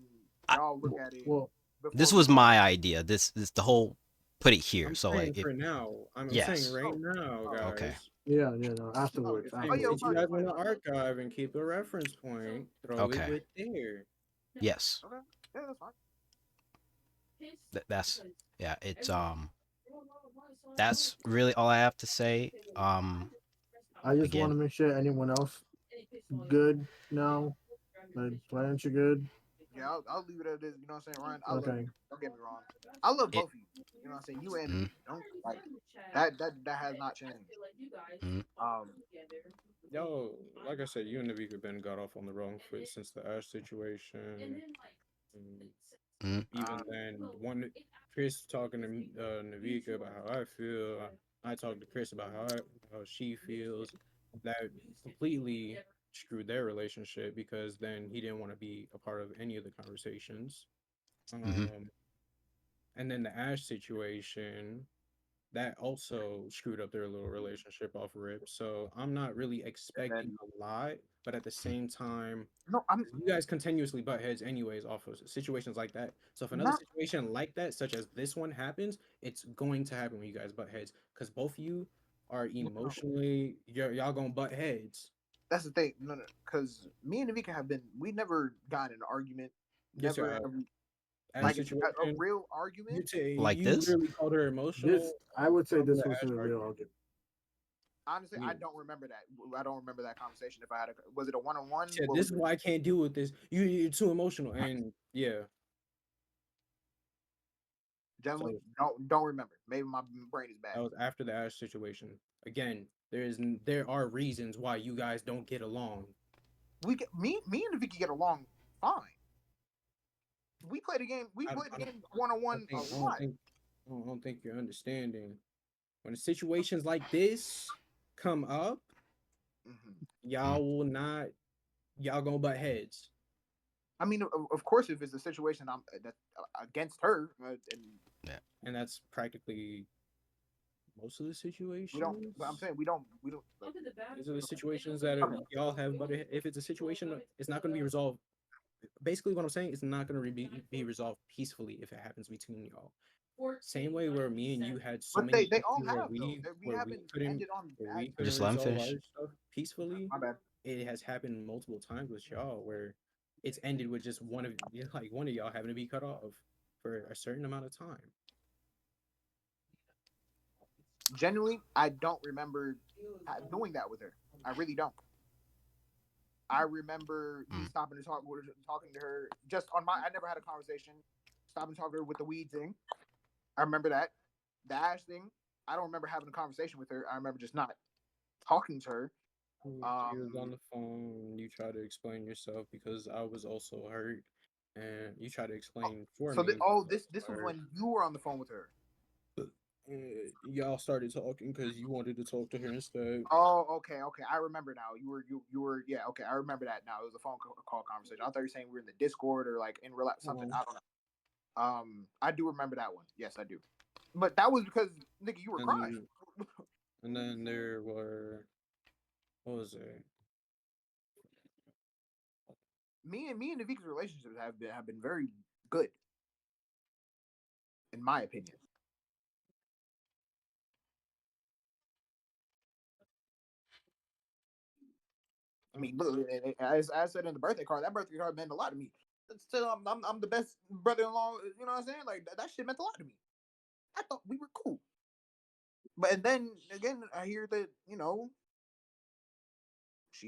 I, y'all look at it well, this before we was post my it. idea. This the whole put it here. I'm So saying like if for now. I'm saying yes, right now, okay, guys. yeah, no, Oh, afterwards, oh Saying yeah, afterwards. since you fine, guys fine. want to archive and keep a reference point, throw it okay, with there. yes. Okay, yeah, that's fine. That's yeah. It's That's really all I have to say. I just want Again, to make sure anyone else good now. Like plans are good. Yeah, I'll leave it at this. You know what I'm saying, Ryan? I love Okay. you. Don't get me wrong. I love it. both of you. You know what I'm saying? You and Mm, Niveka. Don't like that has not changed. mm, Um, Yo, like I said, you and Niveka been got off on the wrong foot since the Ash situation. And mm, even uh, then, one Chris talking to Niveka about how I feel. I talked to Chris about how she feels. That completely screwed their relationship because then he didn't want to be a part of any of the conversations. mm-hmm. And then the Ash situation that also screwed up their little relationship off rip. So I'm not really and expecting then a lot, but at the same time, no, I'm you guys continuously butt heads anyways off of situations like that. So if another not. situation like that, such as this one happens, it's going to happen when you guys butt heads because both of you are No, emotionally y'all gonna butt heads. that's the thing. No, because me and Niveka have been. We never got in an argument. Yes, y'all Never have. have As like a situation, real argument. Like you this. literally called her emotional This I would say over this the was Ash a real argument. argument. Honestly, I You don't remember that. I don't remember that conversation. If I had a, was it a one on one? said What this was is it? why I can't deal with this. You're too emotional, and yeah. Generally, So don't remember. Maybe my brain is bad. that was after the Ash situation. Again, there are reasons why you guys don't get along. We get me and Vicky get along fine. We played a game. We I, played a I don't, game one on I don't one a think, I don't lot. think, I don't think you're understanding. When situations like this come up, Hmm. Mm, y'all will not, y'all gonna butt heads, I mean, of course, if it's a situation I'm that against her, and yeah. and that's practically most of the we don't. But I'm situations. saying we don't. We don't. These are the situations that y'all have butted. If it's a situation, it's not gonna be resolved. Basically, what I'm saying is not gonna be resolved peacefully if it happens between y'all. Same way where me and you had so But many they all issues have though. We haven't ended on where bad we couldn't terms. Just let him resolve finish. our stuff peacefully. My bad. It has happened multiple times with y'all where it's ended with just one of y'all having to be cut off for a certain amount of time. Genuinely, I don't remember doing that with her. I really don't. I remember me Mm, stopping to talking to her just on my. I never had a conversation. Stopping to talk to her with the weed thing. I remember that. The Ash thing. I don't remember having a conversation with her. I remember just not talking to her. She was on the phone. You try to explain yourself because I was also hurt, and you try to explain for So me. this was when you were on the phone with her. Y'all started talking because you wanted to talk to her instead. Oh, okay. I remember now. You were yeah. Okay, I remember that now. It was a phone call conversation. I thought you were saying we were in the Discord or like in real life something. Uh-huh. I don't know. I do remember that one. Yes, I do. But that was because nigga, you were crying. And and then there were what was it? Me and Navika's relationships have been very good, in my opinion. I mean, look, as I said in the birthday card, that birthday card meant a lot to me. Still, I'm the best brother-in-law. You know what I'm saying? Like that shit meant a lot to me. I thought we were cool, but and then again, I hear that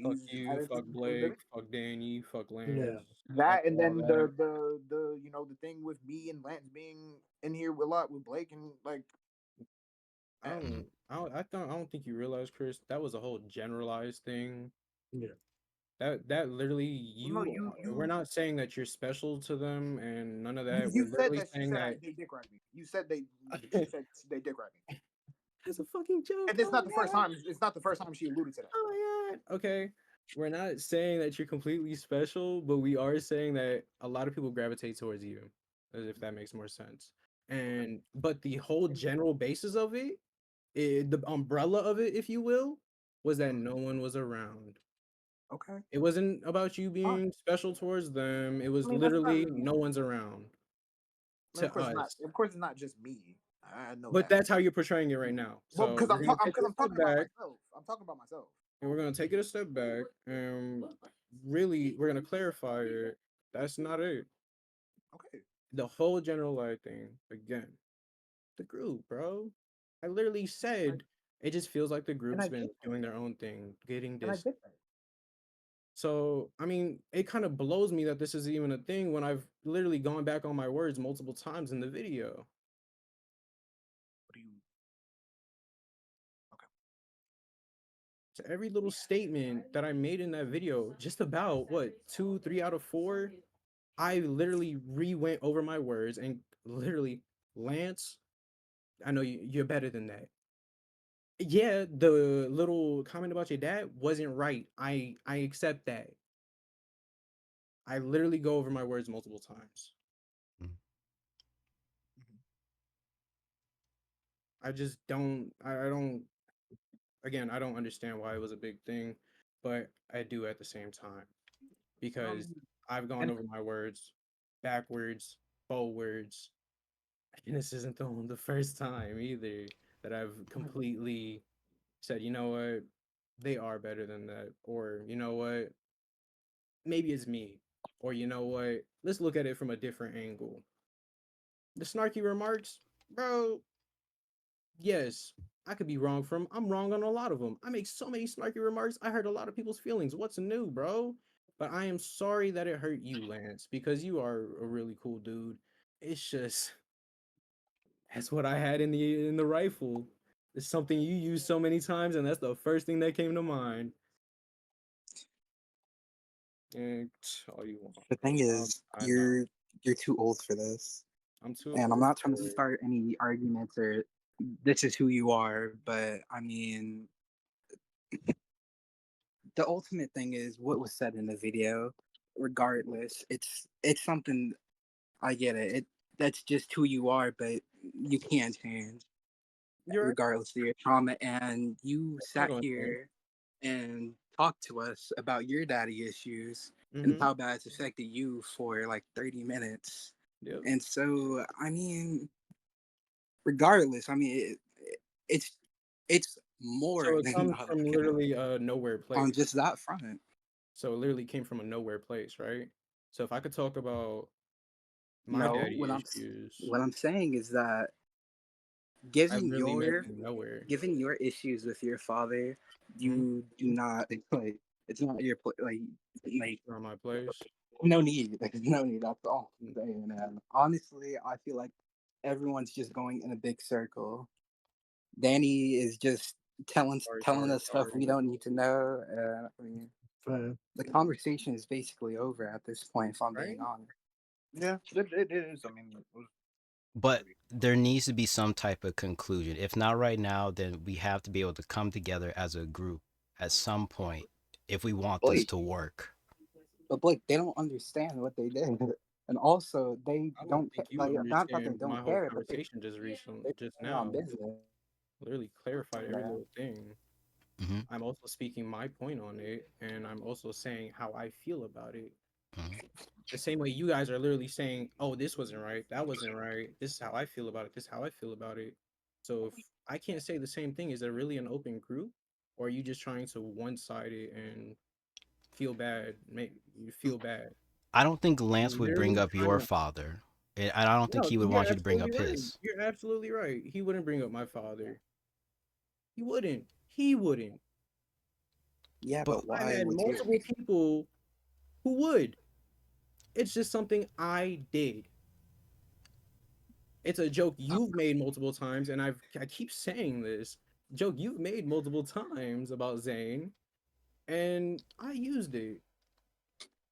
Fuck she's you, had a fuck Blake, fuck Danny, fuck Yeah. Lance. Fuck that, and all then that. the the thing with me and Lance being in here a lot with Blake and like I mm. don't, I don't think you realize, Chris, that was a whole generalized thing. Yeah. That literally no, we're not saying that you're special to them and none of that. We're you said literally that she saying said that they dick ride me. You said she said they dick ride me. it's a fucking joke. And it's Oh not the first my god. time. It's not the first time she alluded to that. Oh my god. Okay. We're not saying that you're completely special, but we are saying that a lot of people gravitate towards you, as if that makes more sense. And but the whole general basis of it, the umbrella of it, if you will, was that no one was around. Okay. It wasn't about you Fine. being special towards them. It was I mean, that's not. literally no one's around I mean, of to course, it's not. us. Of course, it's not just me. I know But that. that's how you're portraying it right now. Well, So we're gonna take it because a I'm step talking about back, myself. I'm talking about myself. and we're gonna take it a step back, and really we're gonna clarify it. That's not it. Okay. the whole general lie thing again. The group, bro. I literally said it just feels like the group's I been get that. doing their own thing, getting And I this. get that. So, I mean, it kind of blows me that this is even a thing when I've literally gone back on my words multiple times in the video. What do you? Okay. So every little statement that I made in that video, just about what, 2, 3 out of 4, I literally re-went over my words and literally, Lance, I know you're better than that. Yeah, the little comment about your dad wasn't right. I accept that. I literally go over my words multiple times. I just don't I don't again, I don't understand why it was a big thing, but I do at the same time because I've gone And over my words backwards, forwards, and this isn't the first time either that I've completely said, you know what, they are better than that, or you know what, maybe it's me, or you know what, let's look at it from a different angle. The snarky remarks, bro, yes, I could be wrong from. I'm wrong on a lot of them. I make so many snarky remarks. I hurt a lot of people's feelings. What's new, bro? But I am sorry that it hurt you, Lance, because you are a really cool dude. It's just that's what I had in the rifle. It's something you use so many times, and that's the first thing that came to mind. And all you want. The thing is, I know. you're too old for this, I'm too and I'm old not trying to for it. start any arguments or this is who you are. But I mean, the ultimate thing is what was said in the video. Regardless, it's something. I get it. That's just who you are, but you can't change You're right. regardless of your trauma. And you That's not sat going to change. here and talked to us about your daddy issues and Mm-hmm. how bad it's affected you for like 30 minutes. Yep. And so, I mean, regardless, I mean, it's it's So more it than comes enough from literally a nowhere on place. just that front. So it literally came from a nowhere place, right? So if I could talk about my No, daddy issues, what I'm saying is that I given really met your from nowhere. given your issues with your father, Hmm. you do not like it's not your like From my place. no need. Like no need. That's all Mm. I'm saying. And honestly, I feel like everyone's just going in a big circle. Danny is just telling us stuff Sorry. we don't need to know. I mean, Fair. the conversation is basically over at this point. If I'm Right? being honest. yeah, it is. I mean, it was But there needs to be some type of conclusion. If not right now, then we have to be able to come together as a group at some point if we want this Blake, to work. but Blake, they don't understand what they did, and also they I don't don't think you like not that they understand my don't whole care, but conversation just recently, they're just on now. business. Literally clarified every Man. little thing. Hmm. I'm also speaking my point on it, and I'm also saying how I feel about it. Hmm. The same way you guys are literally saying, "Oh, this wasn't right. That wasn't right. This is how I feel about it. This is how I feel about it." So if I can't say the same thing, is it really an open group, or are you just trying to one-side it and feel bad, make you feel bad? I don't think You're Lance would bring literally up trying your to. father. I don't think No, he would you're want you to bring absolutely up right. his. You're absolutely right. He wouldn't bring up my father. He wouldn't. He wouldn't. Yeah, But but I've why had would you? multiple people who would. It's just something I did. It's a joke you've made multiple times, and I keep saying this joke you've made multiple times about Zayn, and I used it.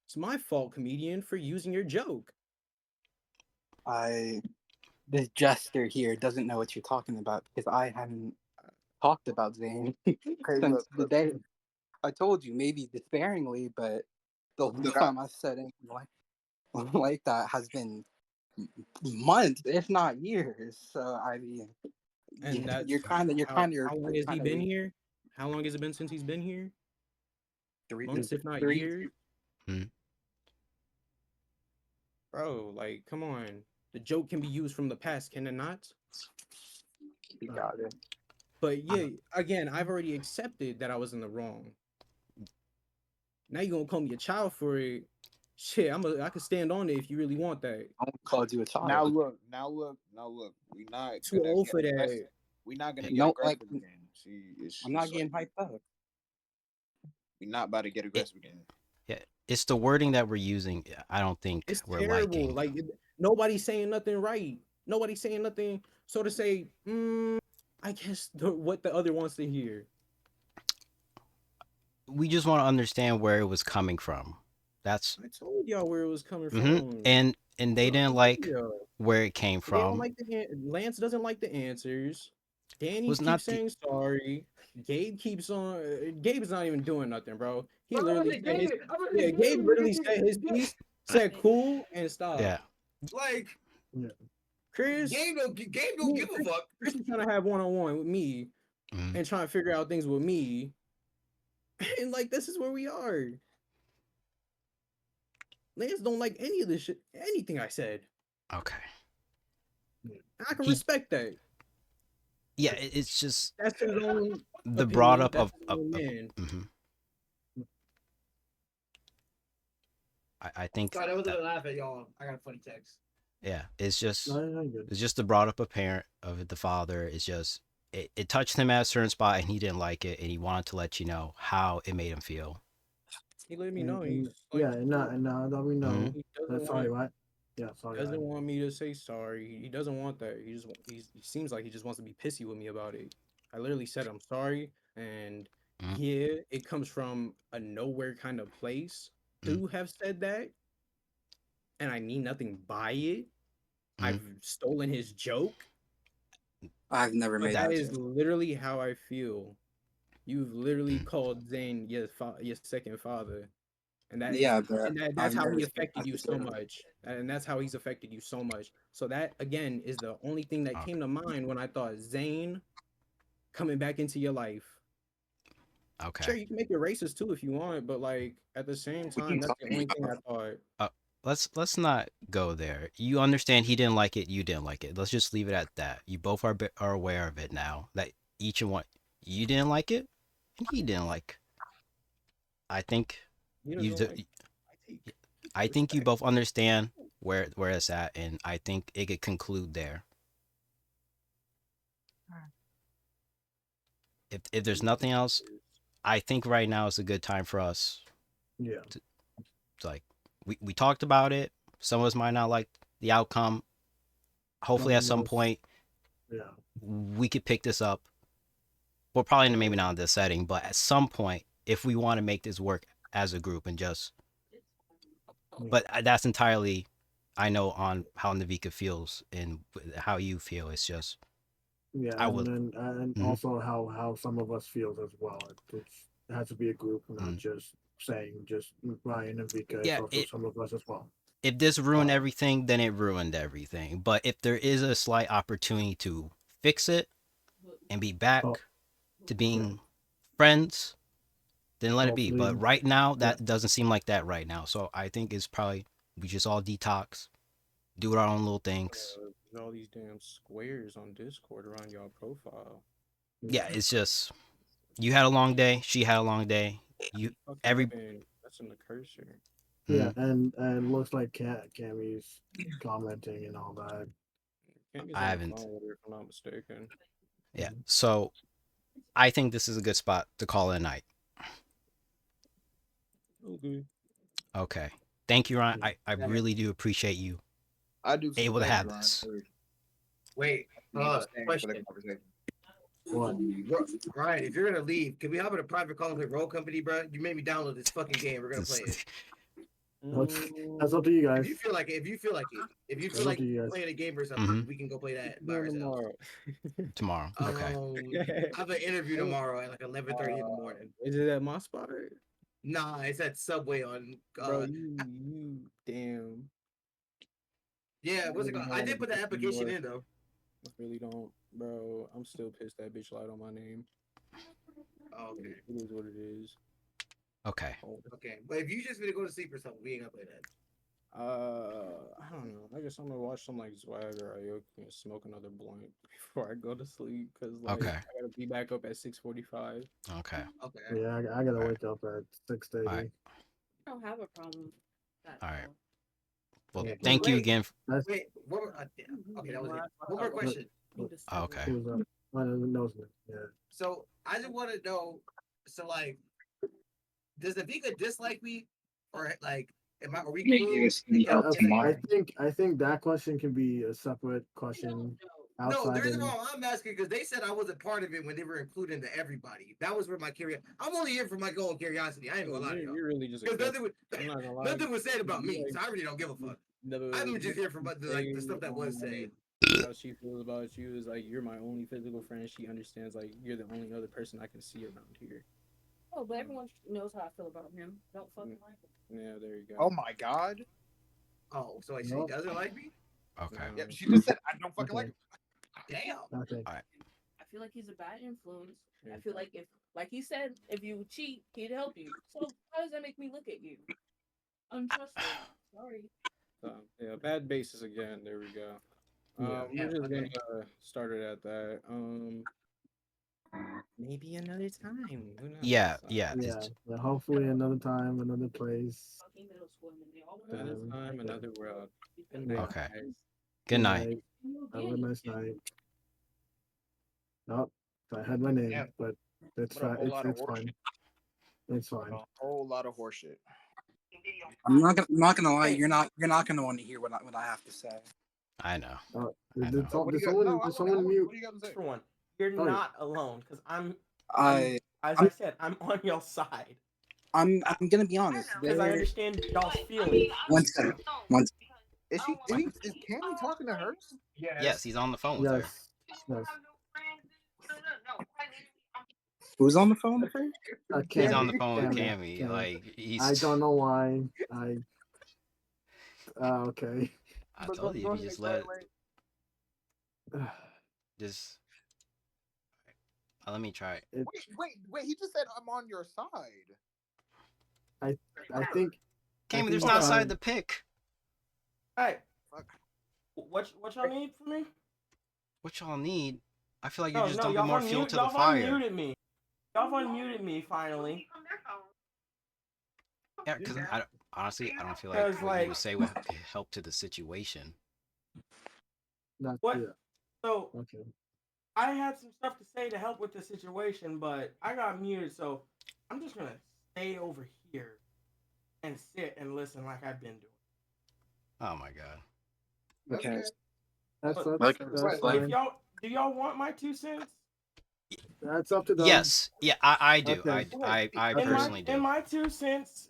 It's my fault, comedian, for using your joke. I this jester here doesn't know what you're talking about because I haven't talked about Zayn okay. since the Look, day I told you, maybe despairingly, but the look. time I said anything like that has been months, if not years. So I mean, And you're that's kind of how long has he been here? How long has it been since he's been here? three, Months, if not three. years? mm, Bro, like, come on. The joke can be used from the past, can it not? You got it. But yeah, again, I've already accepted that I was in the wrong. Now you're gonna call me a child for it. shit, I could stand on it if you really want that. I called you a child. Now look. We not Too gonna old get for that. aggressive. We not gonna get No, aggressive again. See, I'm not it's getting like, hyped up. we not about to get aggressive again. Yeah, it's the wording that we're using. I don't think It's we're terrible. liking. Like nobody's saying nothing right. Nobody's saying nothing. So to say, I guess what the other wants to hear. We just want to understand where it was coming from. That's I told y'all where it was coming hmm from. and they I didn't told like y'all. where it came They don't from. like Lance doesn't like the answers. Danny Was keeps not the saying sorry. Gabe keeps on. Gabe is not even doing nothing, bro. He Bro, literally said his. Yeah, Gabe literally said his piece. Said cool and stopped. yeah. Like, Chris. Gabe don't give a fuck. Chris is trying to have one-on-one with me Mhm. and trying to figure out things with me. And like this is where we are. Lance don't like any of this shit, anything I said. Okay. I can He- respect that. Yeah, it's just That's his own the opinion. brought up That's of his own man. I think Sorry, I wasn't gonna laugh at y'all. I got a funny text. yeah, it's just good. it's just the brought up a parent of the father. It's just it touched him at a certain spot and he didn't like it and he wanted to let you know how it made him feel. He let me And- know. and- He's like, yeah, and now that we know, he doesn't sorry, want, what? Yeah, sorry. doesn't Ryan. want me to say sorry. He doesn't want that. He seems like he just wants to be pissy with me about it. I literally said I'm sorry, and yeah, it comes from a nowhere kind of place to have said that, and I mean nothing by it. I've stolen his joke. I've never But made that that is joke. literally how I feel. You've literally called Zane your second father, and that is Yeah, but that's I've how never he said affected that's you the so joke. much, and that's how he's affected you so much. So that again is the only thing that came to mind when I thought Zane coming back into your life. Okay. Sure, you can make it racist too if you want, but like at the same time, that's the only thing I thought. Let's not go there. You understand he didn't like it, you didn't like it. Let's just leave it at that. You both are aware of it now. That each and one you didn't like it and he didn't like. I think He you doesn't like. I think you both understand where it's at and I think it could conclude there. If there's nothing else, I think right now is a good time for us. Yeah. It's like we talked about it. Some of us might not like the outcome. Hopefully, at some point, we could pick this up. Well, probably maybe not in this setting, but at some point, if we want to make this work as a group and just, but that's entirely, I know, on how Niveka feels and how you feel. It's just, Yeah, I would, and also how some of us feels as well. It has to be a group, not just saying just Ryan and Vika. Yeah, It's also some of us as well. If this ruined everything, then it ruined everything. But if there is a slight opportunity to fix it and be back to being friends, then let it be. But right now, that doesn't seem like that right now. So I think it's probably we just all detox, do our own little things. All these damn squares on Discord around your profile. Yeah, it's just you had a long day. She had a long day. That's in the cursor. Yeah, and looks like Cammy's commenting and all that. Cammy's I on haven't. the phone with her, if I'm not mistaken. Yeah, so I think this is a good spot to call it a night. Okay. Okay. Thank you, Ryan. I really do appreciate you. I do. Able to have this. Wait, question. What? Ryan, if you're gonna leave, can we hop in a private call with Roll Company, bro? You made me download this fucking game. We're gonna play it. That's up to you guys. If you feel like playing a game or something, we can go play that by ourselves. Tomorrow. Okay. I have an interview tomorrow at like 11:30 in the morning. Is it at my spot? Nah, it's at Subway on. Bro, you damn. Yeah, what's it called? I did put the application in though. I really don't, bro. I'm still pissed that bitch lied on my name. Oh, okay. It is what it is. Okay. Okay, but if you just gonna go to sleep or something, we ain't gonna play that. I don't know. I guess I'm gonna watch some like Swag or Aoki and smoke another blunt before I go to sleep because like I gotta be back up at 6:45. Okay. Okay. Yeah, I gotta wake up at 6:30. I don't have a problem. All right. all. Well, Yeah. thank you Wait. again. That's Wait, what? Okay, that was it. One more question. Oh, okay. who's up. One of the nosebleed. Yeah. So I just want to know. So like, does Niveka dislike me, or like, are we cool? I think that question can be a separate question No, outside. the reason of- why I'm asking because they said I wasn't part of it when they were including the everybody. That was where my curiosity. I'm only here for my own curiosity. I ain't gonna lie to y'all. You're really just Because I'm not gonna lie. nothing was said about me, Like, so I really don't give a fuck. I'm just here for the stuff that was said. How she feels about you is like you're my only physical friend. She understands like you're the only other person I can see around here. Oh, but everyone knows how I feel about him. Don't fucking like him. Yeah, there you go. Oh my god. Oh, so like, No. she doesn't like me? Okay. Yep, she just said I don't fucking like him. Damn. Okay. All right. I feel like he's a bad influence. Yeah. I feel like if, like he said, if you cheat, he'd help you. So how does that make me look at you? Untrustworthy. Sorry. Yeah, bad basis again. There we go. Yeah. We're just okay. gonna start it at that. Maybe another time. Who knows? Yeah. Yeah. Yeah. It's, Yeah. Hopefully another time, another place. Fucking middle school, and then they all Another time, another world. Good night, Okay. guys. good night. Have a nice night. Oh, I had my name, Yeah. but it's What a fine. whole lot of It's fine. horseshit. It's fine. A whole lot of horseshit. I'm not gonna lie. You're not gonna want to hear what I have to say. I know. Did, I did, know. some- What did do you got? someone, No, I did wanna- someone mute? What do you got to say? For one, you're Oh, yeah. not alone because I'm I as I said, I'm on your side I'm gonna be honest. because I understand y'all's feelings. One second. One. Is Cammy talking to her? Yes, he's on the phone with her. Yes. Yes. Who's on the phone with her? He's on Cammy, the phone with Cammy, Cammy. Cammy. Like he's. I don't know why. Okay. I told you if you just let just. Let me try. Wait. He just said I'm on your side. I think. Cammy, there's think not a it's side fine. to pick. Hey, Fuck. what y'all need from me? What y'all need? I feel like you're No, just no, dumping y'all more fuel to the fire. unmuted me. Y'all unmuted me finally. Yeah, because honestly, I don't feel like 'Cause, what you like- would say would help to the situation. Not, What? Yeah. So Okay. I had some stuff to say to help with the situation, but I got muted, so I'm just gonna stay over here and sit and listen like I've been doing. Oh my god. Okay. That's Like- that's If fine. y'all want my 2 cents? That's up to them. Yes, yeah, I do. Okay. I Okay. personally In do. my 2 cents,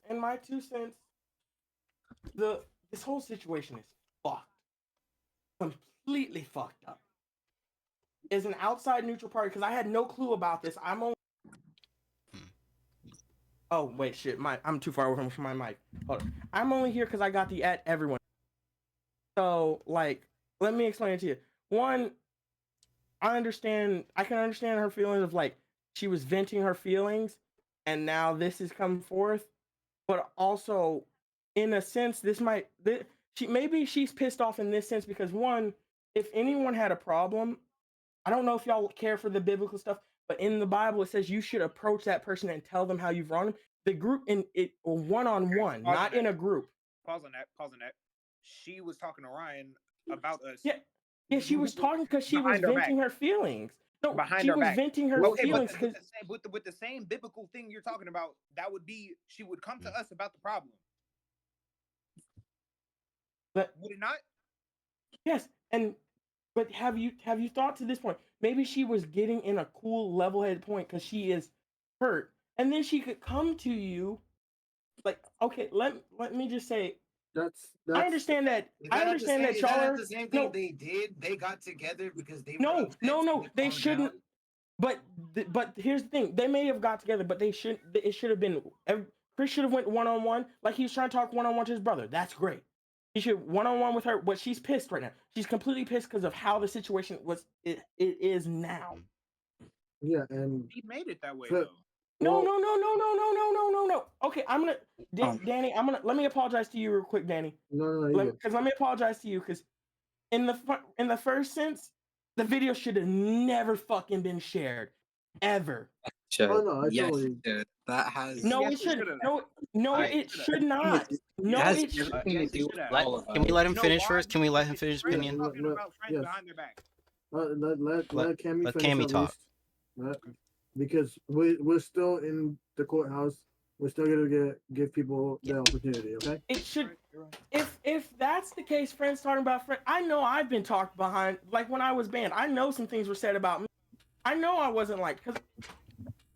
this whole situation is fucked. Completely fucked up. Is an outside neutral party because I had no clue about this. I'm only. Oh wait, shit! I'm too far away from my mic. Hold on. I'm only here because I got the at everyone. So like, let me explain it to you. One, I can understand her feelings of like she was venting her feelings, and now this has come forth. But also, in a sense, maybe she's pissed off in this sense because one, if anyone had a problem, I don't know if y'all care for the biblical stuff, but in the Bible it says you should approach that person and tell them how you've wronged them. The group in it one-on-one, Pause not on in that. a group. Pause on that. She was talking to Ryan about us. Yeah, she was talking because she was Behind our venting back. her feelings. No, Behind she our was back. venting her Okay, feelings but because with the same biblical thing you're talking about, that would be she would come to us about the problem. But would it not? yes, but have you thought to this point? Maybe she was getting in a cool level-headed point because she is hurt, and then she could come to you, like, okay, let me just say, I understand that. I understand that y'all are the same thing they did. They got together because they were no, upset, no, so they calmed shouldn't. down. But here's the thing: they may have got together, but they should. It should have been. Chris should have went one-on-one, like he was trying to talk one-on-one to his brother. That's great. He should one-on-one with her, but she's pissed right now. She's completely pissed because of how the situation was. It is now. Yeah, and He made it that way for- though. No. Okay, I'm gonna, Danny. Let me apologize to you real quick, Danny. No, Because let me apologize to you because in the first sense, the video should have never fucking been shared, ever. Oh no, I Yes, totally. it did. That has No, Yes, it it should. should've. No, Alright. it should not. No, has it should. everything Yes, to it do should with have. Let, all of can we us. let him You know finish why? first? Can we let him Because finish his friends opinion? talking Let- about friends yes. behind their back. Let Cammy let finish Cammy at talk. least. Because we're still in the courthouse. We're still gonna give people the opportunity. Okay. It should. If that's the case, friends talking about friends. I know I've been talked behind. Like when I was banned, I know some things were said about me. I know I wasn't liked because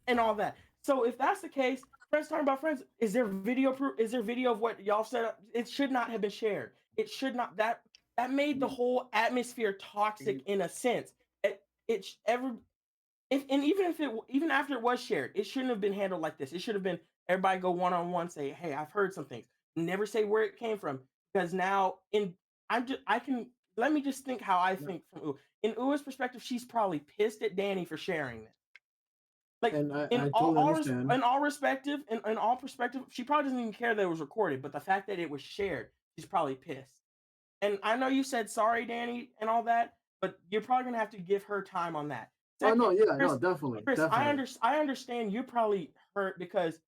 and all that. So if that's the case, friends talking about friends, is there video proof? Is there video of what y'all said? It should not have been shared. It should not. That made the whole atmosphere toxic in a sense. It ever if and even after it was shared, it shouldn't have been handled like this. It should have been everybody go one on one, say, "Hey, I've heard some things." Never say where it came from because now I can let me just think how I think from U. In Ua's perspective, she's probably pissed at Danny for sharing this. Like And I in totally understand. in all respective in all perspective, she probably doesn't even care that it was recorded, but the fact that it was shared, she's probably pissed. And I know you said sorry, Danny, and all that, but you're probably gonna have to give her time on that. Oh no, Second, yeah, Chris, no, definitely, Chris, definitely. I understand you're probably hurt because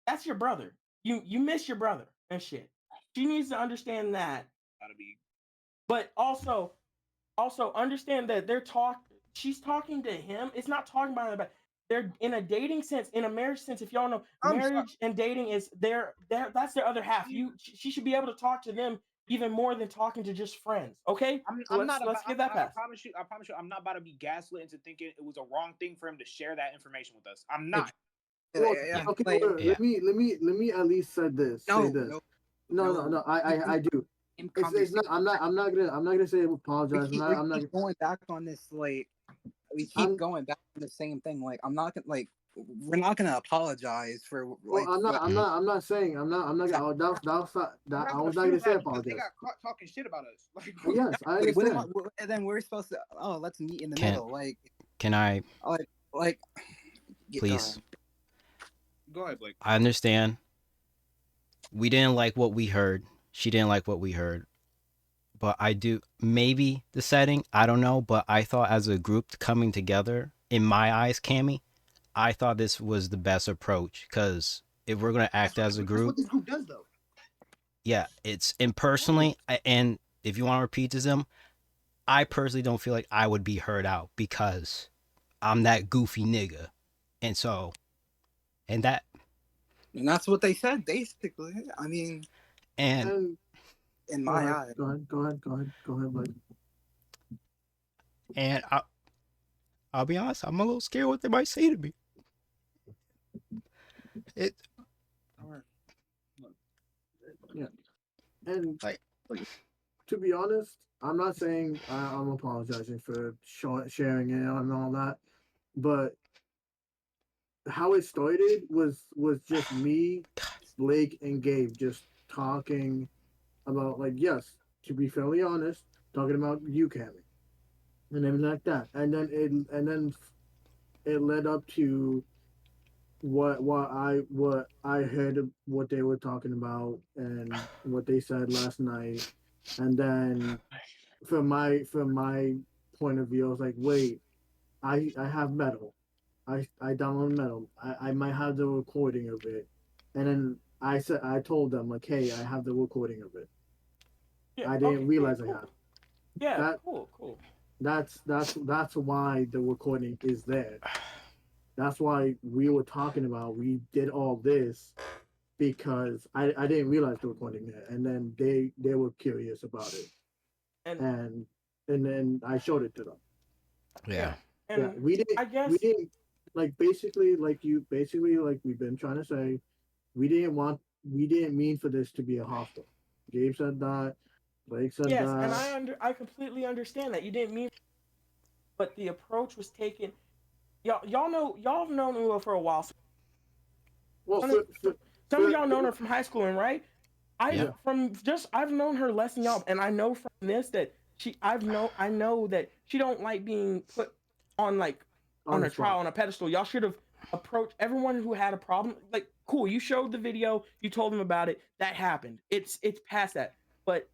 that's your brother. You miss your brother and shit. She needs to understand that. Gotta be. But also understand that she's talking to him. It's not talking about it. They're in a dating sense, in a marriage sense. If y'all know, I'm sorry. marriage and dating is that's their other half. She should be able to talk to them even more than talking to just friends. Okay, so I'm not let's about. give that I pass. promise you. I promise you. I'm not about to be gaslit into thinking it was a wrong thing for him to share that information with us. I'm not. Well, Yeah, okay, like, Yeah. let me at least say this. no, No. I do. In It's not. I'm not gonna say apologize. we I'm not. keep going back on this, like we keep I'm, going back on the same thing. Like I'm not gonna we're not gonna apologize for well, like I'm not. what I'm not saying. I'm not. That was not. We're That not I gonna was not feel gonna say bad because they apologize. got caught talking shit about us. Like, Yes, I like, understand. and then we're supposed to let's meet in the Can middle. Like can I like go please? ahead. go ahead, Blake. I understand. We didn't like what we heard. She didn't like what we heard. But I do, maybe the setting, I don't know, but I thought as a group coming together, in my eyes, Cammy, I thought this was the best approach because if we're going to act as a That's group, what this group does, though. yeah, it's impersonally, and if you want to repeat to them, I personally don't feel like I would be heard out because I'm that goofy nigga. And so, and that, And that's what they said basically. I mean, and And in go my ahead. eyes. Go ahead, Blake. and I'll be honest, I'm a little scared what they might say to me. It, Yeah. And like, to be honest, I'm not saying I'm apologizing for sharing it and all that, but how it started was just me, Blake, and Gabe just talking about, like, yes, to be fairly honest, talking about you, Cammy, and everything like that, and then it led up to what I heard what they were talking about and what they said last night, and then from my point of view, I was like, wait, I have metal. I download metal. I might have the recording of it. And then I told them, like, hey, I have the recording of it. Yeah, I didn't realize cool. I had. Yeah, That cool. that's why the recording is there. That's why we were talking about we did all this because I didn't realize the recording there. And then they were curious about it. And Then I showed it to them. yeah. And Yeah, we I guess didn't like basically like we've been trying to say, we didn't mean for this to be a hostel. Gabe said that, Blake said yes, and that. I completely understand that you didn't mean, but the approach was taken. Y'all have known Ua for a while. Well, Some of y'all known her from high school, and right? Yeah. I've known her less than y'all, and I know from this that I know that she don't like being put on like on a trial on a pedestal. Y'all should have approached everyone who had a problem. Like, cool, you showed the video, you told them about it, that happened. It's past that. But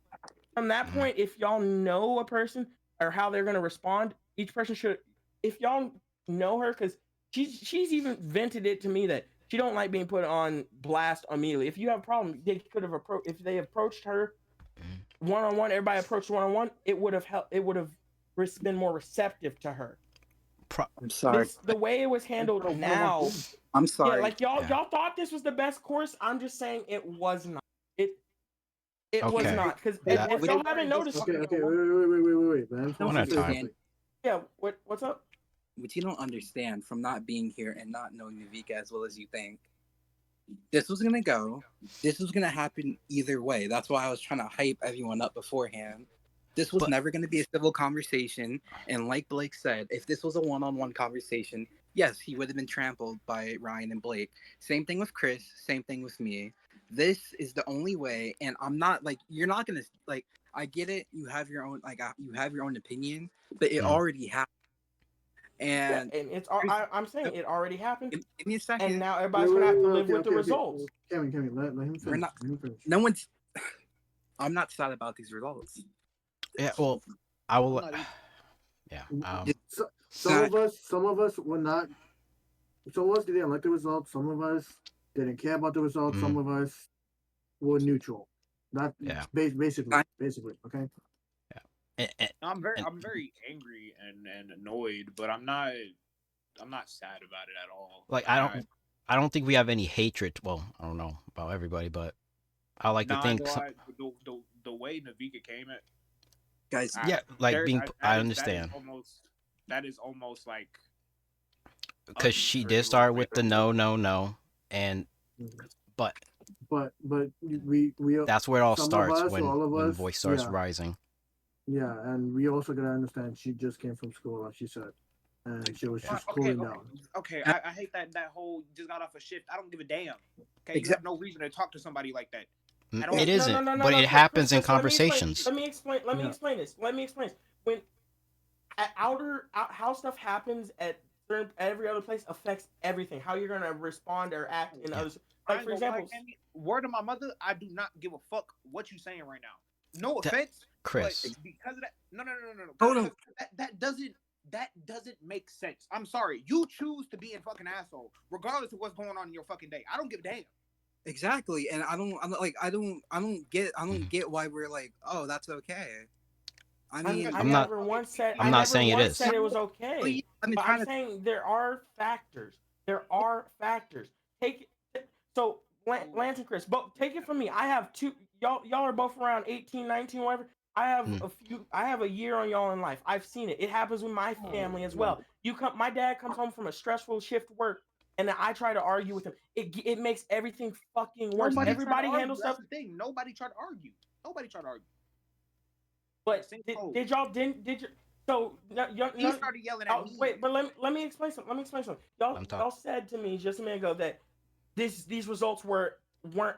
from that point, if y'all know a person or how they're gonna respond, each person should, if y'all know her, because she's even vented it to me that she don't like being put on blast immediately. If you have a problem, they could have approached. If they approached her one on one, everybody approached one on one. It would have helped. It would have been more receptive to her. I'm sorry. The way it was handled now. I'm sorry. Yeah, like y'all thought this was the best course. I'm just saying it was not. It was Okay. not, because That- if y'all haven't noticed. Okay, wait, man. Don't One at a time. understand. Yeah, what's up? What you don't understand from not being here and not knowing Niveka as well as you think, this was gonna go. This was gonna happen either way. That's why I was trying to hype everyone up beforehand. This was never gonna be a civil conversation. And like Blake said, if this was a one-on-one conversation, yes, he would have been trampled by Ryan and Blake. Same thing with Chris. Same thing with me. This is the only way, and I'm not like you're not gonna like. I get it. You have your own you have your own opinion, but it already happened. And it's I'm saying it already happened. Give me a second. And now everybody's gonna have to live with the results. Kevin, let him finish. We're not. Let him finish. No one's. I'm not sad about these results. Yeah, well, I will. Yeah. Some of us were not. Some of us didn't like the results. Some of us didn't care about the results. Some of us were neutral. Basically. Okay. I'm very angry and annoyed, but I'm not sad about it at all. Like I don't think we have any hatred. Well, I don't know about everybody, but I like to think the way Niveka came at guys. Yeah, like I understand. That is almost like because she did start with the no, and but we that's where it all starts us, when the voice starts rising. Yeah, and we also gotta understand she just came from school, like she said, and she was just cooling down. Okay, I hate that whole just got off a shift. I don't give a damn. Okay, you have no reason to talk to somebody like that. It isn't, but it happens in conversations. Let me explain this. When how stuff happens at every other place affects everything. How you're gonna respond or act in others. Like for example, word of my mother, I do not give a fuck what you saying right now. No offense, Chris. Because of that, no. Hold on. That doesn't make sense. I'm sorry. You choose to be a fucking asshole, regardless of what's going on in your fucking day. I don't give a damn. Exactly, and I don't get why we're like, oh, that's okay. I mean, I'm not saying it is. Said it was okay. I'm saying there are factors. So Lance and Chris, but take it from me. I have two. Y'all are both around 18, 19, whatever. I have a year on y'all in life. I've seen it. It happens with my family as well. My dad comes home from a stressful shift work, and I try to argue with him. It makes everything fucking worse. Everybody handles stuff. That's the thing. Nobody tried to argue. But did y'all? So you started yelling at me. Wait, but let me explain something. Y'all said to me just a minute ago that these results weren't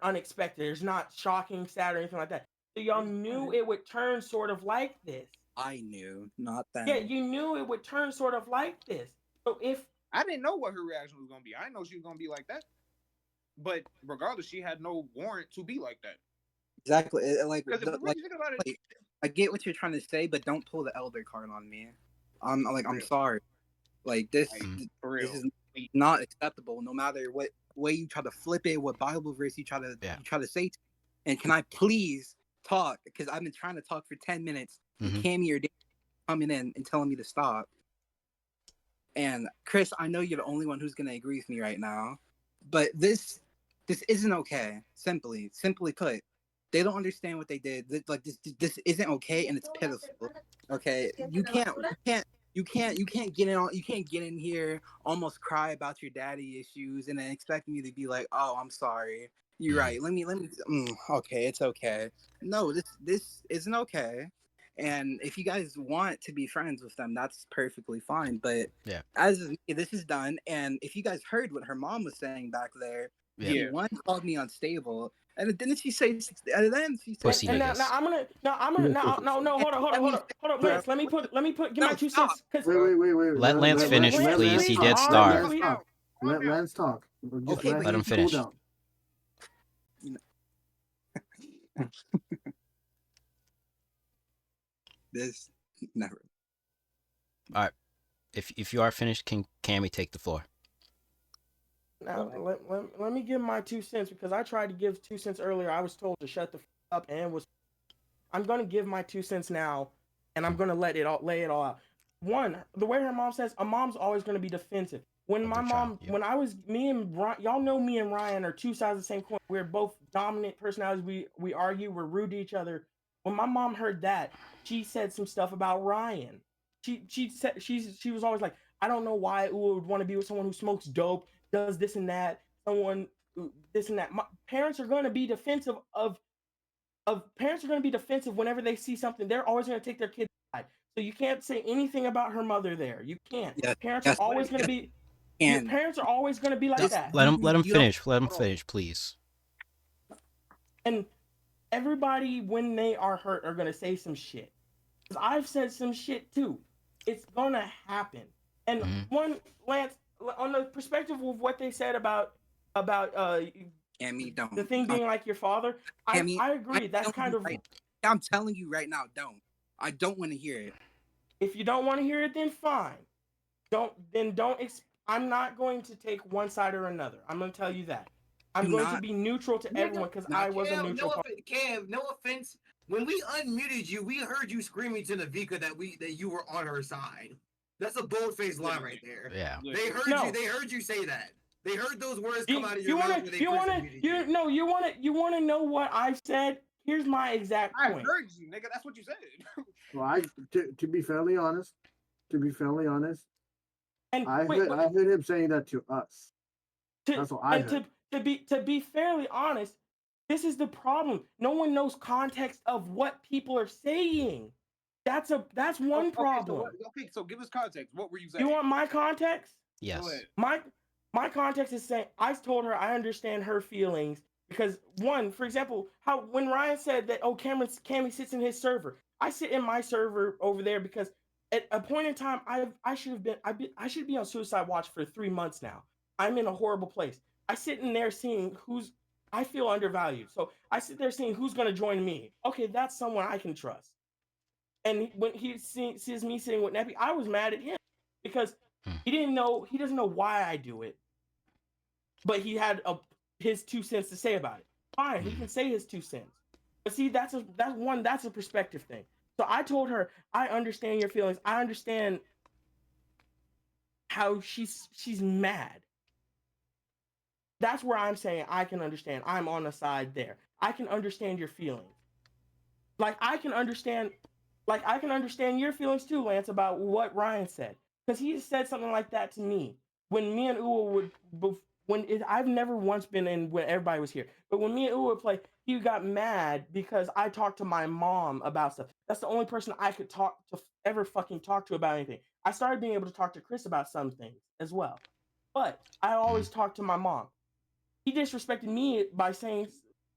unexpected. It's not shocking, sad, or anything like that. So y'all knew it would turn sort of like this. I knew, not them. Yeah, you knew it would turn sort of like this. So if I didn't know what her reaction was gonna be, I didn't know she was gonna be like that. But regardless, she had no warrant to be like that. Exactly. I get what you're trying to say, but don't pull the elder card on me. I'm sorry. Like this is not acceptable. No matter what way you try to flip it, what Bible verse you try to say. And can I please talk? Because I've been trying to talk for 10 minutes. Cammy or coming in and telling me to stop. And Chris, I know you're the only one who's gonna agree with me right now, but this isn't okay. Simply put, they don't understand what they did. This isn't okay, and it's pitiful. Okay, you can't get in here, almost cry about your daddy issues, and then expect me to be like, oh, I'm sorry. You're right. Let me. Okay, it's okay. No, this isn't okay. And if you guys want to be friends with them, that's perfectly fine. But this is done, and if you guys heard what her mom was saying back there, one called me unstable, and didn't she say? And then she said, Pussy and niggas. Hold on, Lance. Let me put get my 2 cents. Wait. Let Lance finish, please. He did start. Let Lance talk. Okay, let him finish. This never. All right. If you are finished, can Cammy take the floor? Now, let me give my 2 cents because I tried to give 2 cents earlier. I was told to shut the up and was. I'm gonna give my 2 cents now, and I'm gonna lay it all out. One, the way her mom says, a mom's always gonna be defensive. When my mom, when I was me and Ryan, y'all know me and Ryan are two sides of the same coin. We're both dominant personalities. We argue. We're rude to each other. When my mom heard that, she said some stuff about Ryan. She said she was always like, I don't know why Uwa would want to be with someone who smokes dope, does this and that, someone this and that. My parents are going to be defensive of parents are going to be defensive whenever they see something. They're always going to take their kid aside. So you can't say anything about her mother there. You can't. Yes, Parents are always going to be. Your parents are always going to be like Just that. let him finish. Let him finish, please. And everybody, when they are hurt, are going to say some shit. Because I've said some shit too. It's going to happen. And one, Lance, on the perspective of what they said about Cammy, don't. the thing being like your father, Cammy, I agree. That's kind of. I'm telling you right now, don't. I don't want to hear it. If you don't want to hear it, then fine. Don't. I'm not going to take one side or another. I'm going to tell you that. I'm going to be neutral to everyone because I was a neutral. Cam, no offense. When we unmuted you, we heard you screaming to Niveka that you were on her side. That's a bold-faced lie right there. Yeah. They heard you. They heard you say that. They heard those words come out of your mouth when they first unmuted you. You want to know what I've said? Here's my exact point. I heard you, nigga. That's what you said. Well, to be fairly honest, and I heard him saying that to us. That's what I heard. To be fairly honest, this is the problem. No one knows context of what people are saying. That's one problem. So give us context. What were you saying? You want my context? Yes. My context is saying I told her I understand her feelings because one, for example, how when Ryan said that Cammy sits in his server, I sit in my server over there because at a point in time I should be on suicide watch for 3 months now. I'm in a horrible place. I sit in there seeing I feel undervalued. So I sit there seeing who's going to join me. Okay, that's someone I can trust. And when he sees me sitting with Neppy, I was mad at him because he doesn't know why I do it. But he had his 2 cents to say about it. Fine, he can say his 2 cents. But see, that's a perspective thing. So I told her, I understand your feelings. I understand how she's mad. That's where I'm saying I can understand. I'm on the side there. I can understand your feelings. I can understand your feelings too, Lance, about what Ryan said. Because he said something like that to me. When me and Uwa I've never once been in when everybody was here. But when me and Uwa would play, he got mad because I talked to my mom about stuff. That's the only person I could ever fucking talk to about anything. I started being able to talk to Chris about some things as well. But I always talked to my mom. He disrespected me by saying,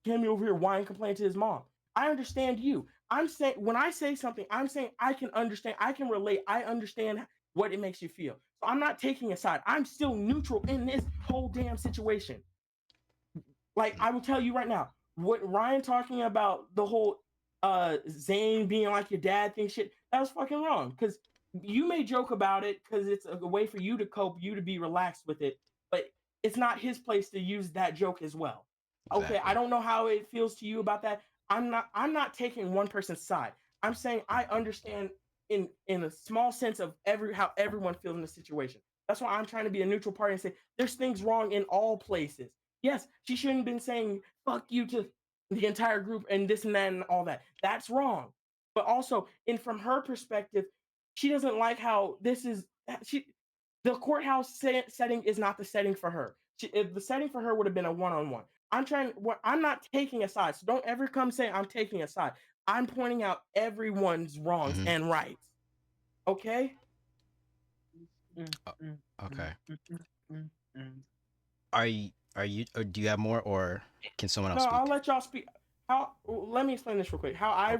Cammy over here whining, complaining to his mom. I understand you. I'm saying, when I say something, I'm saying I can understand, I can relate, I understand what it makes you feel. So I'm not taking a side. I'm still neutral in this whole damn situation. I will tell you right now, what Ryan talking about the whole Zane being like your dad thing shit, that was fucking wrong. Because you may joke about it because it's a way for you to cope, you to be relaxed with it, but it's not his place to use that joke as well. Exactly. Okay, I don't know how it feels to you about that. I'm not taking one person's side. I'm saying I understand in a small sense of how everyone feels in the situation. That's why I'm trying to be a neutral party and say there's things wrong in all places. Yes, she shouldn't have been saying fuck you to the entire group and this and that and all that. That's wrong. But also, from her perspective, she doesn't like how the courthouse setting is not the setting for her. If the setting for her would have been a one-on-one. I'm not taking a side. So don't ever come say I'm taking a side. I'm pointing out everyone's wrongs and rights. Okay? Okay. Are you or do you have more, or can someone else speak? I'll let y'all speak. Let me explain this real quick. How I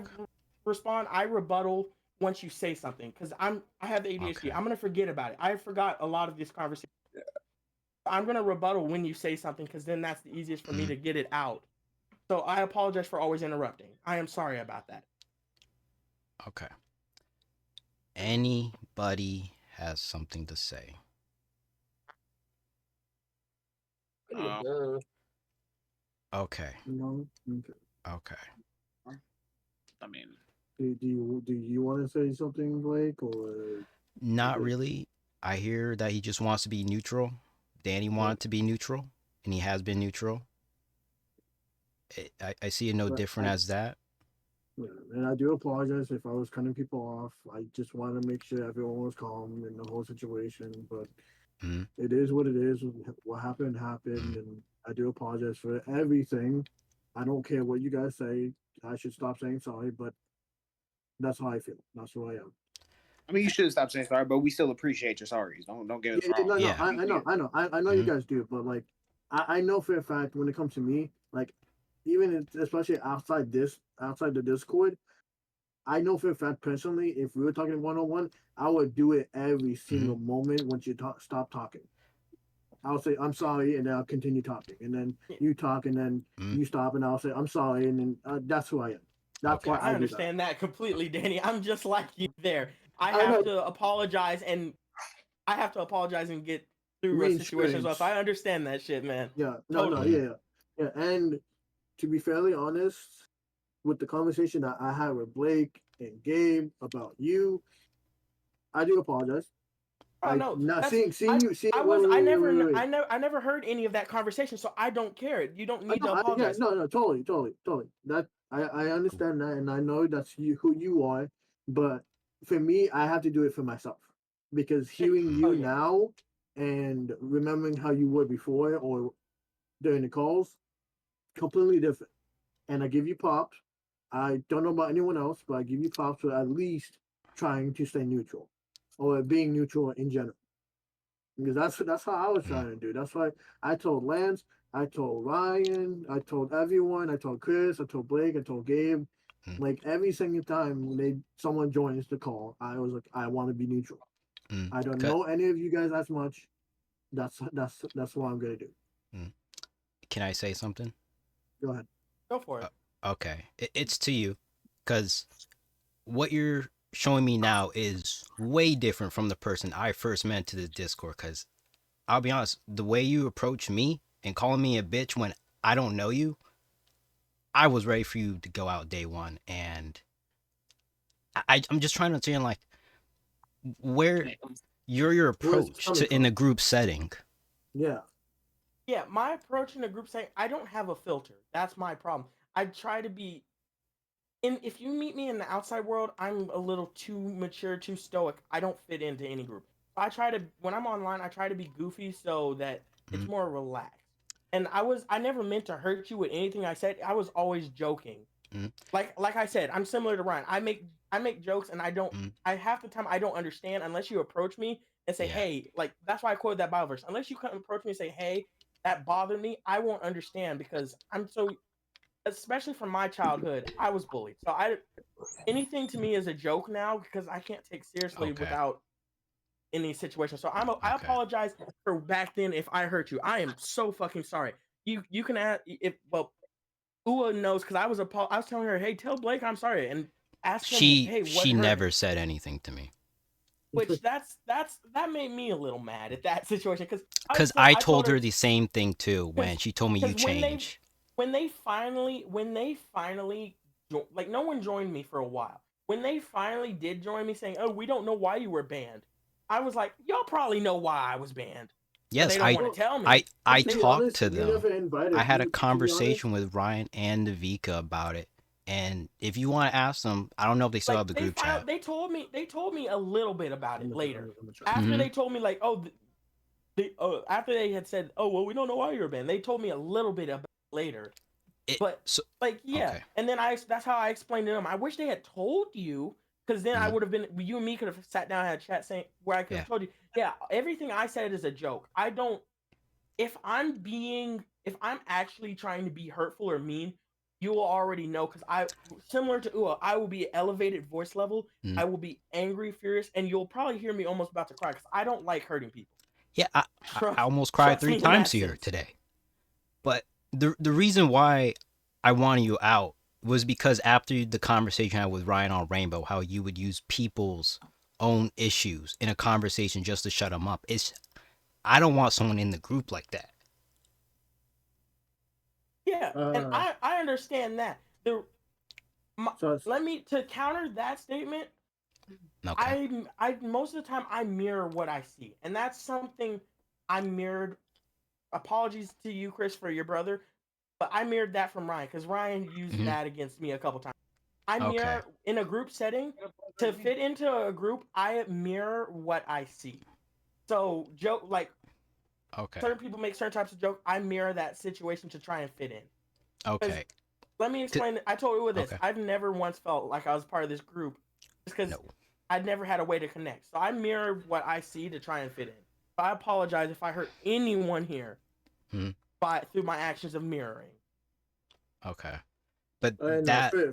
respond, I rebuttal once you say something because I have the ADHD. Okay. I'm gonna forget about it. I forgot a lot of this conversation. I'm gonna rebuttal when you say something because then that's the easiest for me to get it out. So I apologize for always interrupting. I am sorry about that. Okay. Anybody has something to say? Okay. No. Okay. Okay. I mean, Do you want to say something, Blake, or Not really. I hear that he just wants to be neutral. Danny wanted to be neutral, and he has been neutral. I see it no But different as that. yeah, and I do apologize if I was cutting people off. I just wanted to make sure everyone was calm in the whole situation. But Mhm. it is what it is. What happened happened, and I do apologize for everything. I don't care what you guys say. I should stop saying sorry, but that's how I feel. That's who I am. I mean, you should stop saying sorry, but we still appreciate your sorries. Don't get us Yeah, wrong. no, Yeah. I know, I know you guys do, but like, I know for a fact when it comes to me, like, especially outside the Discord, I know for a fact personally, if we were talking 1-on-1, I would do it every single moment once you stop talking. I'll say I'm sorry, and then I'll continue talking, and then you talk, and then you stop, and I'll say I'm sorry, and then that's who I am. That's Okay. why I I do that. understand that completely, Danny. I'm just like you there. I I know. have to apologize and get through a situation as well. So I understand that shit, man. Yeah, Totally. yeah. And to be fairly honest, with the conversation that I had with Blake and Gabe about you, I do apologize. Oh no, Not that's seeing you. Seeing I was wait. I never heard any of that conversation, so I don't care. You don't need to Yeah, apologize. no, totally. That I understand that, and I know that's who you are. But for me, I have to do it for myself because hearing you now and remembering how you were before or during the calls, completely different. And I give you props. I don't know about anyone else, but I give you props for at least trying to stay neutral or being neutral in general. Because that's how I was trying to do. That's why I told Lance, I told Ryan, I told everyone, I told Chris, I told Blake, I told Gabe. Like every single time when someone joins the call, I was like, I want to be neutral. I don't know any of you guys as much. That's what I'm gonna do. Can I say something? Go ahead. Go for it. Okay. It's to you, because what you're showing me now is way different from the person I first met to the Discord. Because I'll be honest, the way you approach me and calling me a bitch when I don't know you, I was ready for you to go out day one. And I'm just trying to understand, like, where your approach to in a group setting. Yeah. Yeah, my approach in a group setting, I don't have a filter. That's my problem. I try to be if you meet me in the outside world, I'm a little too mature, too stoic. I don't fit into any group. I try to when I'm online, I try to be goofy so that it's more relaxed. And I never meant to hurt you with anything I said. I was always joking. Like I said, I'm similar to Ryan. I make jokes and I half the time I don't understand unless you approach me and say, "Hey," like that's why I quoted that Bible verse. Unless you come approach me and say, "Hey, that bothered me," I won't understand because I'm so especially from my childhood, I was bullied. So anything to me is a joke now because I can't take seriously without any situation. So I apologize for back then if I hurt you. I am so fucking sorry. You can ask if Ua knows because I was telling her, hey, tell Blake I'm sorry and ask him, hey, what She hurt never me? said anything to me. Which that made me a little mad at that situation because I told her the same thing too when she told me you changed. When they finally like no one joined me for a while. When they finally did join me saying, "Oh, we don't know why you were banned," I was like, "Y'all probably know why I was banned." Yes, they don't want to tell me. I talked to them. I had a conversation with Ryan and Niveka about it. And if you want to ask them, I don't know if they still have the group chat. They told me a little bit about it later. After they told me like, oh, after they had said, oh, well, we don't know why you were banned. They told me a little bit about it later. And then that's how I explained to them. I wish they had told you, because then I would have been, you and me could have sat down and had a chat saying where I could have told you, yeah, everything I said is a joke. I don't, if I'm actually trying to be hurtful or mean, you will already know, because similar to Ua, I will be elevated voice level. I will be angry, furious, and you'll probably hear me almost about to cry because I don't like hurting people. Yeah, I almost cried 3 times here today. But the reason why I wanted you out was because after the conversation I had with Ryan on Rainbow, how you would use people's own issues in a conversation just to shut them up. I don't want someone in the group like that. Yeah, and I understand that. Let me to counter that statement. Okay. I most of the time I mirror what I see, and that's something I mirrored. Apologies to you, Chris, for your brother, but I mirrored that from Ryan because Ryan used that against me a couple times. I mirror in a group setting to fit into a group. I mirror what I see. So joke like certain people make certain types of joke. I mirror that situation to try and fit in. Okay. Let me explain. I told you with this. I've never once felt like I was part of this group just because I'd never had a way to connect. So I mirror what I see to try and fit in. So I apologize if I hurt anyone here through my actions of mirroring. Okay. But sorry.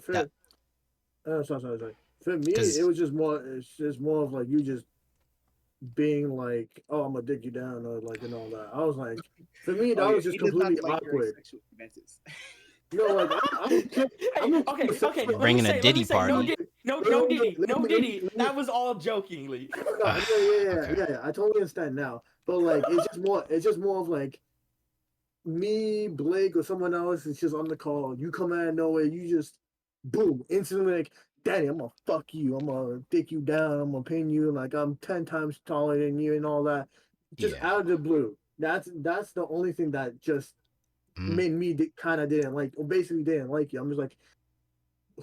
For me, it was just more. It's just more of like you just being like, "Oh, I'm gonna dig you down," or like and all that. I was like, for me, that was just completely awkward. No, like Okay. Bringing a Diddy party. No Diddy. That was all jokingly. Yeah. I totally understand now, but like, it's just more of like me, Blake, or someone else is just on the call. You come out of nowhere, you just boom, instantly like, Daddy, I'm gonna fuck you. I'm gonna dick you down. I'm gonna pin you. Like I'm 10 times taller than you and all that. Just out of the blue. That's the only thing that just made me kind of didn't like, or basically didn't like you. I'm just like,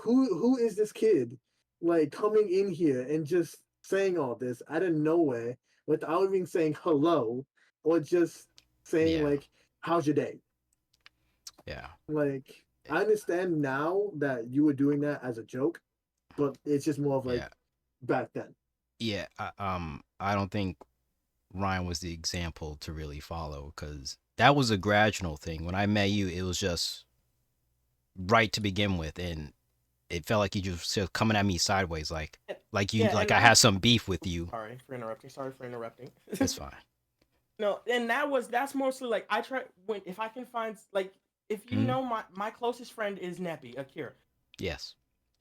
who is this kid like coming in here and just saying all this out of nowhere without even saying hello or just saying like, how's your day? Yeah. Like, I understand now that you were doing that as a joke, but it's just more of like back then. Yeah. I don't think Ryan was the example to really follow because that was a gradual thing. When I met you, it was just right to begin with, and it felt like you just coming at me sideways, like I had some beef with you. Sorry for interrupting. It's fine. No, and that's mostly like I try if I can find like if you know my closest friend is Neppy, Akira. Yes.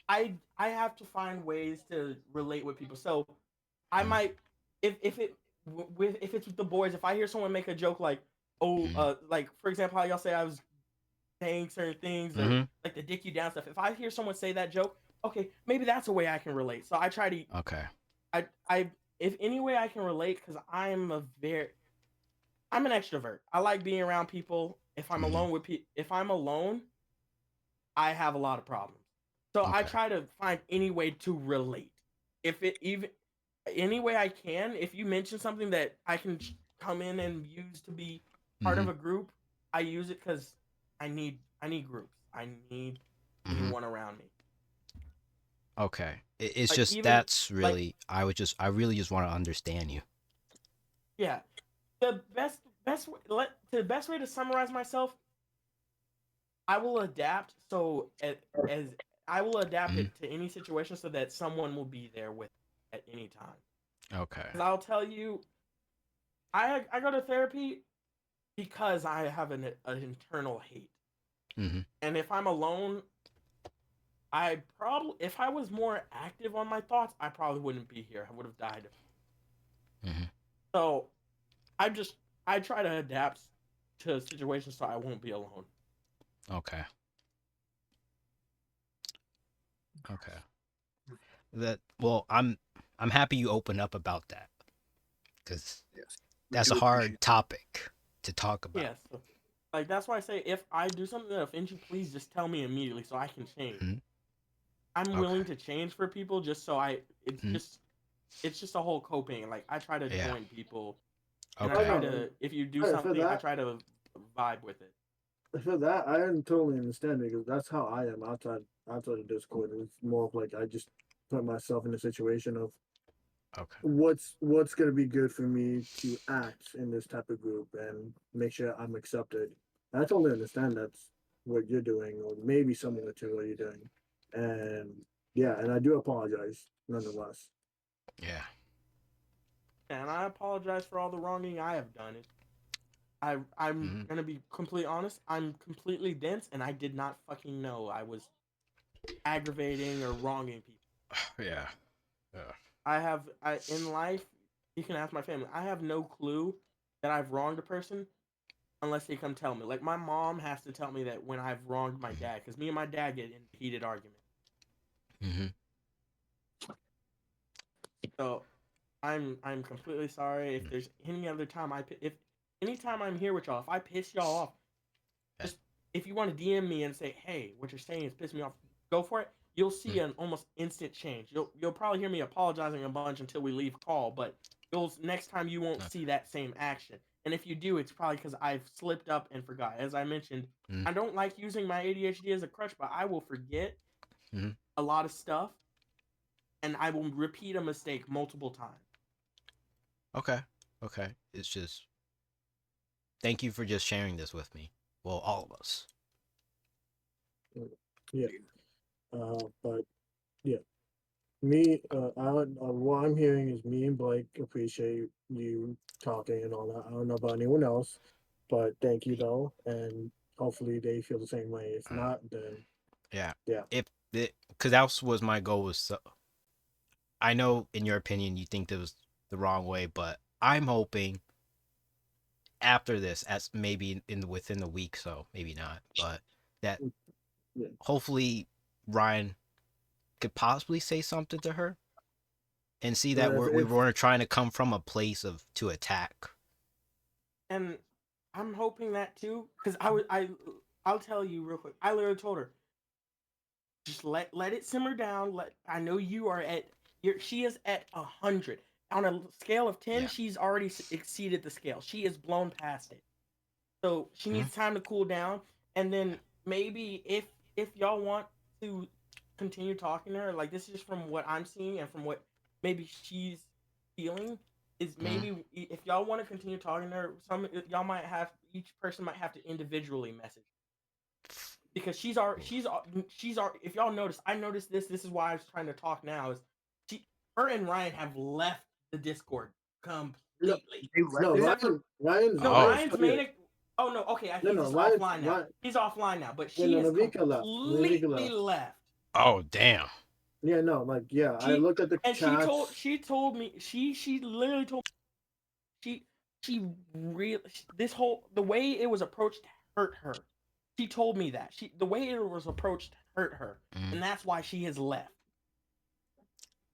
I have to find ways to relate with people. So I might if it's with the boys, if I hear someone make a joke like like for example how y'all say I was saying certain things or like the dick you down stuff. If I hear someone say that joke, okay, maybe that's a way I can relate. So I try to I if any way I can relate because I'm an extrovert. I like being around people. If I'm alone with if I'm alone, I have a lot of problems. So I try to find any way to relate. If it even any way I can, if you mention something that I can come in and use to be part of a group, I use it because I need groups. I need anyone around me. Okay. It's like just that's really like, I really just want to understand you. Yeah. The best way to summarize myself, I will adapt as I will adapt it to any situation so that someone will be there with at any time. Okay. I'll tell you, I go to therapy because I have an internal hate. And if I'm alone, if I was more active on my thoughts, I probably wouldn't be here. I would have died. So I try to adapt to situations so I won't be alone. Okay. I'm happy you open up about that because that's a hard topic to talk about. Yes. Like that's why I say if I do something that offends you, please just tell me immediately so I can change. I'm willing to change for people just so it's just a whole coping. Like I try to join people. And I try to if you do something, I try to vibe with it. For that, I totally understand because that's how I am outside of Discord. It's more of like I just put myself in a situation of what's gonna be good for me to act in this type of group and make sure I'm accepted. I totally understand that's what you're doing, or maybe similar to what you're doing. And yeah, and I do apologize nonetheless. Yeah. And I apologize for all the wronging I have done. I'm gonna be completely honest. I'm completely dense, and I did not fucking know I was aggravating or wronging people. Yeah. In life, you can ask my family. I have no clue that I've wronged a person unless they come tell me. Like my mom has to tell me that when I've wronged my dad, because me and my dad get in heated arguments. Mm-hmm. So I'm completely sorry if there's any other time if anytime I'm here with y'all, if I piss y'all off, just if you want to DM me and say, hey, what you're saying is pissing me off, go for it. You'll see an almost instant change. You'll probably hear me apologizing a bunch until we leave call, but next time you won't see that same action. And if you do, it's probably because I've slipped up and forgot. As I mentioned, I don't like using my ADHD as a crutch, but I will forget a lot of stuff, and I will repeat a mistake multiple times. Okay. It's just thank you for just sharing this with me. Well, all of us. Yeah. But yeah, me, what I'm hearing is me and Blake appreciate you talking and all that. I don't know about anyone else, but thank you though, and hopefully they feel the same way. If not, then Yeah. yeah. If it, because that was my goal. Was I know in your opinion you think that was the wrong way, but I'm hoping after this, as maybe within the week, so maybe not, but that hopefully Ryan could possibly say something to her and see that we weren't trying to come from a place of to attack. And I'm hoping that too, because I'll tell you real quick. I literally told her, just let it simmer down. I know you are she is at 100 on a scale of 10. She's already exceeded the scale. She is blown past it. So she needs time to cool down, and then maybe if y'all want to continue talking to her, like this is from what I'm seeing and from what maybe she's feeling, is maybe if y'all want to continue talking to her, each person might have to individually message, because she's if y'all notice, I noticed this is why I was trying to talk now, is her and Ryan have left the Discord completely. Ryan's made it. Oh no, okay, he's just offline now. He's offline now, but she is completely left. Oh damn. Yeah, no, like I looked at the and chats. she told me she literally told me the way it was approached hurt her. She told me that the way it was approached hurt her, and that's why she has left.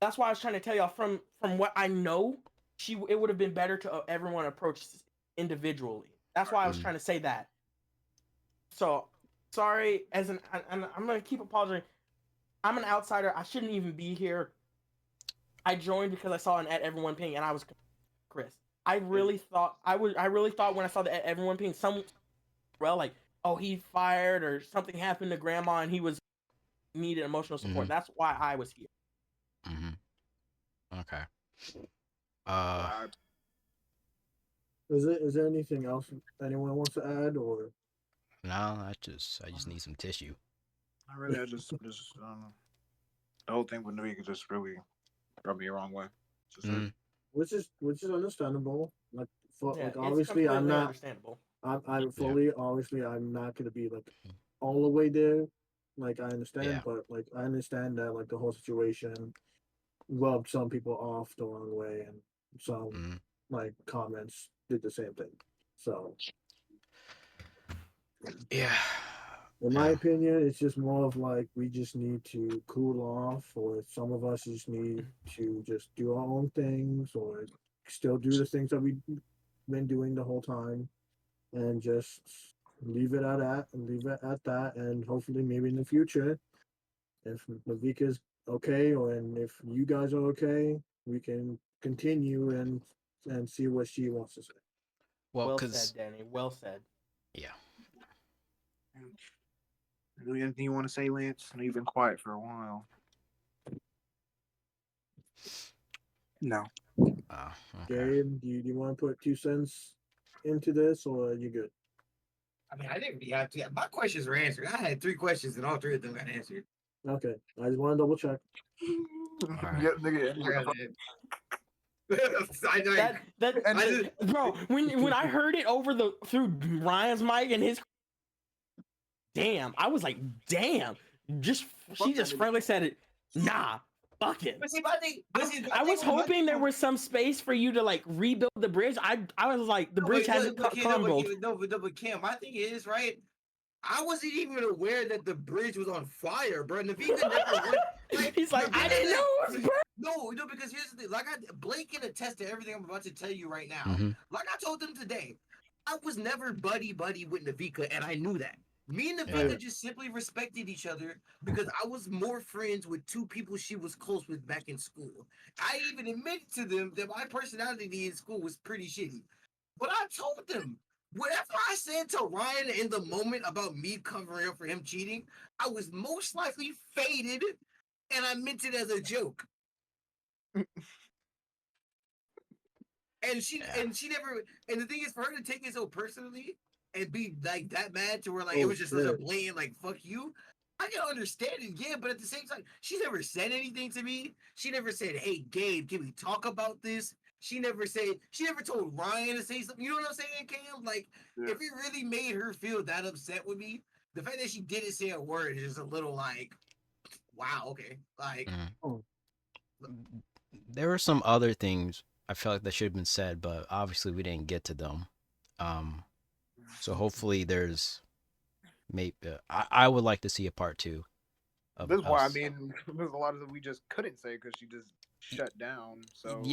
That's why I was trying to tell y'all from what I know, it would have been better to everyone approach individually. That's why I was trying to say that. So sorry, and I'm gonna keep apologizing. I'm an outsider. I shouldn't even be here. I joined because I saw an at everyone ping, and I was Chris. I really thought when I saw the at everyone ping, like, oh, he fired or something happened to grandma and he needed emotional support. That's why I was here. Okay. Is there anything else anyone wants to add, or? No, I just need some tissue. I just don't know. The whole thing with Niveka just really rubbed me the wrong way. Which is understandable. Like, it's obviously I'm not understandable. I'm fully obviously I'm not gonna be like all the way there. Like I understand, but like I understand that like the whole situation rubbed some people off the wrong way, and some like comments did the same thing. So in my opinion, it's just more of like we just need to cool off, or some of us just need to just do our own things, or still do the things that we've been doing the whole time, and just leave it at that, and hopefully maybe in the future, if Niveka's okay, and if you guys are okay, we can continue and see what she wants to say. Well said, Danny. Well said. Yeah. Anything you want to say, Lance? I know you've been quiet for a while. No. Okay. Gabe, do you want to put 2 cents into this, or are you good? I mean, I didn't really have to. My questions were answered. I had 3 questions, and all 3 of them got answered. Okay, I just want to double check. Bro, when I heard it through Ryan's mic and his, damn, I was like, damn. She just friendly said it. Nah, Fuck it. But see, my thing, I was hoping there was some space for you to like rebuild the bridge. I was like, the bridge hasn't crumbled. But Cam, my thing is, right? I wasn't even aware that the bridge was on fire, bro. Niveka never went. Like, He's like, I didn't know it was burning. No, because here's the thing. Like, Blake can attest to everything I'm about to tell you right now. Mhm. Like I told them today, I was never buddy with Niveka, and I knew that. Me and Niveka just simply respected each other because I was more friends with two people she was close with back in school. I even admitted to them that my personality in school was pretty shitty. But I told them, whatever I said to Ryan in the moment about me covering up for him cheating, I was most likely faded, and I meant it as a joke. And she never. And the thing is, for her to take it so personally and be like that mad to where like it was just such a blatant like fuck you. I can understand it, yeah, but at the same time, she never said anything to me. She never said, "Hey, Gabe, can we talk about this?" She never told Ryan to say something. You know what I'm saying, Cam? Like, if it really made her feel that upset with me, the fact that she didn't say a word is just a little like, wow, okay, like. There were some other things I felt like that should have been said, but obviously we didn't get to them. So hopefully there's maybe I would like to see a part 2. This is why I mean there's a lot of that we just couldn't say because she just shut down. So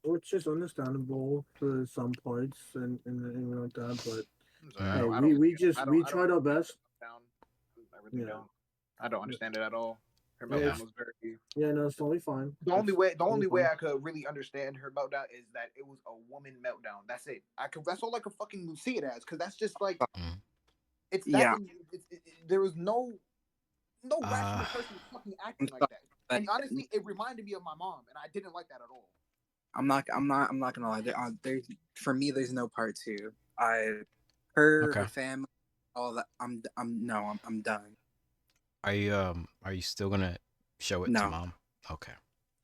which is understandable for some parts and like that, but we tried our best. I really don't. I don't understand it at all. Her meltdown was very. Yeah, no, it's totally fine. The only way I could really understand her meltdown is that it was a woman meltdown. That's it. That's all I could fucking see it as, because that's just like it's that. Yeah. There was no rational person fucking acting like that. And honestly, it reminded me of my mom, and I didn't like that at all. I'm not gonna lie. There's for me, there's no part 2. Her family, all that. I'm done. Are you still gonna show it to Mom? Okay.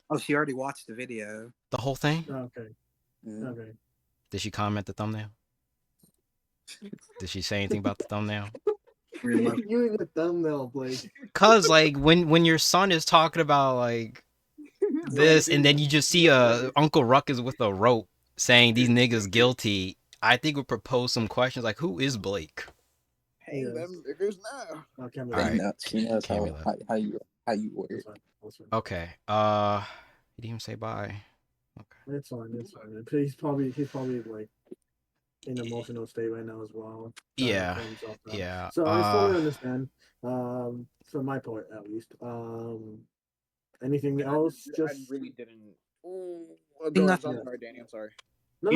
Oh, she already watched the video. The whole thing? Okay. Okay. Did she comment the thumbnail? Did she say anything about the thumbnail? You in the thumbnail, Blake. Cause like when your son is talking about like this, and then you just see Uncle Ruckus with a rope saying these niggas guilty, I think we'll propose some questions like, who is Blake? Hey, them niggas now. All right. She knows how you work. Okay. He didn't even say bye. Okay. It's fine. He's probably like in an emotional state right now as well. Yeah. So I fully understand. For my part, at least. Anything else? I really didn't. I'm sorry, Danny. I'm sorry. No.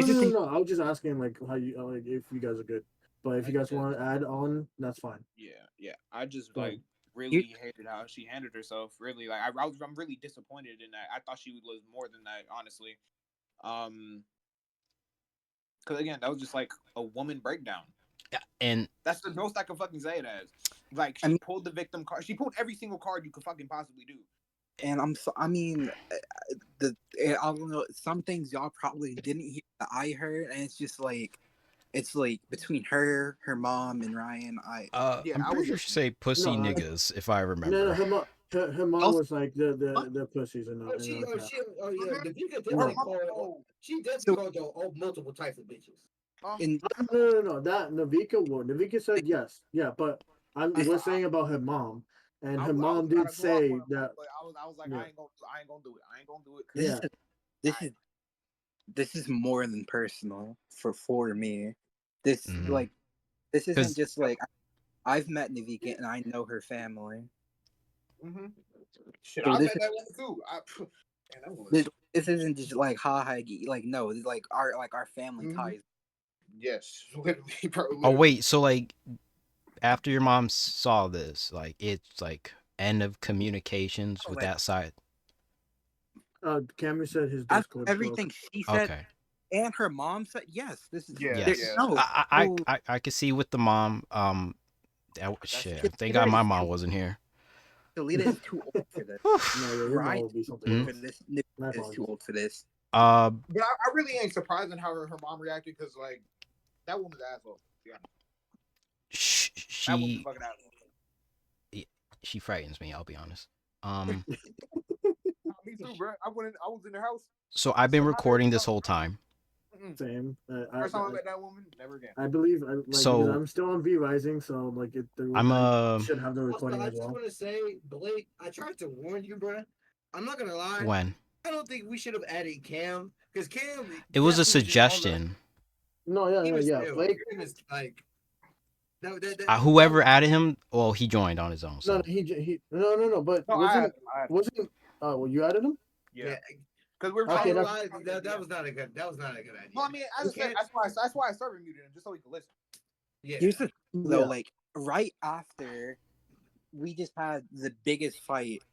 I was just asking like how you like if you guys are good. But if you guys want to add on, that's fine. Yeah. I just like really hated how she handled herself. Really, like I'm really disappointed in that. I thought she was more than that, honestly. Because again, that was just like a woman breakdown. Yeah, and that's the most I can fucking say it as. Like she pulled the victim card. She pulled every single card you could fucking possibly do. And I don't know. Some things y'all probably didn't hear that I heard, and it's like between her mom, and Ryan. I'm pretty sure she say pussy niggas if I remember. No, her mom was like the pussies and She definitely called y'all multiple types of bitches. No. That Niveka said yes. Yeah, but we're saying about her mom. And her mom did say that. I was like, I ain't gonna do it. Yeah. This is more than personal for me. This isn't just like I've met Niveka and I know her family. Shit, I met that one too. This isn't just like like no, it's like our family ties. Yes, literally. Oh wait, so like after your mom saw this, like it's like end of communications with that side. Cameron said his Discord everything she said, and her mom said yes. This is no. I could see with the mom. Shit, thank God my mom wasn't here. Alita is too old for this. Right? Is too old for this. But I really ain't surprised in how her mom reacted, because like that woman's asshole. Yeah. She frightens me. I'll be honest. I Me too, bro. I was in the house. So I've been recording this whole time. Same. First time I met that woman, never again. I believe, because So- I'm still on V Rising, so like I'm, I should have the Also, recording I as just well. want to say, Blake, I tried to warn you, bro. I'm not gonna lie. When? I don't think we should have added Cam because Cam. It was a definitely just on the- suggestion. No, yeah, Even yeah. still, Blake, you're just like. Whoever added him, well, he joined on his own. So. no, no. But No, wasn't I had well, you added him? yeah. Because we're Okay, trying that was not a good. That was not a good idea. Well, I mean, as I said, that's why I server muted him just so he could listen. Yeah. Here's the thing, though, Yeah. like right after we just had the biggest fight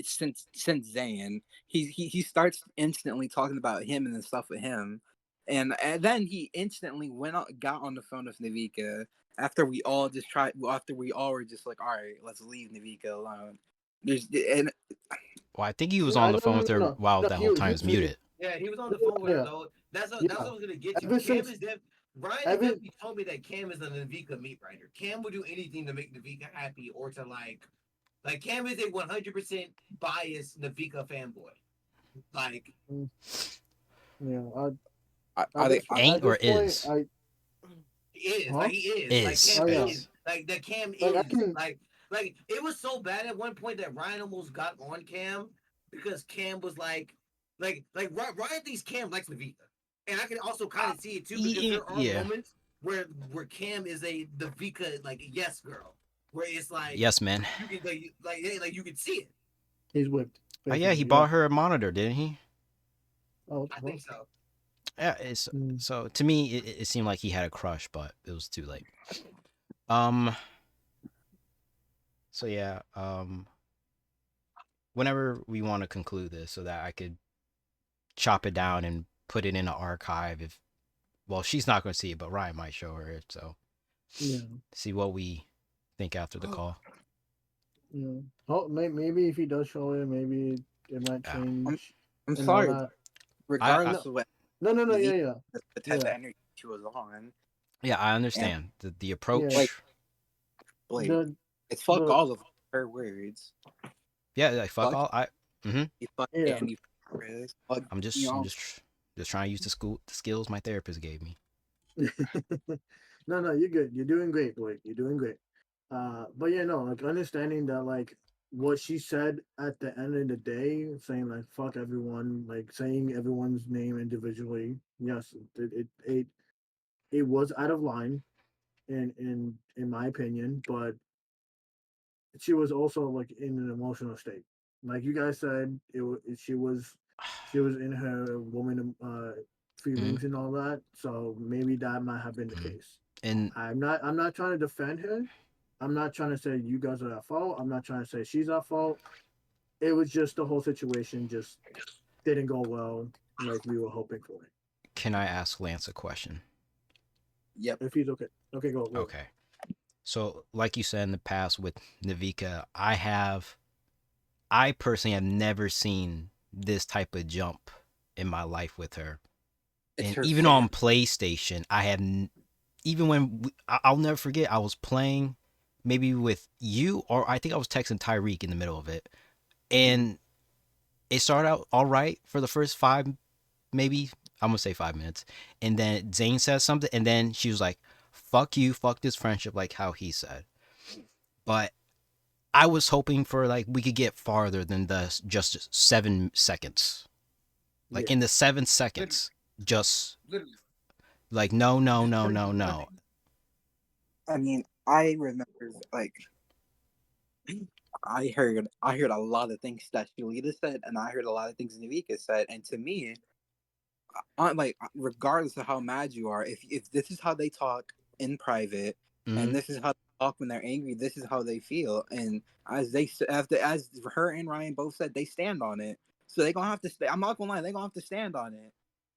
since Zayn, he starts instantly talking about him and the stuff with him, and then he instantly got on the phone with Niveka after we all were just like, all right, let's leave Niveka alone. Well, I think he was on the phone with her while that whole time was muted. Yeah, he was on the phone with her though. That's what I was gonna get to. Cam is Ryan definitely told me that Cam is a Niveka meat writer. Cam would do anything to make Niveka happy or to like Cam is a 100% biased Niveka fanboy. Like, yeah, Ain't or is? he is. Huh? Like he is. Is. Like Cam Oh, yeah. is. Like the Cam Like, is. Like it was so bad at one point that Ryan almost got on Cam because Cam was like Ryan thinks Cam likes Niveka. And I can also kind of see it too because there are moments where Cam is a Niveka like yes girl. Where it's like yes, man. You can like you can see it. He's whipped. Oh yeah, he bought her a monitor, didn't he? Oh, I think so. Yeah, so to me it seemed like he had a crush, but it was too late. So yeah, whenever we want to conclude this so that I could chop it down and put it in an archive well, she's not going to see it, but Ryan might show her it, so yeah. See what we think after the call. Yeah. Oh, maybe if he does show it, maybe it might change. I'm sorry. Regardless of what. No. Yeah. The type of energy she was on. Yeah, I understand the approach. Blake, it's fuck all of her words. Yeah, like fuck all. I'm just trying to use the skills my therapist gave me. No, you're good. You're doing great, Blake. You're doing great. But yeah, no, like understanding that, like what she said at the end of the day, saying like fuck everyone, like saying everyone's name individually. Yes, it was out of line, in my opinion, but she was also like in an emotional state. Like you guys said, she was in her woman feelings and all that. So maybe that might have been the case. And I'm not trying to defend her. I'm not trying to say you guys are at fault. I'm not trying to say she's at fault. It was just the whole situation just didn't go well like we were hoping for it. Can I ask Lance a question? Yep. If he's okay. Okay, go. Okay. So, like you said in the past with Niveka, I personally have never seen this type of jump in my life with her. And even on PlayStation, I have, even when I'll never forget, I was playing maybe with you, or I think I was texting Tyreek in the middle of it. And it started out all right for the first I'm going to say 5 minutes. And then Zane says something, and then she was like, fuck you, fuck this friendship, like how he said. But I was hoping for like we could get farther than the just 7 seconds. Like in the 7 seconds, just like no. I mean, I remember like I heard a lot of things that Shalita said, and I heard a lot of things Niveka said, and to me, like regardless of how mad you are, if this is how they talk in private, and this is how they talk when they're angry, this is how they feel, and as her and Ryan both said, they stand on it. So they're gonna have to stay. I'm not gonna lie, they're gonna have to stand on it.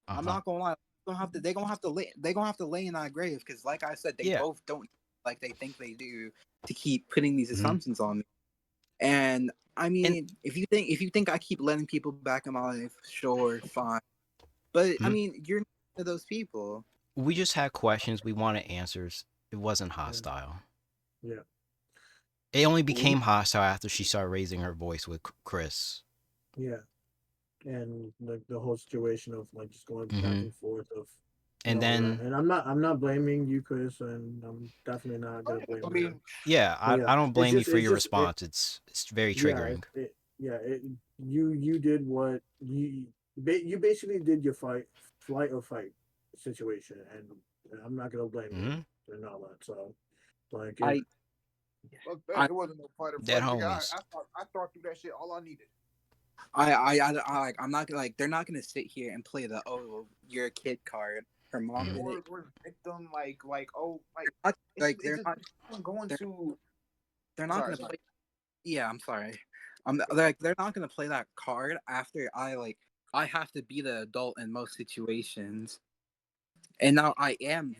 I'm not gonna lie. They're gonna have to lay in that grave because, like I said, they both don't like they think they do to keep putting these assumptions on me. And I mean, if you think I keep letting people back in my life, sure, fine. But I mean, you're not one of those people. We just had questions. We wanted answers. It wasn't hostile. Yeah. It only became hostile after she started raising her voice with Chris. Yeah. and the whole situation of like just going back Mm-hmm. and forth of And all that. then And I'm not blaming you, Chris, and I'm definitely not gonna blame I her. mean, yeah, But I don't it's blame you just for it's your just it response. It's very yeah triggering. you did what you basically did your flight or fight situation, and I'm not gonna blame you Mm-hmm. and all that. So like I look, I it wasn't no fight or Dead flight, nigga. homies. I thought through that shit. All I needed. like I'm not gonna like they're not gonna sit here and play the oh you're a kid card. Her mom Mhm. did it. Or victim, like oh, like Like it's just I'm going they're, to. they're not Sorry, gonna sorry. play. Yeah, I'm sorry. Like they're not gonna play that card after I have to be the adult in most situations. And now I am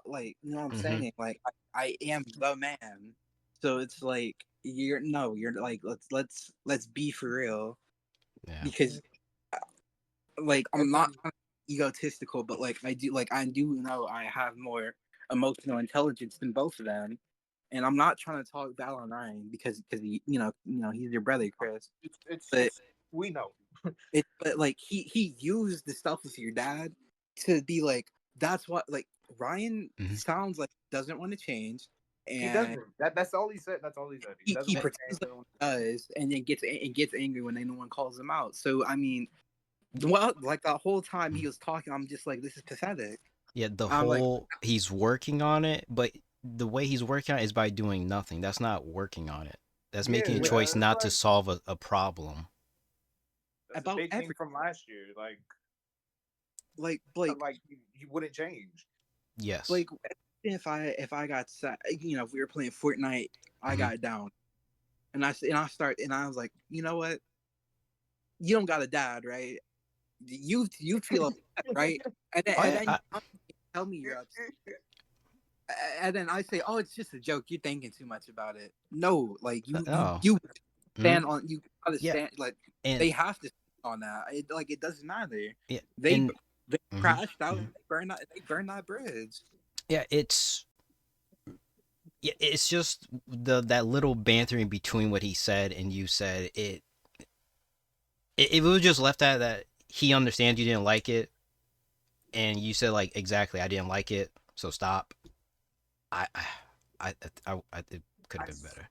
like you know what I'm Mhm. saying? Like I am the man. So it's like you're like let's be for real Yeah. because like I'm And not then egotistical, but like I do know I have more emotional intelligence than both of them. And I'm not trying to talk bad on Ryan because he he's your brother, Chris. But it's we know. but like he used the stuff with your dad to be like that's what like Ryan Mhm. sounds like doesn't want to change He and doesn't. That's all he said. That's all he said. He doesn't he want to pretends change. like he does and then gets angry when no one calls him out. So I mean, well, like the whole time he was talking, I'm just like, this is pathetic. Yeah, the I'm like, whole he's working on it, but the way he's working on it is by doing nothing. That's not working on it. That's Yeah, making a wait, choice it's not to solve a problem. that's a about big thing from last year. like You wouldn't change. Yes. like if I got sad, if we were playing Fortnite, I Mhm. got down and I was like, you know what? You don't got a dad, right? You feel upset, right? And then, Oh and yeah. then you tell me you're upset. And then I say, "Oh, it's just a joke. You're thinking too much about it." No, like No. you stand Mhm. on you gotta Yeah. stand like And they have to stand on that. It doesn't matter. yeah. They And they mhm. crashed out. Mhm. They burned that bridge. Yeah, it's just that little bantering between what he said and you said it was just left at that he understands you didn't like it and you said like exactly I didn't like it, so stop. I it could have been better.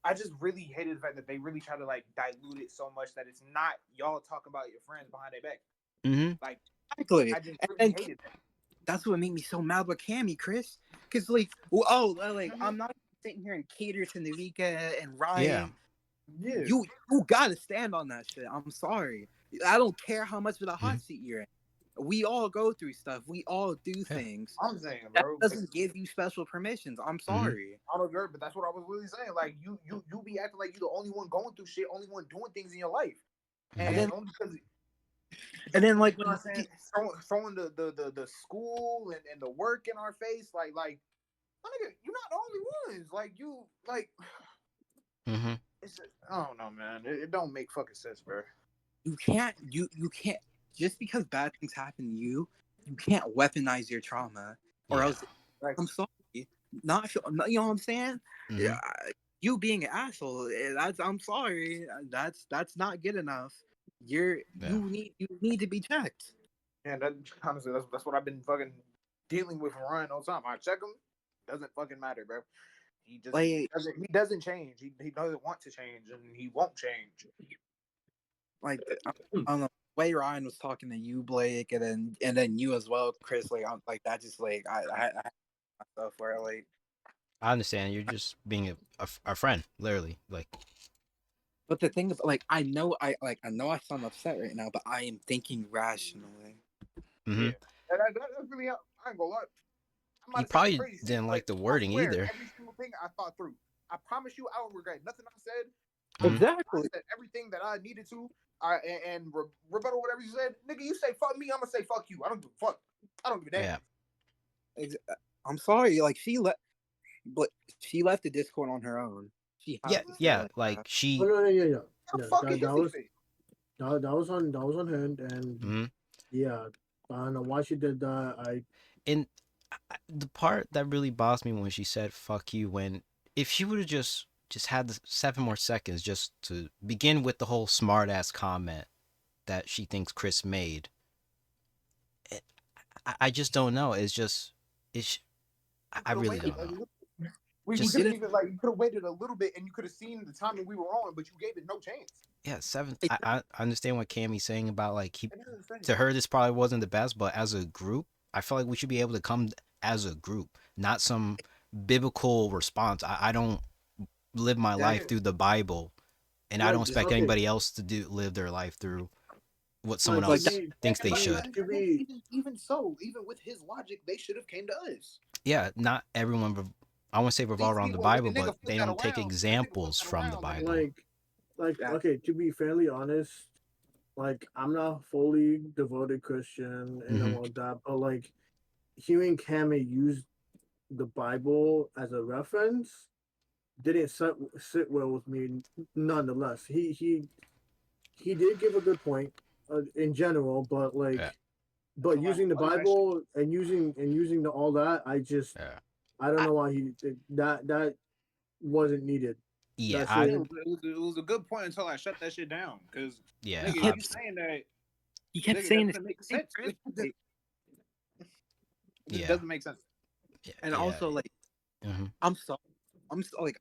I just really hated the fact that they really try to like dilute it so much that it's not y'all talk about your friends behind their back. Mm-hmm. Like Exactly. I just And really then hated that. that's what made me so mad with Cammy, Chris. Because like, I'm not sitting here and cater to Niveka and Yeah. Ryan. Yeah. You gotta stand on that shit. I'm sorry. I don't care how much of a hot Mhm. seat you're in. We all go through stuff. We all do Yeah. things. I'm saying, That bro. doesn't give you special permissions. I'm sorry. I don't agree, but that's what I was really saying. Like you be acting like you the only one going through shit, only one doing things in your life, And and then only because like you know what I'm saying, throwing the school and the work in our face, like my nigga, you're not the only ones. Like you like. Mm-hmm. It's just, I don't know, man. It don't make fucking sense, bro. you can't just because bad things happen to you, you can't weaponize your trauma or Yeah. else I'm sorry. Not you know what I'm saying? Mhm. Yeah, you being an asshole. I'm sorry. That's not good enough. You need to be checked. And that honestly, that's what I've been fucking dealing with Ryan all the time. I check him, doesn't fucking matter, bro. He just Like he doesn't change. He doesn't want to change, and he won't change. like I don't know. The way Ryan was talking to you, Blake, and then you as well, Chris. Like I'm like that. Just like I myself where like. I understand. You're just being a friend, literally. Like, But the thing is, like, I know I sound upset right now, but I am thinking rationally. mm-hmm. Yeah, and that's really how I ain't gonna lie. I might You have said some probably crazy shit, didn't like but the I wording swear either. every single thing I thought through. I promise you, I don't regret nothing I said. Mhm. Exactly. I said everything that I needed to. And rebuttal whatever you said, nigga. You say fuck me, I'm gonna say fuck you. I don't give a fuck. I don't give a damn. Yeah. I'm sorry. Like but she left the Discord on her own. She has Yeah, to stay yeah. like Like that. Oh she. no, yeah. How Yeah, fucking that hissy was face. that was on her, and Mm-hmm. yeah, I don't know why she did that. And the part that really bothered me when she said "fuck you," when if she would have just had the 7 more seconds just to begin with the whole smart ass comment, that she thinks Chris made. I just don't know. It's just I really don't know. We Just- could have even like you could have waited a little bit and you could have seen the timing we were on, but you gave it no chance. Yeah, 7. I understand what Cammy's saying about like It doesn't say. to her this probably wasn't the best, but as a group, I feel like we should be able to come as a group, not some biblical response. I don't live my life through the Bible, and I Like, don't expect okay. anybody else to live their life through what someone Like, else thinks they But should. even so, even with his logic, they should have came to us. Yeah, not everyone. I want to say revolve around the when Bible, the nigga but flip they that don't take around, examples from the Bible. Like okay, to be fairly honest, like I'm not fully devoted Christian and all that, but like hearing Cammy use the Bible as a reference didn't sit well with me. Nonetheless, he did give a good point in general, but like, but using the Bible and using the all that, I don't know why that wasn't needed. Yeah, it was a good point until I shut that shit down. Because yeah, nigga, you saying that he kept nigga, saying that doesn't make sense. It doesn't make sense. And also like, I'm sorry.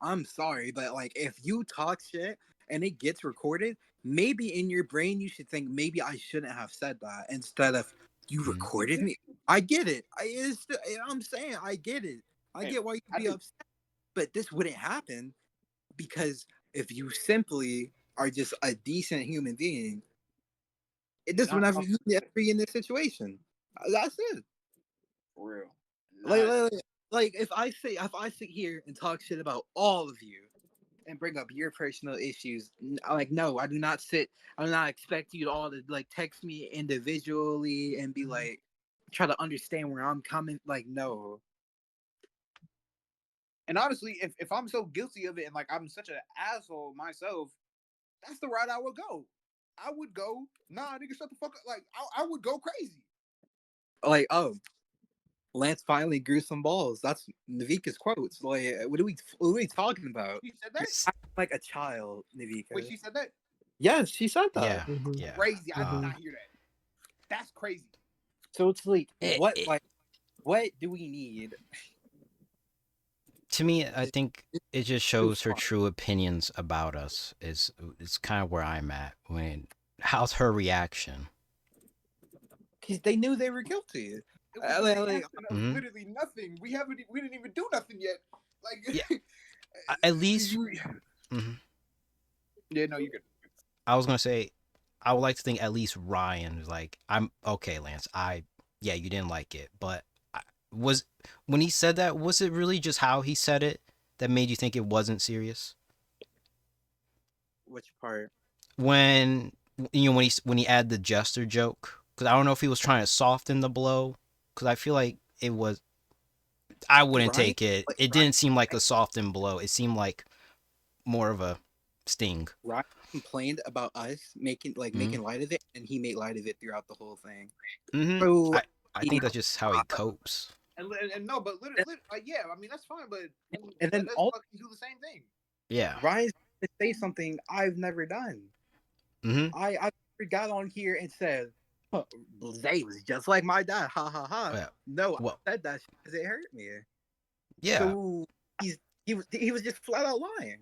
I'm sorry, but like if you talk shit and it gets recorded, maybe in your brain you should think maybe I shouldn't have said that instead of you recorded me. I get it. I'm saying I get it. I get why you'd be upset, but this wouldn't happen because if you simply are just a decent human being, this would never be in this situation. That's it. For real. Like if I sit here and talk shit about all of you and bring up your personal issues, like no, I do not expect you to all to like text me individually and be like try to understand where I'm coming. Like no. And honestly, if I'm so guilty of it and like I'm such an asshole myself, that's the route I would go. I would go, nah, nigga, shut the fuck up. Like I would go crazy. Like, oh, Lance finally grew some balls. That's Niveka's quotes. Like, what are we talking about? She said that? Like a child, Niveka. Wait, she said that? Yes, she said that. Yeah. Crazy. I did not hear that. That's crazy. So it's like, what do we need? To me, I think it just shows her true opinions about us. It's kind of where I'm at. How's her reaction? Because they knew they were guilty. Literally nothing. We didn't even do nothing yet. Like, at least. Yeah, no, you're good. I was gonna say, I would like to think at least Ryan was like, I'm okay, Lance. You didn't like it, but when he said that, was it really just how he said it that made you think it wasn't serious? Which part? When he added the jester joke, because I don't know if he was trying to soften the blow, because I feel like it was. I wouldn't take it. It didn't seem like a softened blow. It seemed like more of a sting. Ryan complained about us making light of it, and he made light of it throughout the whole thing. So, I think that's just how he copes. And no, but literally, yeah, I mean that's fine, but and then all do the same thing. Yeah, Ryan's to say something I've never done. I got on here and said, Zay was just like my dad. Ha ha ha. Yeah. No, I said that because it hurt me. Yeah. So he was just flat out lying.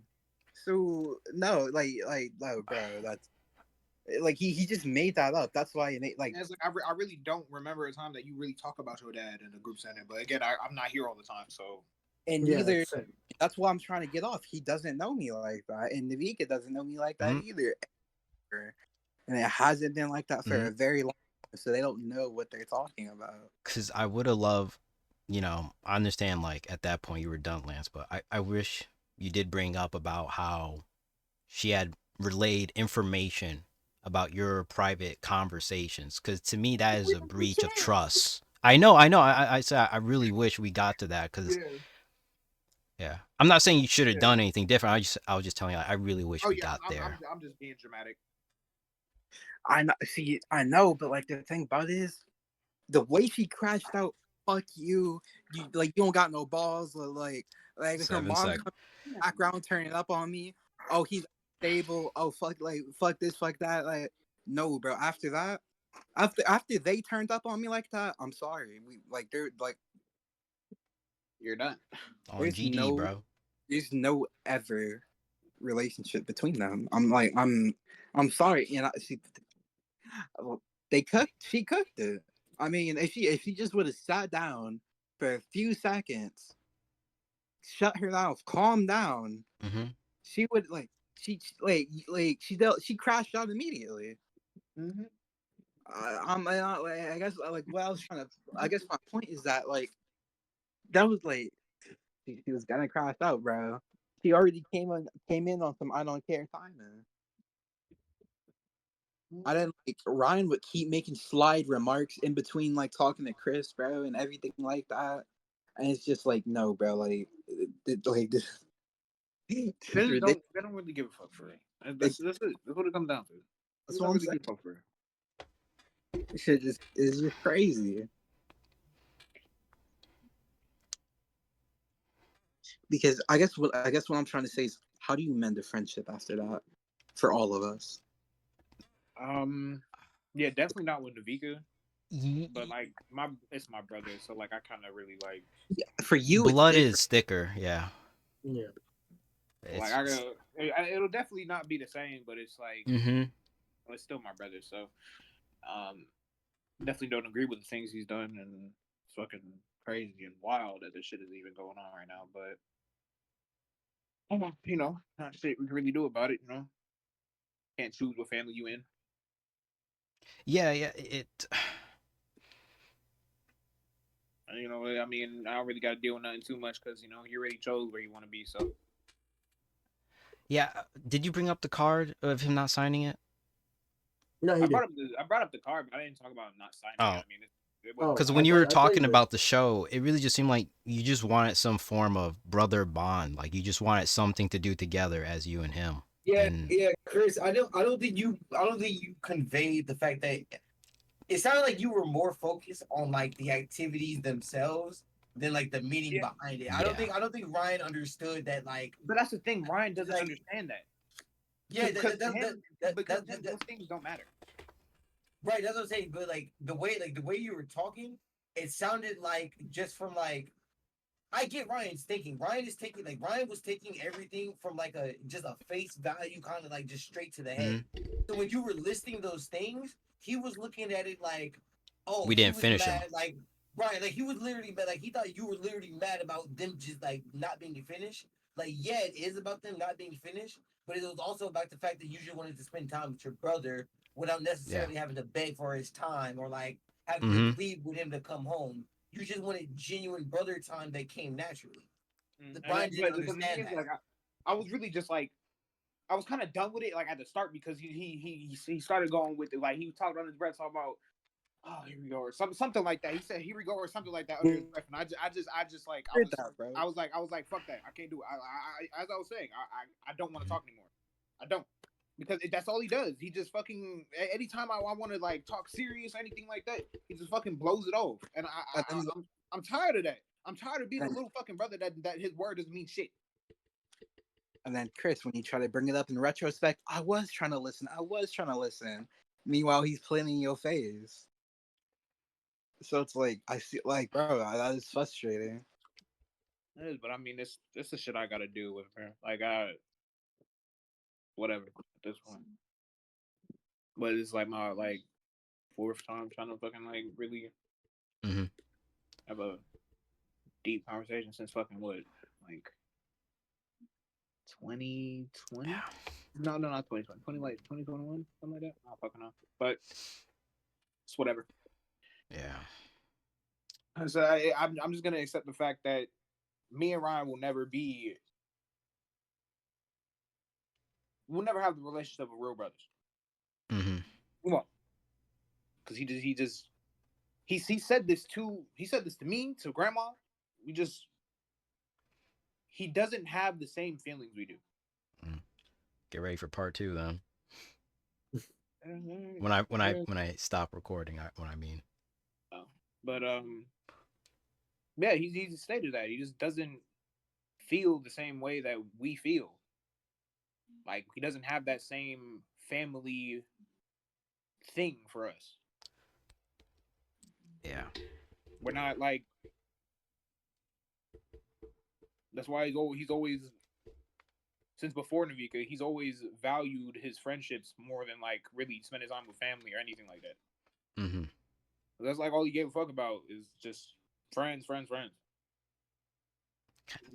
So no, no, bro, that's like he just made that up. That's why I really don't remember a time that you really talk about your dad in a group setting. But again, I'm not here all the time, so. And neither. That's why I'm trying to get off. He doesn't know me like that, and Niveka doesn't know me like that either. And it hasn't been like that for a very long time, so they don't know what they're talking about. Because I would have loved, I understand, like, at that point you were done, Lance, but I wish you did bring up about how she had relayed information about your private conversations, because to me that is a breach of trust. I know. I said I really wish we got to that, because yeah, I'm not saying you should have done anything different. I was just telling you, I really wish we got there. I'm just being dramatic. I know, but like the thing about it is the way she crashed out. Fuck you! You don't got no balls. Like her mom comes in the background turning up on me. Oh, he's stable. Oh fuck this, fuck that. Like No, bro. After that, after they turned up on me like that, I'm sorry. We like they're like You're done. On there's GD, no bro. there's no ever relationship between them. I'm sorry, you know. She cooked it. I mean, if she just would have sat down for a few seconds, shut her mouth, calm down, Mm-hmm. she would she crashed out immediately. Mm-hmm. I guess like what I was trying to. I guess my point is that like that was like she was gonna crash out, bro. She already came in on some I don't care timing. I didn't like Ryan would keep making slide remarks in between like talking to Chris, bro, and everything like that. And it's just like no, bro, like this, this They is just ridiculous. they don't really give a fuck for it. Like, That's it. That's what it comes down to. that's They what don't I'm really saying. give a fuck for it. This shit just is just crazy. Because I guess what I'm trying to say is how do you mend a friendship after that for all of us? Yeah, definitely not with Niveka. Ye- But like it's my brother, so like I kind of really like Yeah, for you, it's Blood different. is thicker. Yeah. Yeah. like I gotta. It'll definitely not be the same, but it's like Mm-hmm. it's still my brother. So um, definitely don't agree with the things he's done, and it's fucking crazy and wild that this shit is even going on right now. But you know, not shit we can really do about it. You know, can't choose what family you in. Yeah, yeah. It. And, you know, I mean, I don't really got to deal with nothing too much because you know you already chose where you want to be. So Yeah. Did you bring up the card of him not signing it? No, he did. I brought up the card, but I didn't talk about not signing Oh. it. I mean, it Oh, wasn't Because like, when you were I thought you talking did. about the show, it really just seemed like you just wanted some form of brother bond. Like you just wanted something to do together as you and him. Yeah, And yeah, Chris. I don't think you conveyed the fact that it sounded like you were more focused on like the activities themselves than like the meaning yeah. behind it. yeah. I don't think Ryan understood that like But that's the thing. Ryan doesn't like understand that. yeah Because to him, because to him, that those things don't matter. right. That's what I'm saying. But like the way you were talking, it sounded like just from like I get Ryan's thinking. Ryan was taking everything from like a just a face value kind of like just straight to the head. Mhm. So when you were listing those things, he was looking at it like, oh, We he didn't was finish him. mad. Like Ryan, like he was literally mad. Like he thought you were literally mad about them just like not being finished. Like yeah, it is about them not being finished, but it was also about the fact that you just wanted to spend time with your brother without Yeah. necessarily having to beg for his time or like having Mm-hmm. to plead with him to come home. You just wanted genuine brother time that came naturally. The Brian didn't But the thing understand is, that. like, I was really just like, I was kind of done with it, like at the start because he started going with it, like he was talking on his breath, talking about, oh, here we go, or something like that. He said, here we go, or something like that under his breath, and I just like, Heard that, bro. I was like, fuck that, I can't do it. As I was saying, I don't want to talk anymore. I don't. Because that's all he does. He just fucking anytime I want to like talk serious or anything like that, he just fucking blows it off. And I'm tired of that. I'm tired of being a little fucking brother that his word doesn't mean shit. And then Chris, when you try to bring it up in retrospect, I was trying to listen. Meanwhile, he's playing in your face. So it's like I see, like, bro, that is frustrating. It is, but I mean, this the shit I gotta do with her. Like, whatever at this point. But it's like my like fourth time trying to fucking like really Mm-hmm. have a deep conversation since fucking what, like 2020? Yeah. No, not 2020. Like 2021, something like that. I don't fucking know. But it's whatever. Yeah. So I'm just gonna accept the fact that me and Ryan will never be. We'll never have the relationship of real brothers. Mm-hmm. We won't. Because he said this to me, to grandma. He doesn't have the same feelings we do. Get ready for part 2 then. When I stop recording, what I mean. But yeah, he's stated that he just doesn't feel the same way that we feel. Like he doesn't have that same family thing for us. Yeah. We're not like. That's why he's always since before Niveka, he's always valued his friendships more than like really spending time with family or anything like that. Mm-hmm. That's like all he gave a fuck about is just friends.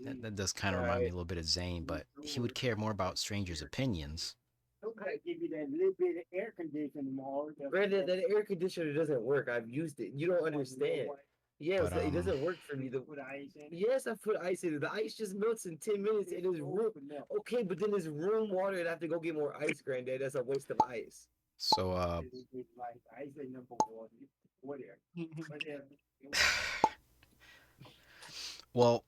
That does kind of remind me a little bit of Zane, but he would care more about strangers' opinions. Give you that little bit of air conditioning, more. Brandon, that air conditioner doesn't work. I've used it. You don't understand. Yes, But, it doesn't work for me. Yes, I put ice in it. The ice just melts in 10 minutes and it's room. Okay, but then there's room water and I have to go get more ice, Granddad. That's a waste of ice. So, I say number one. well,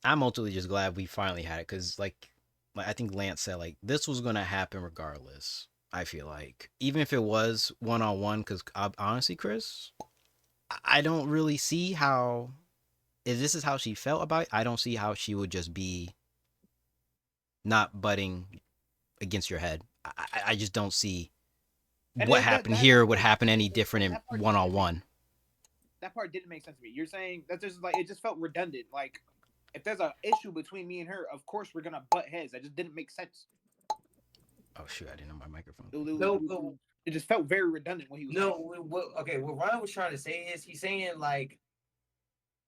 I'm ultimately just glad we finally had it because, like I think Lance said, like this was gonna happen regardless. I feel like even if it was 1-on-1, because honestly, Chris, I don't really see how. If this is how she felt about it, I don't see how she would just be not butting against your head. I just don't see And what that- happened that- here that- would happen any different in that part- 1-on-1. That part didn't make sense to me. You're saying that just like it just felt redundant. Like if there's an issue between me and her, of course we're gonna butt heads. That just didn't make sense. Oh shoot! I didn't know my microphone. It just felt very redundant when he was. What Ryan was trying to say is he's saying like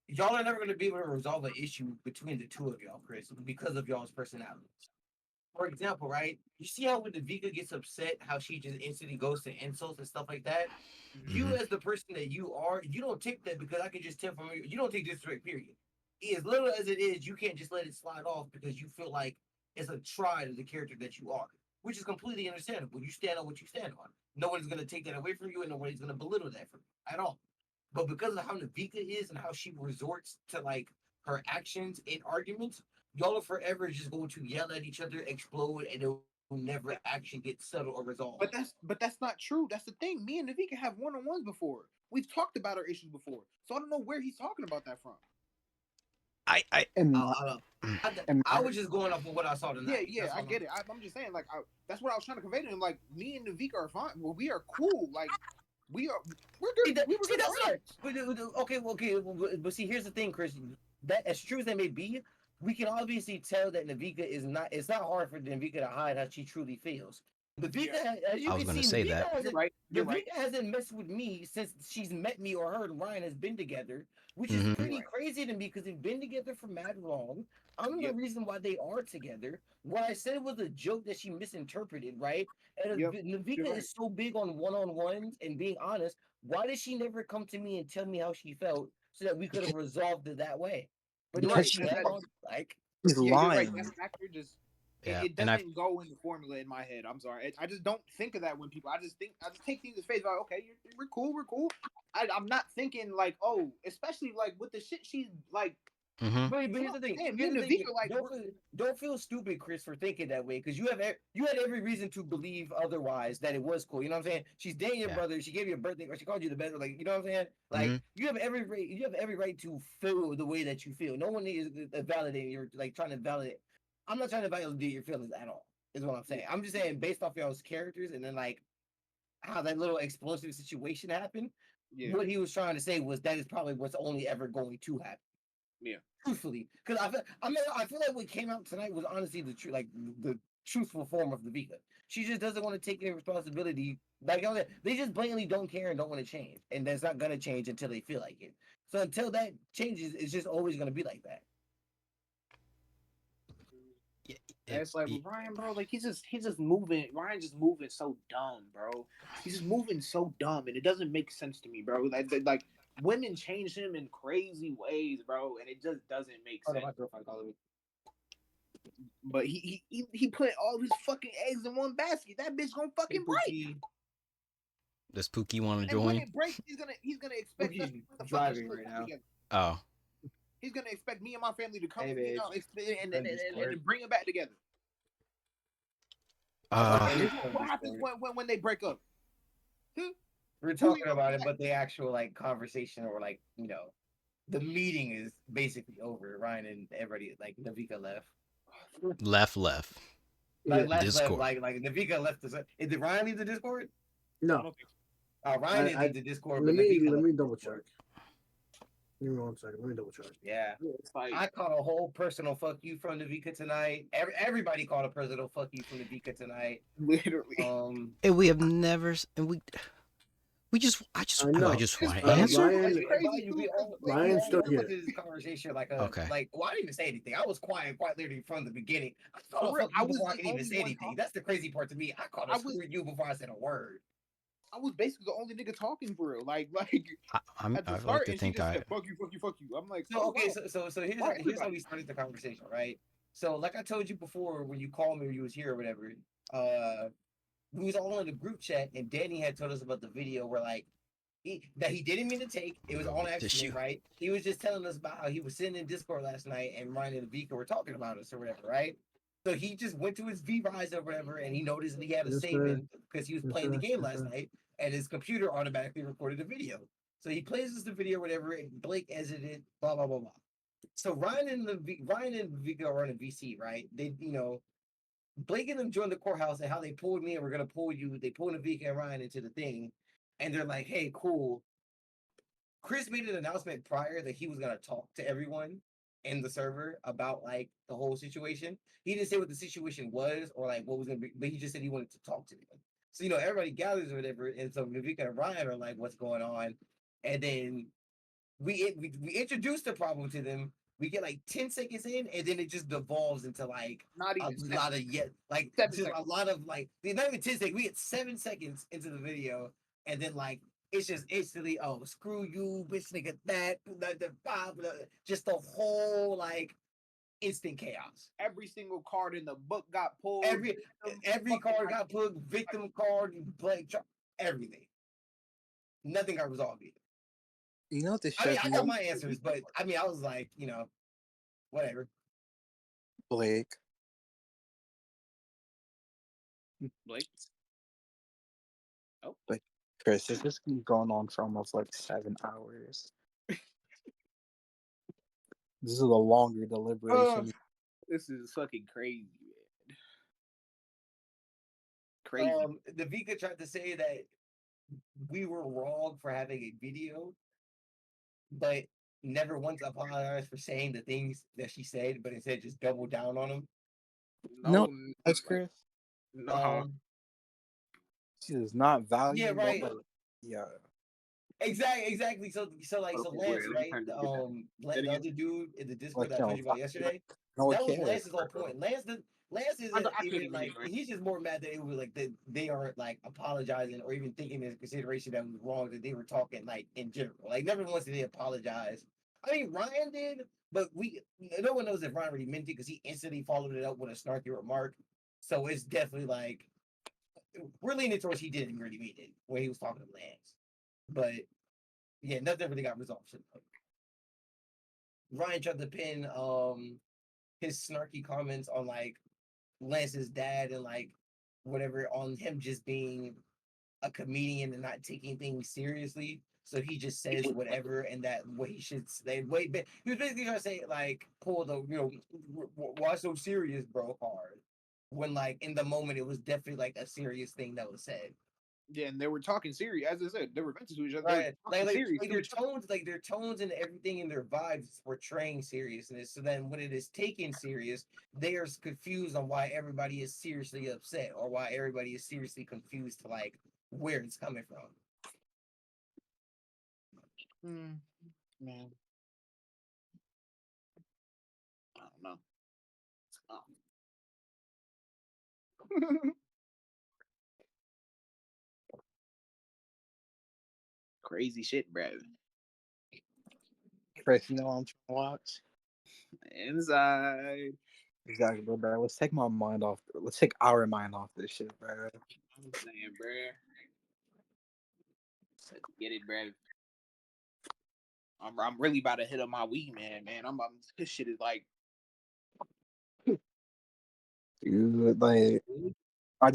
y'all are never going to be able to resolve an issue between the two of y'all, Chris, because of y'all's personalities. For example, right? You see how when Niveka gets upset, how she just instantly goes to insults and stuff like that. You, as the person that you are, you don't take that because I can just tell from you. You don't take disrespect. Period. As little as it is, you can't just let it slide off because you feel like it's a try to the character that you are, which is completely understandable. You stand on what you stand on. Nobody's going to take that away from you, and nobody's going to belittle that from you at all. But because of how Niveka is and how she resorts to like her actions in arguments, y'all are forever just going to yell at each other, explode, and it will never actually get settled or resolved. But that's not true. That's the thing. Me and Niveka have one-on-ones before. We've talked about our issues before, so I don't know where he's talking about that from. I was just going off of what I saw tonight. Yeah, I get it. I'm just saying, like, that's what I was trying to convey to him. Like, me and Niveka are fine. Well, we are cool. Like, we're good. But see, here's the thing, Chris. That as true as that may be, we can obviously tell that Niveka is not. It's not hard for Niveka to hide how she truly feels. Niveka, as you I was can gonna see, say Niveka that. hasn't, You're Niveka right. hasn't messed with me since she's met me or her and Ryan has been together, which is pretty crazy to me because they've been together for mad long. I'm the reason why they are together. What I said was a joke that she misinterpreted, right? And Niveka is so big on one-on-ones and being honest. Why did she never come to me and tell me how she felt so that we could have resolved it that way? But no, she had on like he's lying. You're right. That factor just Yeah, it doesn't go in the formula in my head. I'm sorry. I just don't think of that when people. I just take things as face value. Okay, we're cool. I'm not thinking like, oh, especially like with the shit she's like. But here's the thing. Don't feel stupid, Chris, for thinking that way because you had every reason to believe otherwise that it was cool. You know what I'm saying? She's dating your brother. She gave you a birthday, or she called you the best. Like you know what I'm saying? Like you have every right to feel the way that you feel. No one is validating. You're like trying to validate. I'm not trying to validate your feelings at all. Is what I'm saying. I'm just saying based off y'all's characters and then like how that little explosive situation happened. Yeah. What he was trying to say was that is probably what's only ever going to happen. Yeah. Truthfully, because I feel like what came out tonight was honestly the truthful form of the Niveka. She just doesn't want to take any responsibility. Like y'all said, they just blatantly don't care and don't want to change, and that's not gonna change until they feel like it. So until that changes, it's just always gonna be like that. It's like Ryan, bro. Like he's just moving. Ryan's just moving so dumb, bro. He's just moving so dumb, and it doesn't make sense to me, bro. Like women change him in crazy ways, bro, and it just doesn't make sense. My girlfriend calling me. But he put all his fucking eggs in one basket. That bitch gonna fucking break. Does Pookie want to And join? when it breaks, he's gonna expect us to driving right now. Together. Oh. He's gonna expect me and my family to come, and bring it back together. What happens when they break up? We're talking about it, but the actual like conversation or like the meeting is basically over. Ryan and everybody like Niveka left. Left. Like Discord. Like Niveka left. Did Ryan leave the Discord? I No, don't think so. Ryan didn't leave the Discord, let but me Niveka left the double Discord. check. Give me 1 second. Let me double check. Yeah. Yeah, it's like I caught a whole personal fuck you from Niveka tonight. Everybody caught a personal fuck you from Niveka tonight. literally. And we have never, and I just I want know. to It's answer. Ryan- it's crazy Mind you, too, we 'cause all Blake we Ryan's all still went here. into this conversation Okay. like, well, I didn't even say anything. I was quiet literally from the beginning. I caught a For real, fuck you I was before I the could even only say one anything. talking. That's the crazy part to me. I caught a I was- screw you before I said a word. I was basically the only nigga talking for real. Like at the I start, like to and she think just I. said, "Fuck you, fuck you, fuck you." I'm like, So oh, okay, wow. so here's Why how, here's how everybody? we started the conversation, right? So like I told you before when you called me or you was here or whatever, we was all in the group chat and Danny had told us about the video where like that he didn't mean to take. It was on accident, right? He was just telling us about how he was sitting in Discord last night and Ryan and Vika were talking about us or whatever, right? So he just went to his V-Rise or whatever and he noticed that he had a Yes, statement because he was Yes, playing the sir. game Yes, last sir. night and his computer automatically recorded the video. So he plays us the video or whatever and Blake edited, blah, blah, blah, blah. So Ryan and Vika are on a VC, right? They, Blake and them joined the courthouse and how they pulled me and we're gonna pull you. They pulled Niveka and Ryan into the thing, and they're like, "Hey, cool." Chris made an announcement prior that he was gonna talk to everyone in the server about like the whole situation. He didn't say what the situation was or like what was gonna be, but he just said he wanted to talk to them. So everybody gathers or whatever, and so Niveka and Ryan are like, "What's going on?" And then we introduce the problem to them. We get like 10 seconds in, and then it just devolves into like Not a even lot of like 7 just seconds. a lot of like not even 10 seconds. We get 7 seconds into the video, and then like it's just instantly screw you, bitch nigga just the whole like instant chaos. Every single card in the book got pulled. Every card got pulled, victim card, blank, everything. Nothing got resolved either. You know what this I mean, shows I me? got my answers, but I mean, I was like, whatever. Blake. Blake. Oh, Like, Chris, this has been going on for almost like 7 hours. This is a longer deliberation. this is fucking crazy, man. Crazy. The Vika tried to say that we were wrong for having a video, but never once apologized for saying the things that she said, but instead just doubled down on them. No, that's Chris. No. She does not value. Yeah, right. Yeah. Exactly. So Lance, wait, right? The other dude in the Discord Like, that I told you about yesterday. No one That was cares. Lance's whole point. Lance isn't I couldn't even like even he's just more mad that it was like that they aren't like apologizing or even taking into consideration that it was wrong that they were talking like in general. Like never once did they apologize. I mean Ryan did, but no one knows if Ryan really meant it because he instantly followed it up with a snarky remark. So it's definitely like we're leaning towards he didn't really mean it when he was talking to Lance. But yeah, nothing really got resolved. Ryan tried to pin his snarky comments on like Lance's dad and like whatever on him just being a comedian and not taking things seriously. So he just says whatever, and that what he should say. Wait, he was basically trying to say like, pull the why so serious, bro? Hard. When like in the moment it was definitely like a serious thing that was said. Yeah, and they were talking serious. As I said, they were venting to each other. Right. Like, their tones and everything in their vibes is portraying seriousness. So then when it is taken serious, they are confused on why everybody is seriously upset or why everybody is seriously confused to like where it's coming from. Man. I don't know. Crazy shit, bro. Chris, you know what I'm trying to watch? Inside. Exactly, bro. Let's take my mind off. Let's take our mind off this shit, bro. I'm saying, bro. Let's get it, bro. I'm really about to hit up my weed, man. This shit is like. Dude, like, I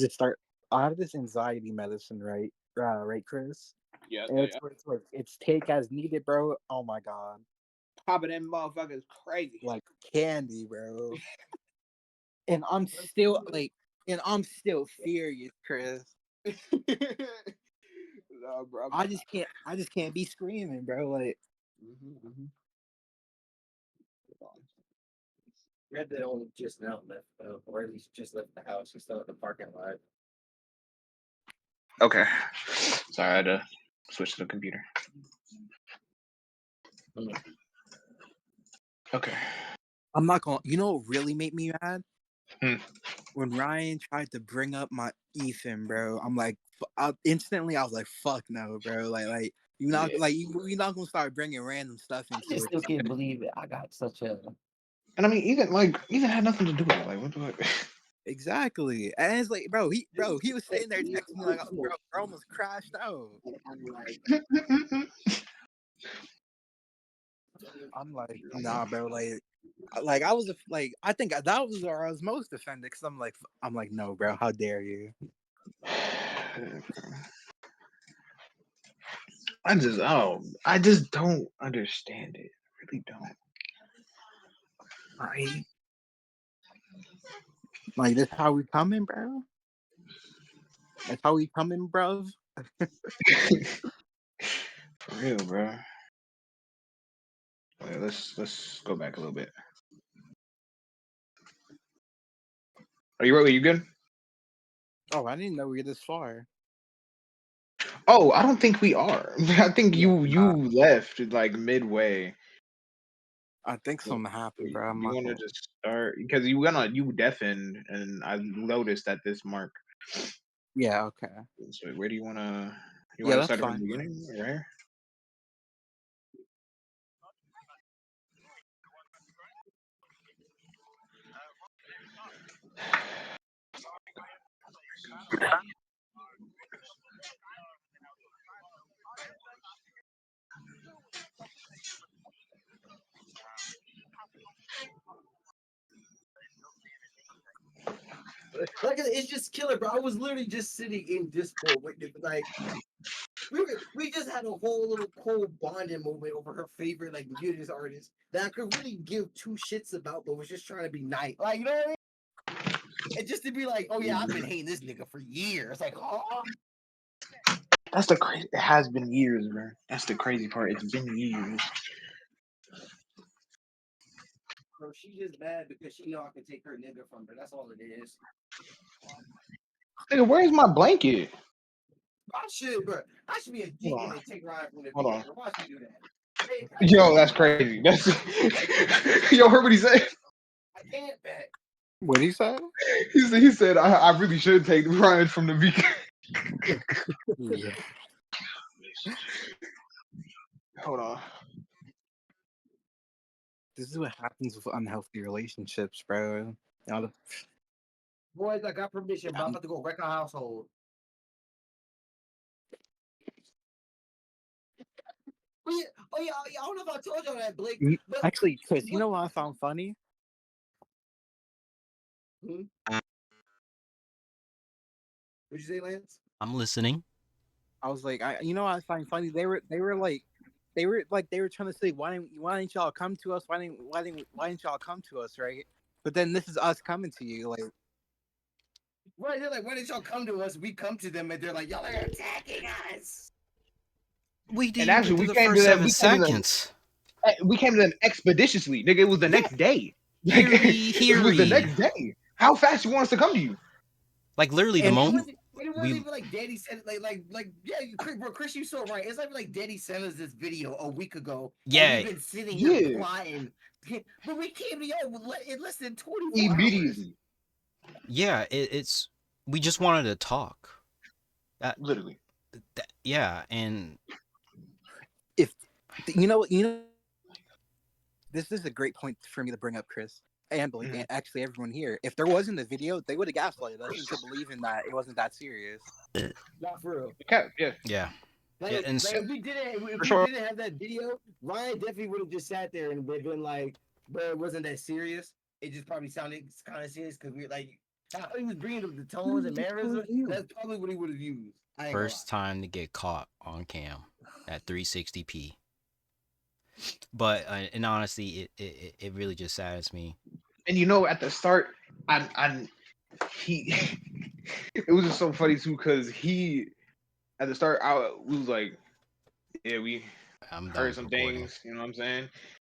have this anxiety medicine, right? Right, Chris? Yeah, And it's take as needed, bro. Oh my god. Popping them motherfuckers crazy. Like candy, bro. and I'm still serious, Chris. bro. I just can't be screaming, bro. Like, Red Dead only just now left, or at least just left the house. He's still at the parking lot. Okay. Sorry, I had to switch to the computer. Okay. I'm not gonna. You know what really made me mad? Hmm. When Ryan tried to bring up my Ethan, bro. I'm like, instantly, I was like, fuck no, bro. Like you not you're not gonna start bringing random stuff I into just it. still can't believe it. I got such a. And I mean, even had nothing to do with it. Like, what the fuck? Exactly, and it's like, bro, he was sitting there texting me like, bro almost crashed out. I'm like, nah, bro, like I was like, I think that was where I was most offended because I'm like, no, bro, how dare you? I just don't understand it. I really don't. Right? Like, that's how we coming, bro. That's how we coming, bro. For real, bro. Wait, let's go back a little bit. Are you ready? You good? Oh, I didn't know we were this far. Oh, I don't think we are. I think you left like midway. I think something happened, bro. I'm You not want to gonna... just start because you deafened, and I noticed at this mark. Yeah, okay. So where do you want to? You Yeah, want to that's start from fine. the beginning, right? Like it's just killer, bro. I was literally just sitting in Discord with it, like we just had a whole little cool bonding moment over her favorite like music artist that I could really give two shits about, but was just trying to be nice, like you know what I mean? And just to be like, oh yeah, I've been hating this nigga for years, like oh. That's the crazy. It has been years, bro. That's the crazy part. It's been years. Bro, she just mad because she know I can take her nigga from her. That's all it is. Nigga, where's my blanket? I should, bro. I should be a deacon and take Ryan from the Hold on. nigga. Why should you do that? Hey, Yo, that's crazy. That's yo. Heard what he said? I can't bet. What did he say? He said I really should take Ryan from the beacon. Yeah. Hold on. This is what happens with unhealthy relationships, bro. Y'all, Boys, I got permission, but I'm about to go wreck our household. Oh yeah, I don't know if I told y'all that, Blake. But actually, Chris, you know what I found funny? what'd you say, Lance? I'm listening. I was like, you know what I find funny? They were trying to say, why didn't y'all come to us? Why didn't y'all come to us, right? But then this is us coming to you, like. Right, they're like, why didn't y'all come to us? We come to them, and they're like, y'all are attacking us. We didn't And even actually, do we the came first to them. 7 seconds. We came to them expeditiously, nigga. It was the next day. Like, it was the next day. How fast you want us to come to you? Like literally the moment It wasn't even like Daddy said like yeah, bro, Chris, you so right. It's like Daddy sent us this video a week ago. Yeah. And we've been sitting here plotting, but we came to y'all in less than 24 hours. Immediately. Yeah, it's we just wanted to talk. Literally. Yeah, and If this is a great point for me to bring up, Chris and Blake, and actually everyone here. If there wasn't a video, they would have gaslighted us into believing that it wasn't that serious. Not for real. Yeah. Like, Yeah, and if we didn't have that video, Ryan definitely would have just sat there and been like, "Bro, it wasn't that serious. It just probably sounded kind of serious because we like how he was bringing up the tones and mannerisms. That's probably what he would have used." First time to get caught on cam at 360p. But in honesty, it really just saddens me. And you know, at the start, he it was just so funny too because he at the start, we was like, yeah, we I'm done heard with some recording. things. You know what I'm saying?